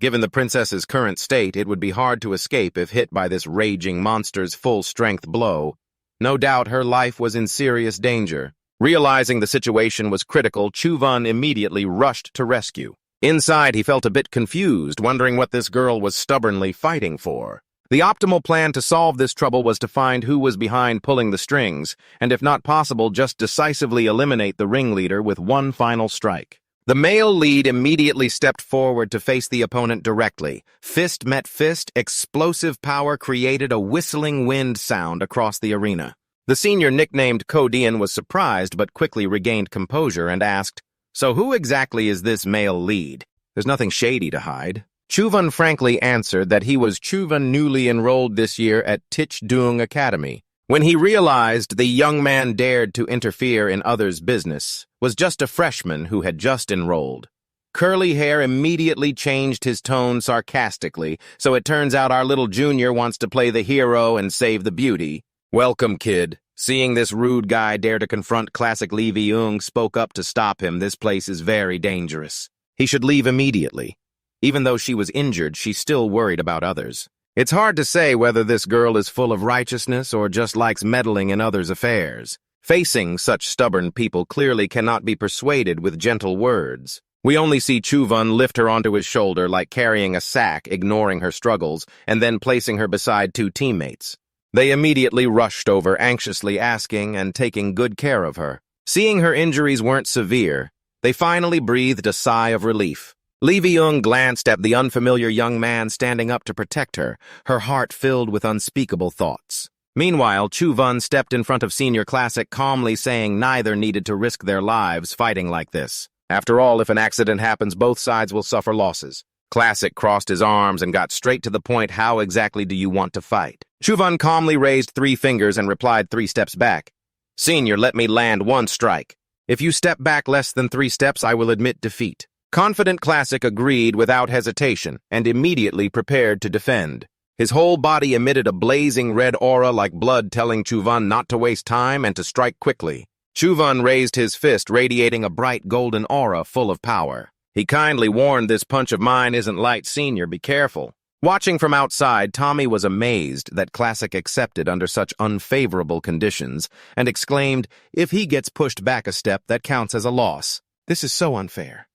Given the princess's current state, it would be hard to escape if hit by this raging monster's full-strength blow. No doubt her life was in serious danger. Realizing the situation was critical, Chuvan immediately rushed to rescue. Inside, he felt a bit confused, wondering what this girl was stubbornly fighting for. The optimal plan to solve this trouble was to find who was behind pulling the strings, and if not possible, just decisively eliminate the ringleader with one final strike. The male lead immediately stepped forward to face the opponent directly. Fist met fist, explosive power created a whistling wind sound across the arena. The senior, nicknamed Kodian, was surprised but quickly regained composure and asked, "So who exactly is this male lead?" "There's nothing shady to hide." Chuvan frankly answered that he was Chuvan, newly enrolled this year at Tichdung Academy. When he realized the young man dared to interfere in others' business, was just a freshman who had just enrolled. Curly Hair immediately changed his tone sarcastically, "So it turns out our little junior wants to play the hero and save the beauty. Welcome, kid." Seeing this rude guy dare to confront classic Lee Vi-young spoke up to stop him. "This place is very dangerous. He should leave immediately." Even though she was injured, she still worried about others. It's hard to say whether this girl is full of righteousness or just likes meddling in others' affairs. Facing such stubborn people clearly cannot be persuaded with gentle words. We only see Chuvan lift her onto his shoulder like carrying a sack, ignoring her struggles, and then placing her beside two teammates. They immediately rushed over, anxiously asking and taking good care of her. Seeing her injuries weren't severe, they finally breathed a sigh of relief. Lee Vi-young glanced at the unfamiliar young man standing up to protect her, her heart filled with unspeakable thoughts. Meanwhile, Chuvan stepped in front of Senior Classic, calmly saying neither needed to risk their lives fighting like this. After all, if an accident happens, both sides will suffer losses. Classic crossed his arms and got straight to the point. "How exactly do you want to fight?" Chuvan calmly raised 3 fingers and replied 3 steps back. "Senior, let me land 1 strike. If you step back less than 3 steps, I will admit defeat." Confident Classic agreed without hesitation and immediately prepared to defend. His whole body emitted a blazing red aura like blood, telling Chuvan not to waste time and to strike quickly. Chuvan raised his fist, radiating a bright golden aura full of power. He kindly warned, "This punch of mine isn't light, Senior, be careful." Watching from outside, Tommy was amazed that Classic accepted under such unfavorable conditions and exclaimed, "If he gets pushed back a step, that counts as a loss. This is so unfair."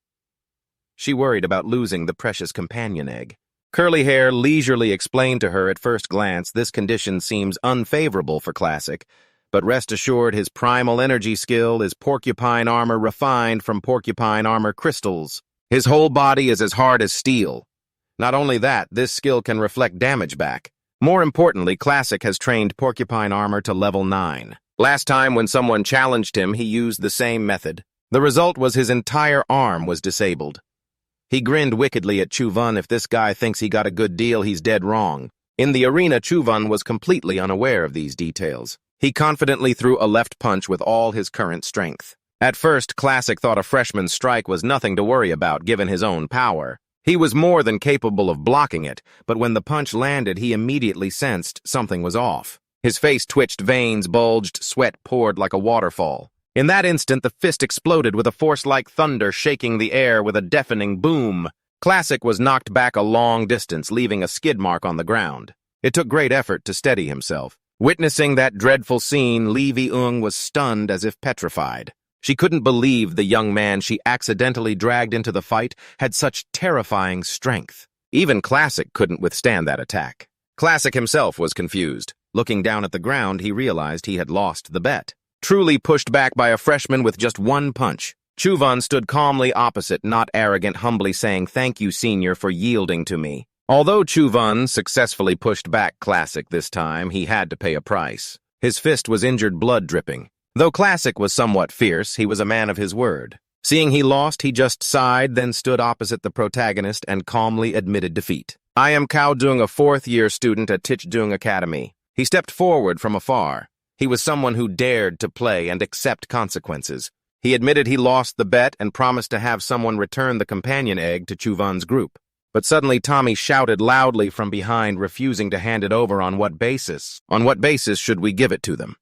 She worried about losing the precious companion egg. Curly Hair leisurely explained to her at first glance this condition seems unfavorable for Classic, but rest assured his primal energy skill is porcupine armor refined from porcupine armor crystals. His whole body is as hard as steel. Not only that, this skill can reflect damage back. More importantly, Classic has trained porcupine armor to level 9. Last time when someone challenged him, he used the same method. The result was his entire arm was disabled. He grinned wickedly at Chuvan. If this guy thinks he got a good deal, he's dead wrong. In the arena, Chuvan was completely unaware of these details. He confidently threw a left punch with all his current strength. At first, Classic thought a freshman's strike was nothing to worry about given his own power. He was more than capable of blocking it, but when the punch landed, he immediately sensed something was off. His face twitched, veins bulged, sweat poured like a waterfall. In that instant, the fist exploded with a force like thunder, shaking the air with a deafening boom. Classic was knocked back a long distance, leaving a skid mark on the ground. It took great effort to steady himself. Witnessing that dreadful scene, Lee Vi-young was stunned as if petrified. She couldn't believe the young man she accidentally dragged into the fight had such terrifying strength. Even Classic couldn't withstand that attack. Classic himself was confused. Looking down at the ground, he realized he had lost the bet. Truly pushed back by a freshman with just 1 punch. Chuvan stood calmly opposite, not arrogant, humbly saying, "Thank you, Senior, for yielding to me." Although Chuvan successfully pushed back Classic this time, he had to pay a price. His fist was injured, blood dripping. Though Classic was somewhat fierce, he was a man of his word. Seeing he lost, he just sighed, then stood opposite the protagonist and calmly admitted defeat. "I am Cao Dung, a 4th-year student at Tichdung Academy." He stepped forward from afar. He was someone who dared to play and accept consequences. He admitted he lost the bet and promised to have someone return the companion egg to Chuvan's group. But suddenly Tommy shouted loudly from behind, refusing to hand it over. "On what basis? On what basis should we give it to them?"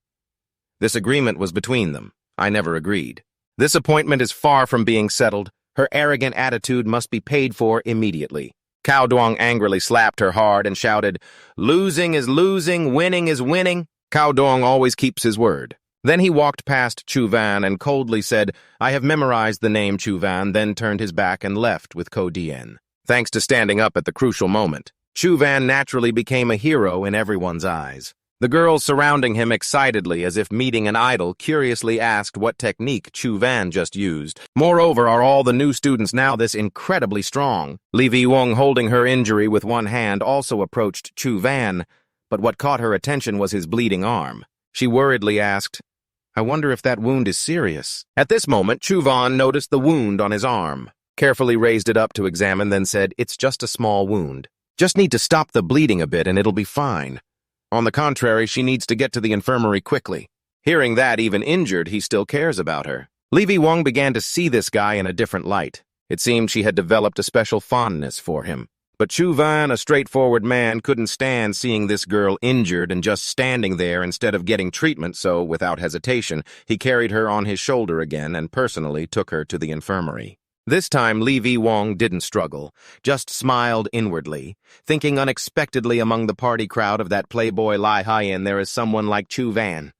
"This agreement was between them. I never agreed. This appointment is far from being settled. Her arrogant attitude must be paid for immediately." Cao Dung angrily slapped her hard and shouted, "Losing is losing, winning is winning." Cao Dung always keeps his word. Then he walked past Chuvan and coldly said, "I have memorized the name Chuvan," then turned his back and left with Kodian. Thanks to standing up at the crucial moment, Chuvan naturally became a hero in everyone's eyes. The girls surrounding him excitedly as if meeting an idol curiously asked what technique Chu Van just used. Moreover, are all the new students now this incredibly strong? Li Vi-wong, holding her injury with one hand, also approached Chu Van, but what caught her attention was his bleeding arm. She worriedly asked, "I wonder if that wound is serious." At this moment, Chu Van noticed the wound on his arm, carefully raised it up to examine, then said, "It's just a small wound. Just need to stop the bleeding a bit and it'll be fine. On the contrary, she needs to get to the infirmary quickly." Hearing that, even injured, he still cares about her. Li Vi-wong began to see this guy in a different light. It seemed she had developed a special fondness for him. But Chu Van, a straightforward man, couldn't stand seeing this girl injured and just standing there instead of getting treatment, so, without hesitation, he carried her on his shoulder again and personally took her to the infirmary. This time, Li Vi-wong didn't struggle, just smiled inwardly, thinking unexpectedly among the party crowd of that playboy Lai Hyen there is someone like Chu Van.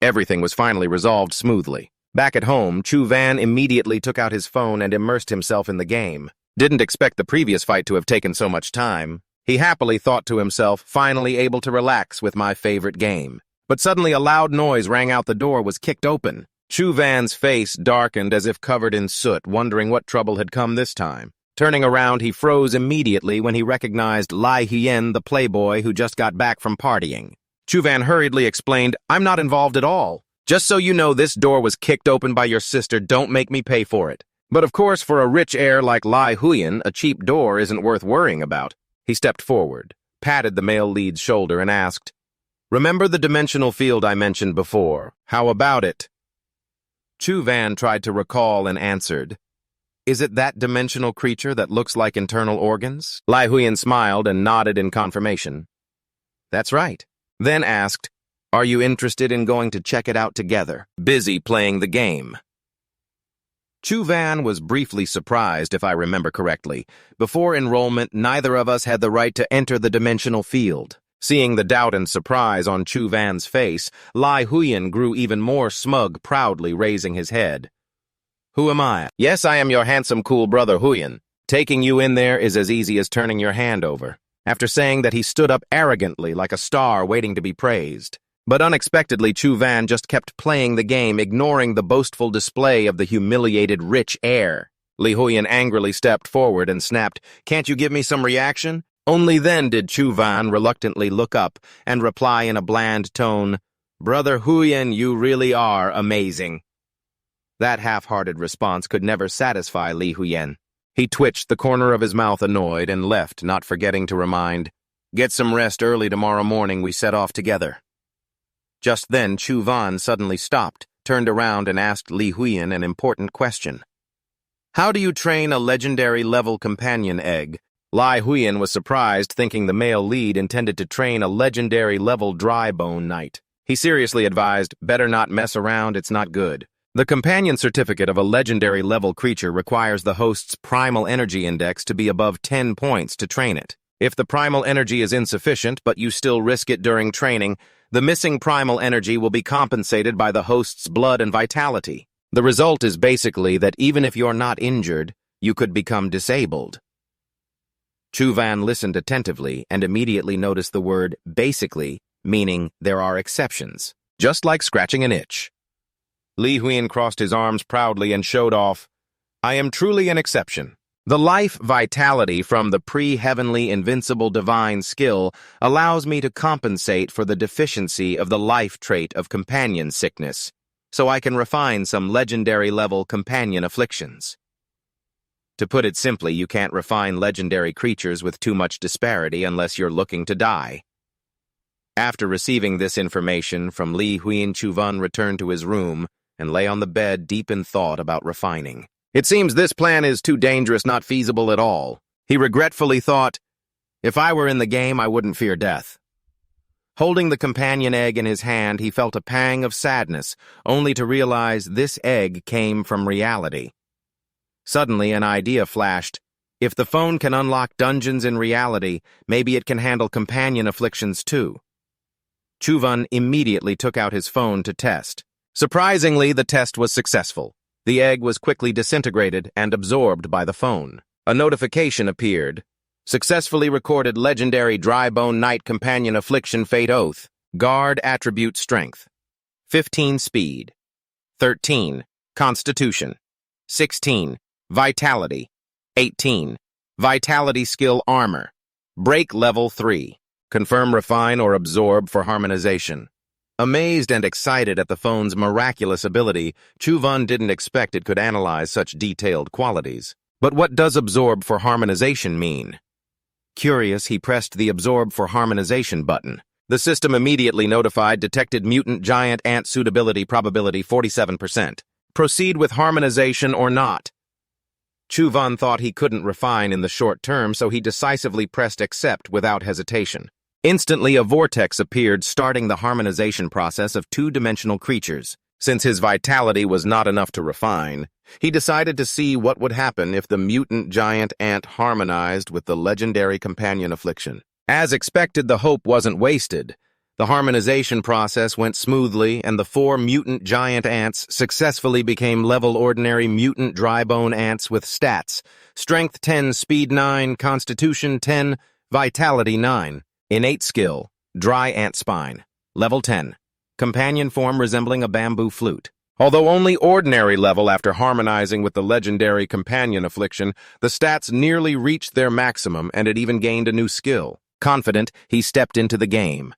Everything was finally resolved smoothly. Back at home, Chu Van immediately took out his phone and immersed himself in the game. Didn't expect the previous fight to have taken so much time. He happily thought to himself, finally able to relax with my favorite game. But suddenly a loud noise rang out. The door was kicked open. Chu Van's face darkened as if covered in soot, wondering what trouble had come this time. Turning around, he froze immediately when he recognized Lai Hyen, the playboy who just got back from partying. Chu Van hurriedly explained, "I'm not involved at all. Just so you know, this door was kicked open by your sister. Don't make me pay for it." But of course, for a rich heir like Lai Hyen, a cheap door isn't worth worrying about. He stepped forward, patted the male lead's shoulder, and asked, "Remember the dimensional field I mentioned before? How about it?" Chu Van tried to recall and answered, "Is it that dimensional creature that looks like internal organs?" Lai Hyen smiled and nodded in confirmation. "That's right." Then asked, "Are you interested in going to check it out together?" Busy playing the game. Chu Van was briefly surprised, if I remember correctly. Before enrollment, neither of us had the right to enter the dimensional field. Seeing the doubt and surprise on Chu Van's face, Lai Hyen grew even more smug, proudly raising his head. "Who am I?" "Yes, I am your handsome, cool brother, Hyen. Taking you in there is as easy as turning your hand over." After saying that, he stood up arrogantly like a star waiting to be praised. But unexpectedly, Chu Van just kept playing the game, ignoring the boastful display of the humiliated rich heir. Li Hyen angrily stepped forward and snapped, "Can't you give me some reaction?" Only then did Chu Van reluctantly look up and reply in a bland tone, "Brother Hyen, you really are amazing." That half-hearted response could never satisfy Li Hyen. He twitched the corner of his mouth annoyed and left, not forgetting to remind, "Get some rest early tomorrow morning, we set off together." Just then, Chu Van suddenly stopped, turned around and asked Li Hyen an important question. "How do you train a legendary level companion egg?" Lai Hyen was surprised, thinking the male lead intended to train a legendary level dry bone knight. He seriously advised, "Better not mess around, it's not good." The companion certificate of a legendary level creature requires the host's primal energy index to be above 10 points to train it. If the primal energy is insufficient, but you still risk it during training, the missing primal energy will be compensated by the host's blood and vitality. The result is basically that even if you're not injured, you could become disabled. Chu Van listened attentively and immediately noticed the word basically, meaning there are exceptions, just like scratching an itch. Li Hyen crossed his arms proudly and showed off, "I am truly an exception. The life vitality from the pre-heavenly invincible divine skill allows me to compensate for the deficiency of the life trait of companion sickness, so I can refine some legendary level companion afflictions." To put it simply, you can't refine legendary creatures with too much disparity unless you're looking to die. After receiving this information from Li Hyen, Chu Van returned to his room and lay on the bed deep in thought about refining. It seems this plan is too dangerous, not feasible at all. He regretfully thought, "If I were in the game, I wouldn't fear death." Holding the companion egg in his hand, he felt a pang of sadness, only to realize this egg came from reality. Suddenly, an idea flashed. If the phone can unlock dungeons in reality, maybe it can handle companion afflictions too. Chu Van immediately took out his phone to test. Surprisingly, the test was successful. The egg was quickly disintegrated and absorbed by the phone. A notification appeared. "Successfully recorded legendary dry bone knight companion affliction Fate Oath. Guard attribute strength. 15 speed. 13 constitution. 16 vitality. 18 vitality skill armor. Break level 3. Confirm, refine, or absorb for harmonization. Amazed and excited at the phone's miraculous ability, Chuvan didn't expect it could analyze such detailed qualities. But what does absorb for harmonization mean? Curious, he pressed the absorb for harmonization button. The system immediately notified detected mutant giant ant suitability probability 47%. Proceed with harmonization or not. Chuvan thought he couldn't refine in the short term, so he decisively pressed accept without hesitation. Instantly, a vortex appeared, starting the harmonization process of two-dimensional creatures. Since his vitality was not enough to refine, he decided to see what would happen if the mutant giant ant harmonized with the legendary companion affliction. As expected, the hope wasn't wasted. The harmonization process went smoothly, and the 4 mutant giant ants successfully became level ordinary mutant drybone ants with stats: Strength 10, Speed 9, Constitution 10, Vitality 9. Innate skill, Dry Ant Spine. Level 10. Companion form resembling a bamboo flute. Although only ordinary level after harmonizing with the legendary companion affliction, the stats nearly reached their maximum, and it even gained a new skill. Confident, he stepped into the game.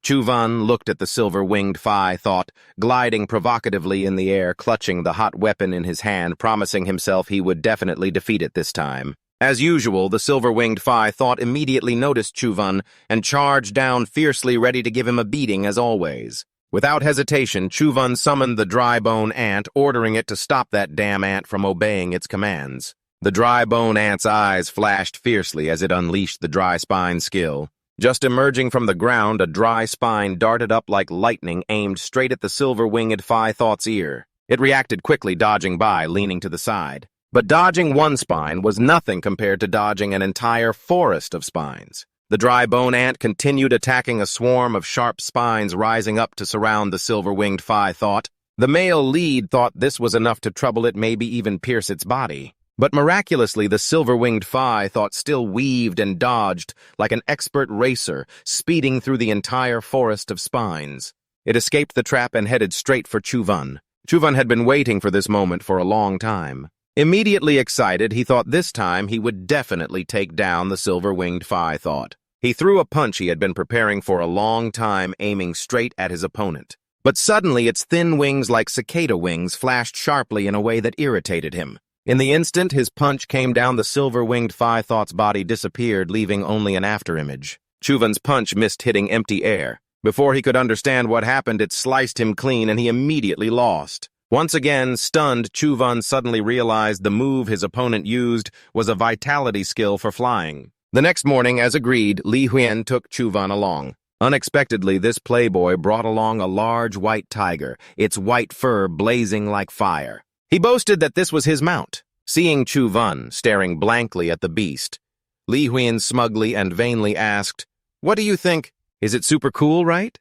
Chuvan looked at the silver-winged Phi Thought, gliding provocatively in the air, clutching the hot weapon in his hand, promising himself he would definitely defeat it this time. As usual, the silver-winged Phi Thought immediately noticed Chuvan and charged down fiercely, ready to give him a beating as always. Without hesitation, Chuvan summoned the dry-bone ant, ordering it to stop that damn ant from obeying its commands. The dry-bone ant's eyes flashed fiercely as it unleashed the dry spine skill. Just emerging from the ground, a dry spine darted up like lightning, aimed straight at the silver-winged Phi Thought's ear. It reacted quickly, dodging by, leaning to the side. But dodging one spine was nothing compared to dodging an entire forest of spines. The dry bone ant continued attacking a swarm of sharp spines rising up to surround the silver-winged Phi Thought. The male lead thought this was enough to trouble it, maybe even pierce its body. But miraculously, the silver-winged Phi Thought still weaved and dodged like an expert racer, speeding through the entire forest of spines. It escaped the trap and headed straight for Chuvan. Chuvan had been waiting for this moment for a long time. Immediately excited, he thought this time he would definitely take down the silver-winged Phi Thought. He threw a punch he had been preparing for a long time, aiming straight at his opponent. But suddenly its thin wings like cicada wings flashed sharply in a way that irritated him. In the instant his punch came down, the silver-winged Phi Thought's body disappeared, leaving only an afterimage. Chuvan's punch missed, hitting empty air. Before he could understand what happened, it sliced him clean and he immediately lost. Once again, stunned, Chuvan suddenly realized the move his opponent used was a vitality skill for flying. The next morning, as agreed, Li Huyen took Chuvan along. Unexpectedly, this playboy brought along a large white tiger, its white fur blazing like fire. He boasted that this was his mount. Seeing Chuvan staring blankly at the beast, Li Huyen smugly and vainly asked, "What do you think? Is it super cool, right?"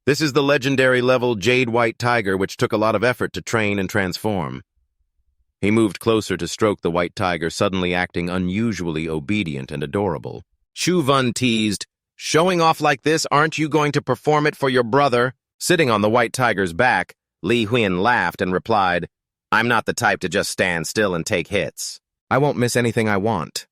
This is the legendary level Jade White Tiger, which took a lot of effort to train and transform. He moved closer to stroke the white tiger, suddenly acting unusually obedient and adorable. Chuvan teased, "Showing off like this, aren't you going to perform it for your brother?" Sitting on the white tiger's back, Li Huyen laughed and replied, "I'm not the type to just stand still and take hits. I won't miss anything I want."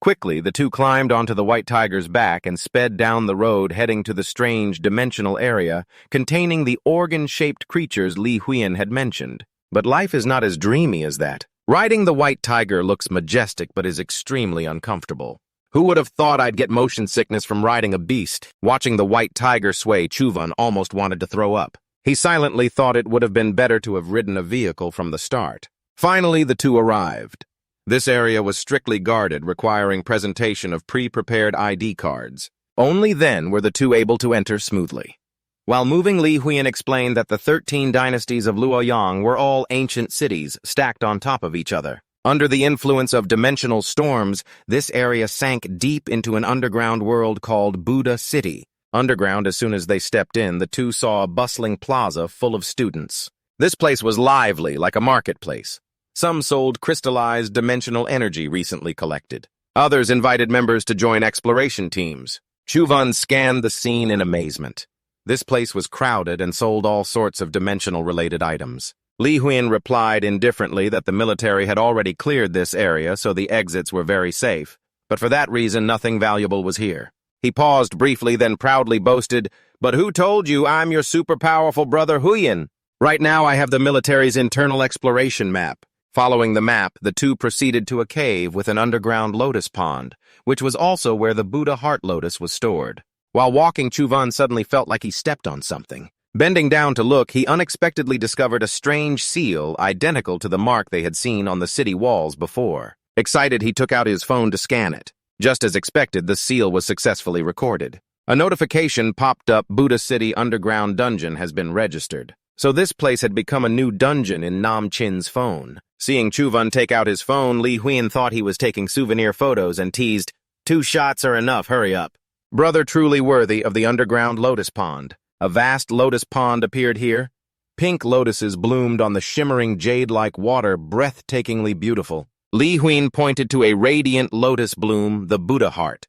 Quickly, the two climbed onto the white tiger's back and sped down the road, heading to the strange dimensional area containing the organ-shaped creatures Li Huyen had mentioned. But life is not as dreamy as that. Riding the white tiger looks majestic but is extremely uncomfortable. Who would have thought I'd get motion sickness from riding a beast? Watching the white tiger sway, Chuvan almost wanted to throw up. He silently thought it would have been better to have ridden a vehicle from the start. Finally, the two arrived. This area was strictly guarded, requiring presentation of pre-prepared ID cards. Only then were the two able to enter smoothly. While moving, Li Huyen explained that the 13 dynasties of Luoyang were all ancient cities stacked on top of each other. Under the influence of dimensional storms, this area sank deep into an underground world called Buddha City. Underground, as soon as they stepped in, the two saw a bustling plaza full of students. This place was lively, like a marketplace. Some sold crystallized dimensional energy recently collected. Others invited members to join exploration teams. Chuvan scanned the scene in amazement. This place was crowded and sold all sorts of dimensional-related items. Li Huin replied indifferently that the military had already cleared this area, so the exits were very safe. But for that reason, nothing valuable was here. He paused briefly, then proudly boasted, "But who told you I'm your super-powerful brother Huyin? Right now I have the military's internal exploration map." Following the map, the two proceeded to a cave with an underground lotus pond, which was also where the Buddha heart lotus was stored. While walking, Chuvan suddenly felt like he stepped on something. Bending down to look, he unexpectedly discovered a strange seal identical to the mark they had seen on the city walls before. Excited, he took out his phone to scan it. Just as expected, the seal was successfully recorded. A notification popped up: Buddha City Underground Dungeon has been registered. So this place had become a new dungeon in Nam Chin's phone. Seeing Chuvan take out his phone, Li Huin thought he was taking souvenir photos and teased, "2 shots are enough, hurry up." Brother truly worthy of the underground lotus pond. A vast lotus pond appeared here. Pink lotuses bloomed on the shimmering jade-like water, breathtakingly beautiful. Li Huin pointed to a radiant lotus bloom, the Buddha heart.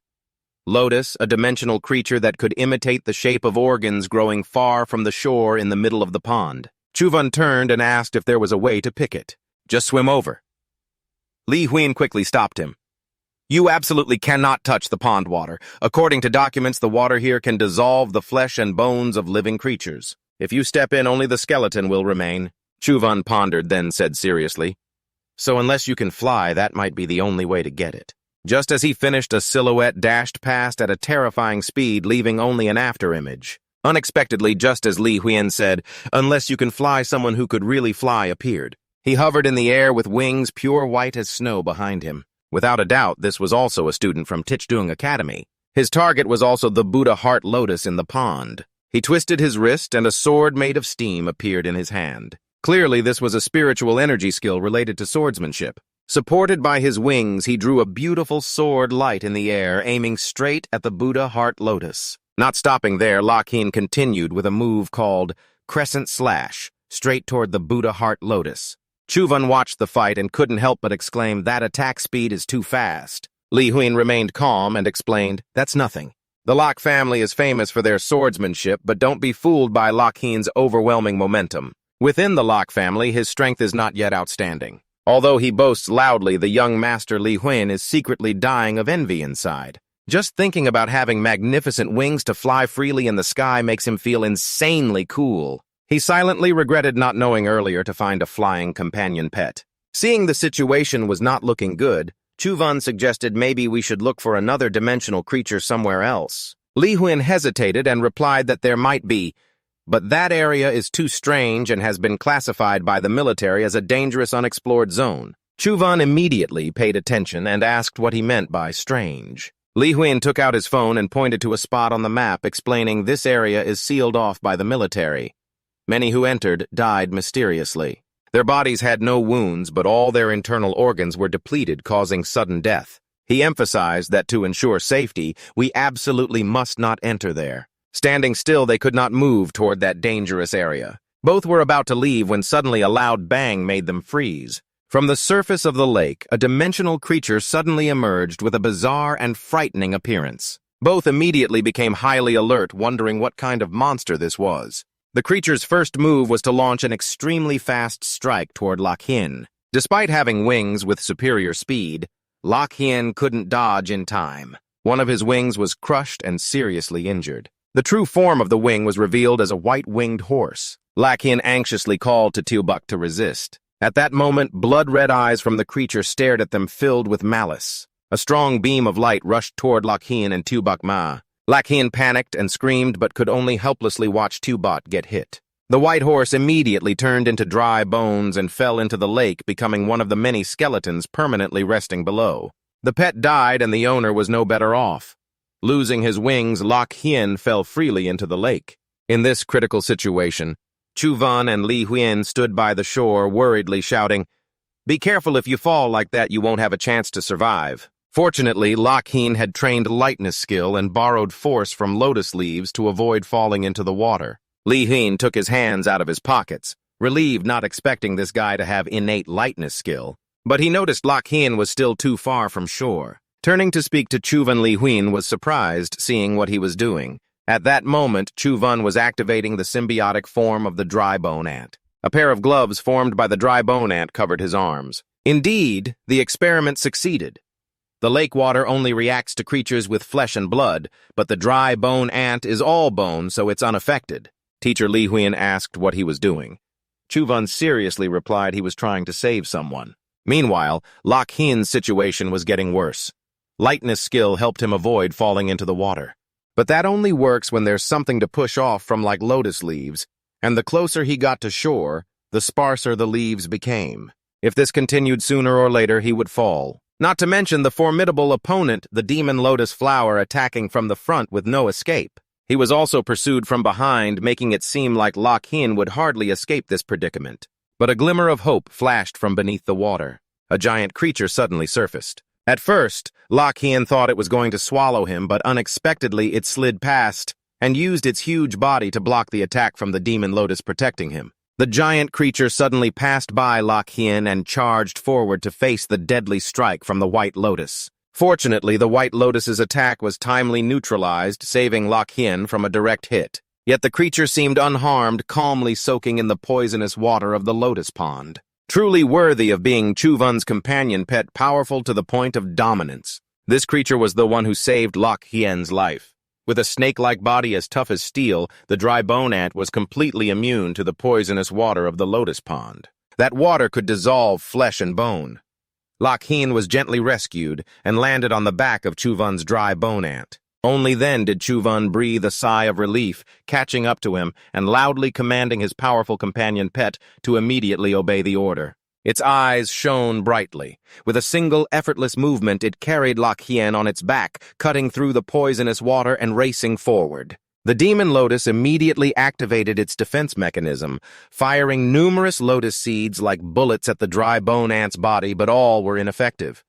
Lotus, a dimensional creature that could imitate the shape of organs growing far from the shore in the middle of the pond. Chuvan turned and asked if there was a way to pick it. "Just swim over." Li Huin quickly stopped him. "You absolutely cannot touch the pond water. According to documents, the water here can dissolve the flesh and bones of living creatures. If you step in, only the skeleton will remain." Chuvan pondered, then said seriously, "So unless you can fly, that might be the only way to get it." Just as he finished, a silhouette dashed past at a terrifying speed, leaving only an afterimage. Unexpectedly, just as Li Huin said, "Unless you can fly," someone who could really fly appeared. He hovered in the air with wings pure white as snow behind him. Without a doubt, this was also a student from Tichdung Academy. His target was also the Buddha heart lotus in the pond. He twisted his wrist, and a sword made of steam appeared in his hand. Clearly, this was a spiritual energy skill related to swordsmanship. Supported by his wings, he drew a beautiful sword light in the air, aiming straight at the Buddha heart lotus. Not stopping there, Lockheed continued with a move called Crescent Slash, straight toward the Buddha heart lotus. Chuvan watched the fight and couldn't help but exclaim, "That attack speed is too fast." Li Huin remained calm and explained, "That's nothing. The Locke family is famous for their swordsmanship, but don't be fooled by Lockheed's overwhelming momentum. Within the Locke family, his strength is not yet outstanding. Although he boasts loudly, the young master Li Huin is secretly dying of envy inside. Just thinking about having magnificent wings to fly freely in the sky makes him feel insanely cool." He silently regretted not knowing earlier to find a flying companion pet. Seeing the situation was not looking good, Chuvan suggested maybe we should look for another dimensional creature somewhere else. Li Huin hesitated and replied that there might be, but that area is too strange and has been classified by the military as a dangerous unexplored zone. Chuvan immediately paid attention and asked what he meant by strange. Li Huin took out his phone and pointed to a spot on the map, explaining this area is sealed off by the military. Many who entered died mysteriously. Their bodies had no wounds, but all their internal organs were depleted, causing sudden death. He emphasized that to ensure safety, we absolutely must not enter there. Standing still, they could not move toward that dangerous area. Both were about to leave when suddenly a loud bang made them freeze. From the surface of the lake, a dimensional creature suddenly emerged with a bizarre and frightening appearance. Both immediately became highly alert, wondering what kind of monster this was. The creature's first move was to launch an extremely fast strike toward Lockhin. Despite having wings with superior speed, Lockhin couldn't dodge in time. One of his wings was crushed and seriously injured. The true form of the wing was revealed as a white-winged horse. Lockhin anxiously called to Tilbuck to resist. At that moment, blood-red eyes from the creature stared at them, filled with malice. A strong beam of light rushed toward Lockhin and Tilbuck Ma. Lockhin panicked and screamed, but could only helplessly watch Tilbuck get hit. The white horse immediately turned into dry bones and fell into the lake, becoming one of the many skeletons permanently resting below. The pet died, and the owner was no better off. Losing his wings, Lockhin fell freely into the lake. In this critical situation, Chuvan and Li Huin stood by the shore, worriedly shouting, "Be careful, if you fall like that, you won't have a chance to survive." Fortunately, Lockhin had trained lightness skill and borrowed force from lotus leaves to avoid falling into the water. Li Huin took his hands out of his pockets, relieved, not expecting this guy to have innate lightness skill. But he noticed Lockhin was still too far from shore. Turning to speak to Chuvan Li Huin was surprised seeing what he was doing. At that moment, Chuvan was activating the symbiotic form of the dry bone ant. A pair of gloves formed by the dry bone ant covered his arms. Indeed, the experiment succeeded. The lake water only reacts to creatures with flesh and blood, but the dry bone ant is all bone, so it's unaffected. Teacher Li Huin asked what he was doing. Chuvan seriously replied he was trying to save someone. Meanwhile, Lok Hin's situation was getting worse. Lightness skill helped him avoid falling into the water. But that only works when there's something to push off from, like lotus leaves, and the closer he got to shore, the sparser the leaves became. If this continued, sooner or later he would fall. Not to mention the formidable opponent, the demon lotus flower, attacking from the front with no escape. He was also pursued from behind, making it seem like Lok Hin would hardly escape this predicament. But a glimmer of hope flashed from beneath the water. A giant creature suddenly surfaced. At first, Lok Hin thought it was going to swallow him, but unexpectedly it slid past and used its huge body to block the attack from the demon lotus protecting him. The giant creature suddenly passed by Lok Hin and charged forward to face the deadly strike from the white lotus. Fortunately, the white lotus's attack was timely neutralized, saving Lok Hin from a direct hit. Yet the creature seemed unharmed, calmly soaking in the poisonous water of the lotus pond. Truly worthy of being Chuvan's companion pet, powerful to the point of dominance. This creature was the one who saved Lok Hin's life. With a snake-like body as tough as steel, the dry bone ant was completely immune to the poisonous water of the lotus pond. That water could dissolve flesh and bone. Lok Hin was gently rescued and landed on the back of Chuvan's dry bone ant. Only then did Chuvan breathe a sigh of relief, catching up to him and loudly commanding his powerful companion pet to immediately obey the order. Its eyes shone brightly. With a single effortless movement, it carried Lok Hin on its back, cutting through the poisonous water and racing forward. The demon lotus immediately activated its defense mechanism, firing numerous lotus seeds like bullets at the dry bone ant's body, but all were ineffective.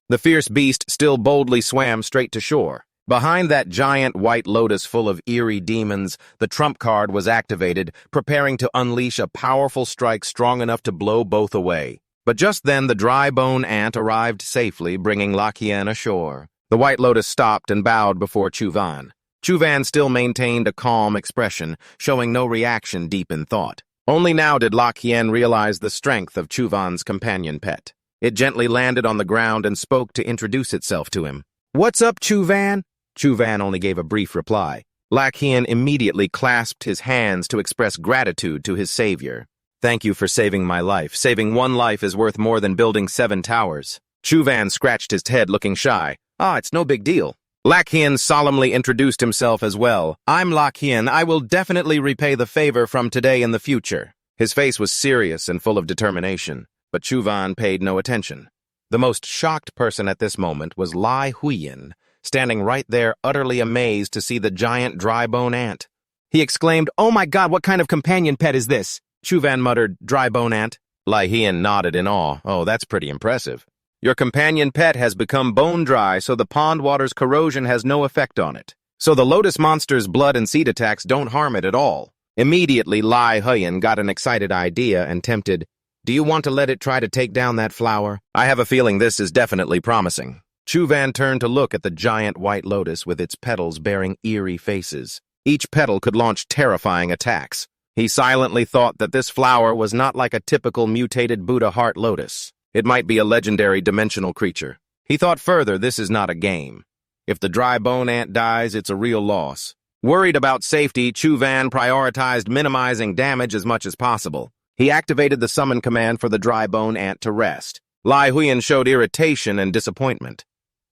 The fierce beast still boldly swam straight to shore. Behind that giant white lotus full of eerie demons, the trump card was activated, preparing to unleash a powerful strike strong enough to blow both away. But just then the dry bone ant arrived safely, bringing Lok Hin ashore. The white lotus stopped and bowed before Chuvan. Chuvan still maintained a calm expression, showing no reaction deep in thought. Only now did Lok Hin realize the strength of Chuvan's companion pet. It gently landed on the ground and spoke to introduce itself to him. "What's up, Chuvan?" Chuvan only gave a brief reply. Lok Hin immediately clasped his hands to express gratitude to his savior. "Thank you for saving my life. Saving one life is worth more than building 7 towers. Chuvan scratched his head, looking shy. It's no big deal." Lok Hin solemnly introduced himself as well. "I'm Lok Hin. I will definitely repay the favor from today in the future." His face was serious and full of determination, but Chuvan paid no attention. The most shocked person at this moment was Li Huin, standing right there, utterly amazed to see the giant dry bone ant. He exclaimed, "Oh my God, what kind of companion pet is this?" Chuvan muttered, "Dry bone ant." Li Huin nodded in awe. "Oh, that's pretty impressive. Your companion pet has become bone dry, so the pond water's corrosion has no effect on it. So the lotus monster's blood and seed attacks don't harm it at all." Immediately, Li Huin got an excited idea and tempted, "Do you want to let it try to take down that flower? I have a feeling this is definitely promising." Chuvan turned to look at the giant white lotus with its petals bearing eerie faces. Each petal could launch terrifying attacks. He silently thought that this flower was not like a typical mutated Buddha heart lotus. It might be a legendary dimensional creature. He thought further, this is not a game. If the dry bone ant dies, it's a real loss. Worried about safety, Chuvan prioritized minimizing damage as much as possible. He activated the summon command for the dry bone ant to rest. Li Huin showed irritation and disappointment.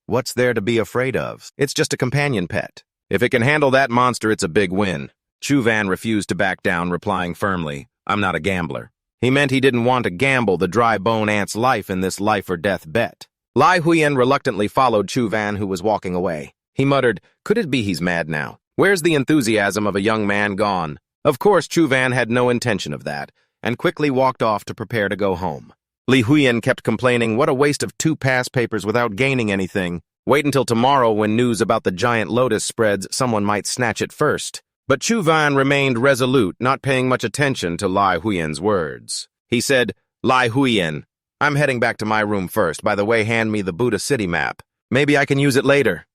What's there to be afraid of? It's just a companion pet. If it can handle that monster, it's a big win. Chuvan refused to back down, replying firmly, "I'm not a gambler." He meant he didn't want to gamble the dry bone ant's life in this life-or-death bet. Li Huin reluctantly followed Chuvan, who was walking away. He muttered, "Could it be he's mad now? Where's the enthusiasm of a young man gone?" Of course, Chuvan had no intention of that, and quickly walked off to prepare to go home. Li Huin kept complaining, "What a waste of 2 past papers without gaining anything. Wait until tomorrow when news about the giant lotus spreads, someone might snatch it first." But Chuvan remained resolute, not paying much attention to Li Huin's words. He said, "Li Huin, I'm heading back to my room first. By the way, hand me the Buddha city map." Maybe I can use it later.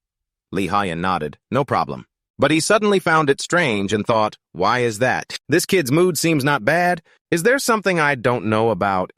Lee Hyen nodded. No problem. But he suddenly found it strange and thought, why is that? This kid's mood seems not bad. Is there something I don't know about?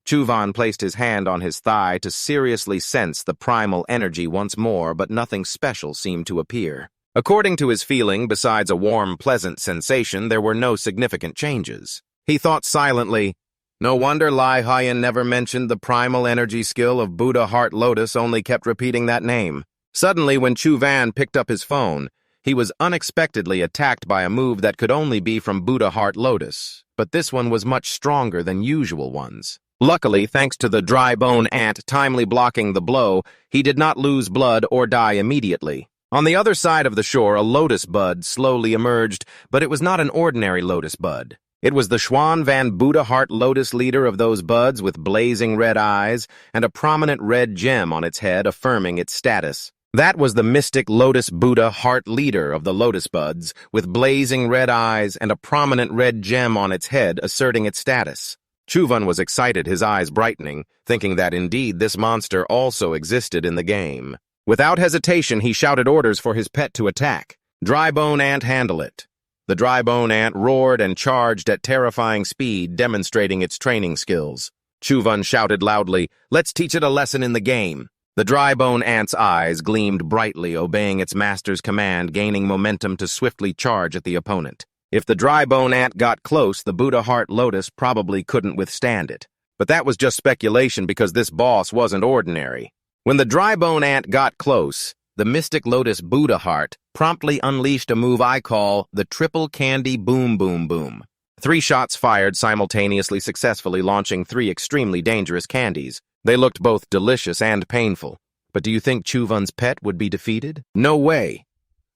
Chuvan placed his hand on his thigh to seriously sense the primal energy once more, but nothing special seemed to appear. According to his feeling, besides a warm, pleasant sensation, there were no significant changes. He thought silently, no wonder Lee Hyen never mentioned the primal energy skill of Buddha Heart Lotus, only kept repeating that name. Suddenly, when Chuvan picked up his phone, he was unexpectedly attacked by a move that could only be from Buddha Heart Lotus, but this one was much stronger than usual ones. Luckily, thanks to the dry bone ant timely blocking the blow, he did not lose blood or die immediately. On the other side of the shore, a lotus bud slowly emerged, but it was not an ordinary lotus bud. It was the Xuan Van Buddha Heart Lotus leader of those buds with blazing red eyes and a prominent red gem on its head affirming its status. That was the mystic Lotus Buddha Heart leader of the lotus buds with blazing red eyes and a prominent red gem on its head asserting its status. Chuvan was excited, his eyes brightening, thinking that indeed this monster also existed in the game. Without hesitation, he shouted orders for his pet to attack. Dry bone ant, handle it. The dry bone ant roared and charged at terrifying speed, demonstrating its training skills. Chuvan shouted loudly, let's teach it a lesson in the game. The dry bone ant's eyes gleamed brightly, obeying its master's command, gaining momentum to swiftly charge at the opponent. If the dry bone ant got close, the Buddha Heart Lotus probably couldn't withstand it. But that was just speculation because this boss wasn't ordinary. When the dry bone ant got close, the mystic Lotus Buddha Heart promptly unleashed a move I call the Triple Candy Boom Boom Boom. 3 shots fired simultaneously, successfully launching 3 extremely dangerous candies. They looked both delicious and painful. But do you think Chuvan's pet would be defeated? No way.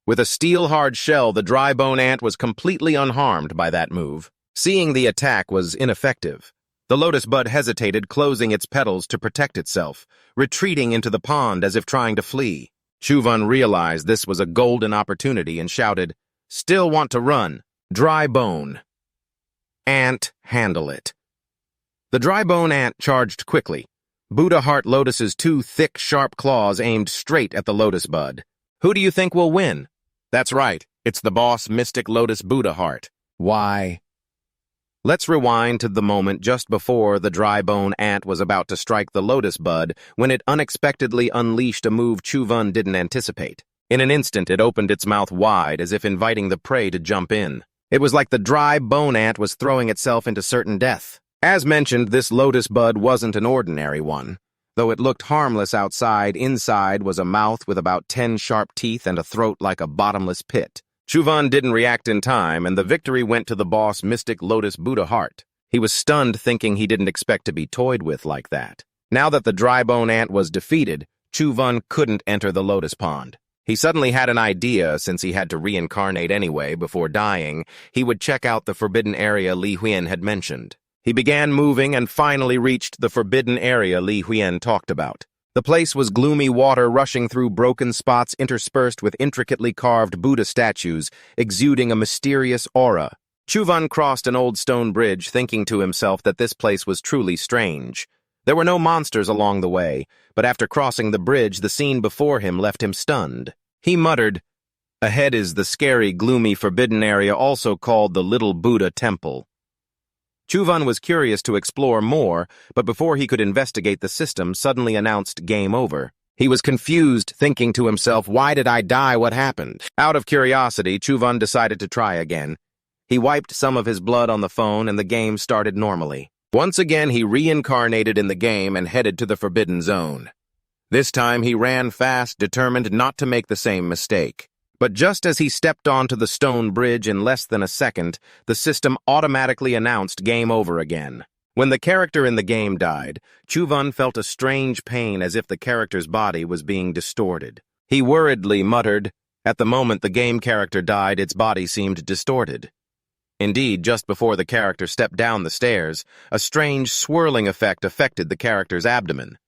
With a steel-hard shell, the dry bone ant was completely unharmed by that move. Seeing the attack was ineffective, the lotus bud hesitated, closing its petals to protect itself, retreating into the pond as if trying to flee. Chuvan realized this was a golden opportunity and shouted, still want to run? Dry bone ant, handle it. The dry bone ant charged quickly. Buddha Heart Lotus's 2 thick, sharp claws aimed straight at the lotus bud. Who do you think will win? That's right, it's the boss Mystic Lotus Buddha Heart. Why? Let's rewind to the moment just before the dry bone ant was about to strike the lotus bud when it unexpectedly unleashed a move Chuvan didn't anticipate. In an instant, it opened its mouth wide as if inviting the prey to jump in. It was like the dry bone ant was throwing itself into certain death. As mentioned, this lotus bud wasn't an ordinary one. Though it looked harmless outside, inside was a mouth with about 10 sharp teeth and a throat like a bottomless pit. Chuvan didn't react in time, and the victory went to the boss Mystic Lotus Buddha Heart. He was stunned, thinking he didn't expect to be toyed with like that. Now that the dry bone ant was defeated, Chuvan couldn't enter the lotus pond. He suddenly had an idea, since he had to reincarnate anyway before dying. He would check out the forbidden area Li Huyen had mentioned. He began moving and finally reached the forbidden area Li Huyen talked about. The place was gloomy water rushing through broken spots interspersed with intricately carved Buddha statues, exuding a mysterious aura. Chuvan crossed an old stone bridge, thinking to himself that this place was truly strange. There were no monsters along the way, but after crossing the bridge, the scene before him left him stunned. He muttered, ahead is the scary, gloomy forbidden area, also called the Little Buddha Temple. Chuvan was curious to explore more, but before he could investigate, the system suddenly announced game over. He was confused, thinking to himself, why did I die? What happened? Out of curiosity, Chuvan decided to try again. He wiped some of his blood on the phone and the game started normally. Once again, he reincarnated in the game and headed to the Forbidden Zone. This time, he ran fast, determined not to make the same mistake. But just as he stepped onto the stone bridge in less than a second, the system automatically announced game over again. When the character in the game died, Chuvan felt a strange pain as if the character's body was being distorted. He worriedly muttered, at the moment the game character died, its body seemed distorted. Indeed, just before the character stepped down the stairs, a strange swirling effect affected the character's abdomen,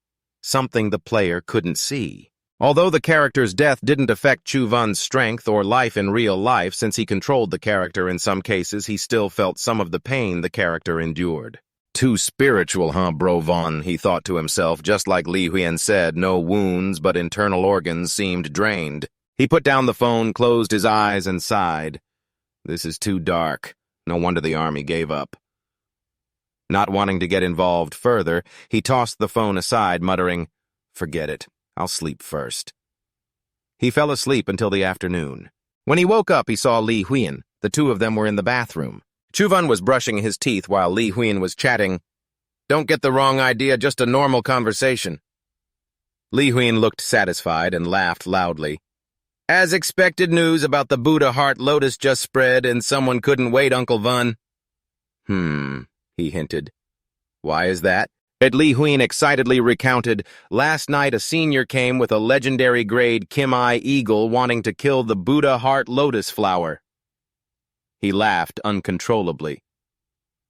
something the player couldn't see. Although the character's death didn't affect Chuvan's strength or life in real life, since he controlled the character in some cases, he still felt some of the pain the character endured. Too spiritual, huh, Bro Von? He thought to himself. Just like Li Huyen said, no wounds, but internal organs seemed drained. He put down the phone, closed his eyes, and sighed. This is too dark. No wonder the army gave up. Not wanting to get involved further, he tossed the phone aside, muttering, "Forget it. I'll sleep first." He fell asleep until the afternoon. When he woke up, he saw Li Huyen. The two of them were in the bathroom. Chuvan was brushing his teeth while Li Huyen was chatting. "Don't get the wrong idea, just a normal conversation." Li Huyen looked satisfied and laughed loudly. "As expected, news about the Buddha heart Lotus just spread and someone couldn't wait, Uncle Vun." He hinted. "Why is that?" Li Huyen excitedly recounted, "Last night a senior came with a legendary grade Kim-I eagle wanting to kill the Buddha heart lotus flower." He laughed uncontrollably.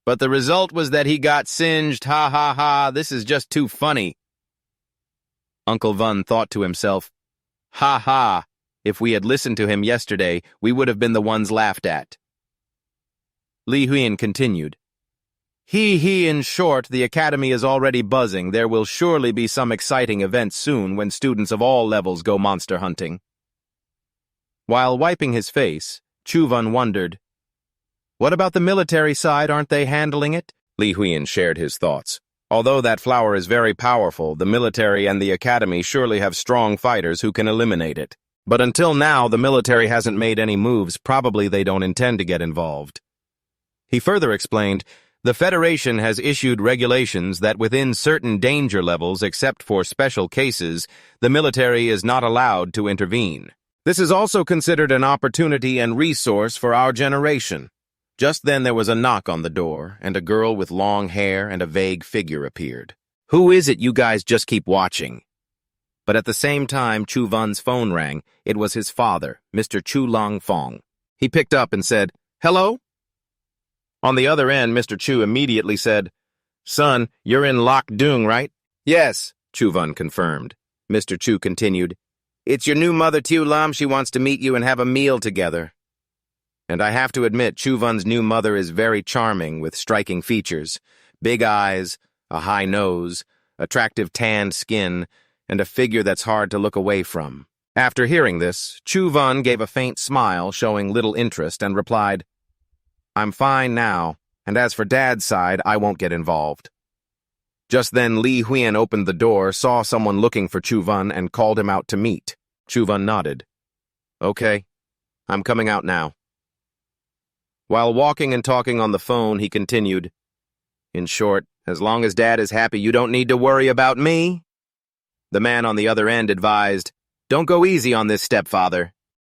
"But the result was that he got singed, ha ha ha, this is just too funny." Uncle Vun thought to himself, "Ha ha, if we had listened to him yesterday, we would have been the ones laughed at." Li Huyen continued, In short, the academy is already buzzing. There will surely be some exciting events soon when students of all levels go monster hunting." While wiping his face, Chuvan wondered, "What about the military side? Aren't they handling it?" Li Huyen shared his thoughts. "Although that flower is very powerful, the military and the academy surely have strong fighters who can eliminate it. But until now, the military hasn't made any moves. Probably they don't intend to get involved." He further explained, "The Federation has issued regulations that within certain danger levels, except for special cases, the military is not allowed to intervene. This is also considered an opportunity and resource for our generation." Just then there was a knock on the door, and a girl with long hair and a vague figure appeared. "Who is it? You guys just keep watching." But at the same time Chu Van's phone rang. It was his father, Mr. Chu Long Fong. He picked up and said, "Hello?" On the other end, Mr. Chu immediately said, "Son, you're in Loc Dung, right?" "Yes," Chu Van confirmed. Mr. Chu continued, "It's your new mother, Tu Lam. She wants to meet you and have a meal together." And I have to admit, Chu Van's new mother is very charming with striking features. Big eyes, a high nose, attractive tanned skin, and a figure that's hard to look away from. After hearing this, Chu Van gave a faint smile, showing little interest, and replied, "I'm fine now, and as for Dad's side, I won't get involved." Just then Li Huyen opened the door, saw someone looking for Chu Van, and called him out to meet. Chu Van nodded. "Okay, I'm coming out now." While walking and talking on the phone, he continued, "In short, as long as Dad is happy, you don't need to worry about me." The man on the other end advised, "Don't go easy on this stepfather.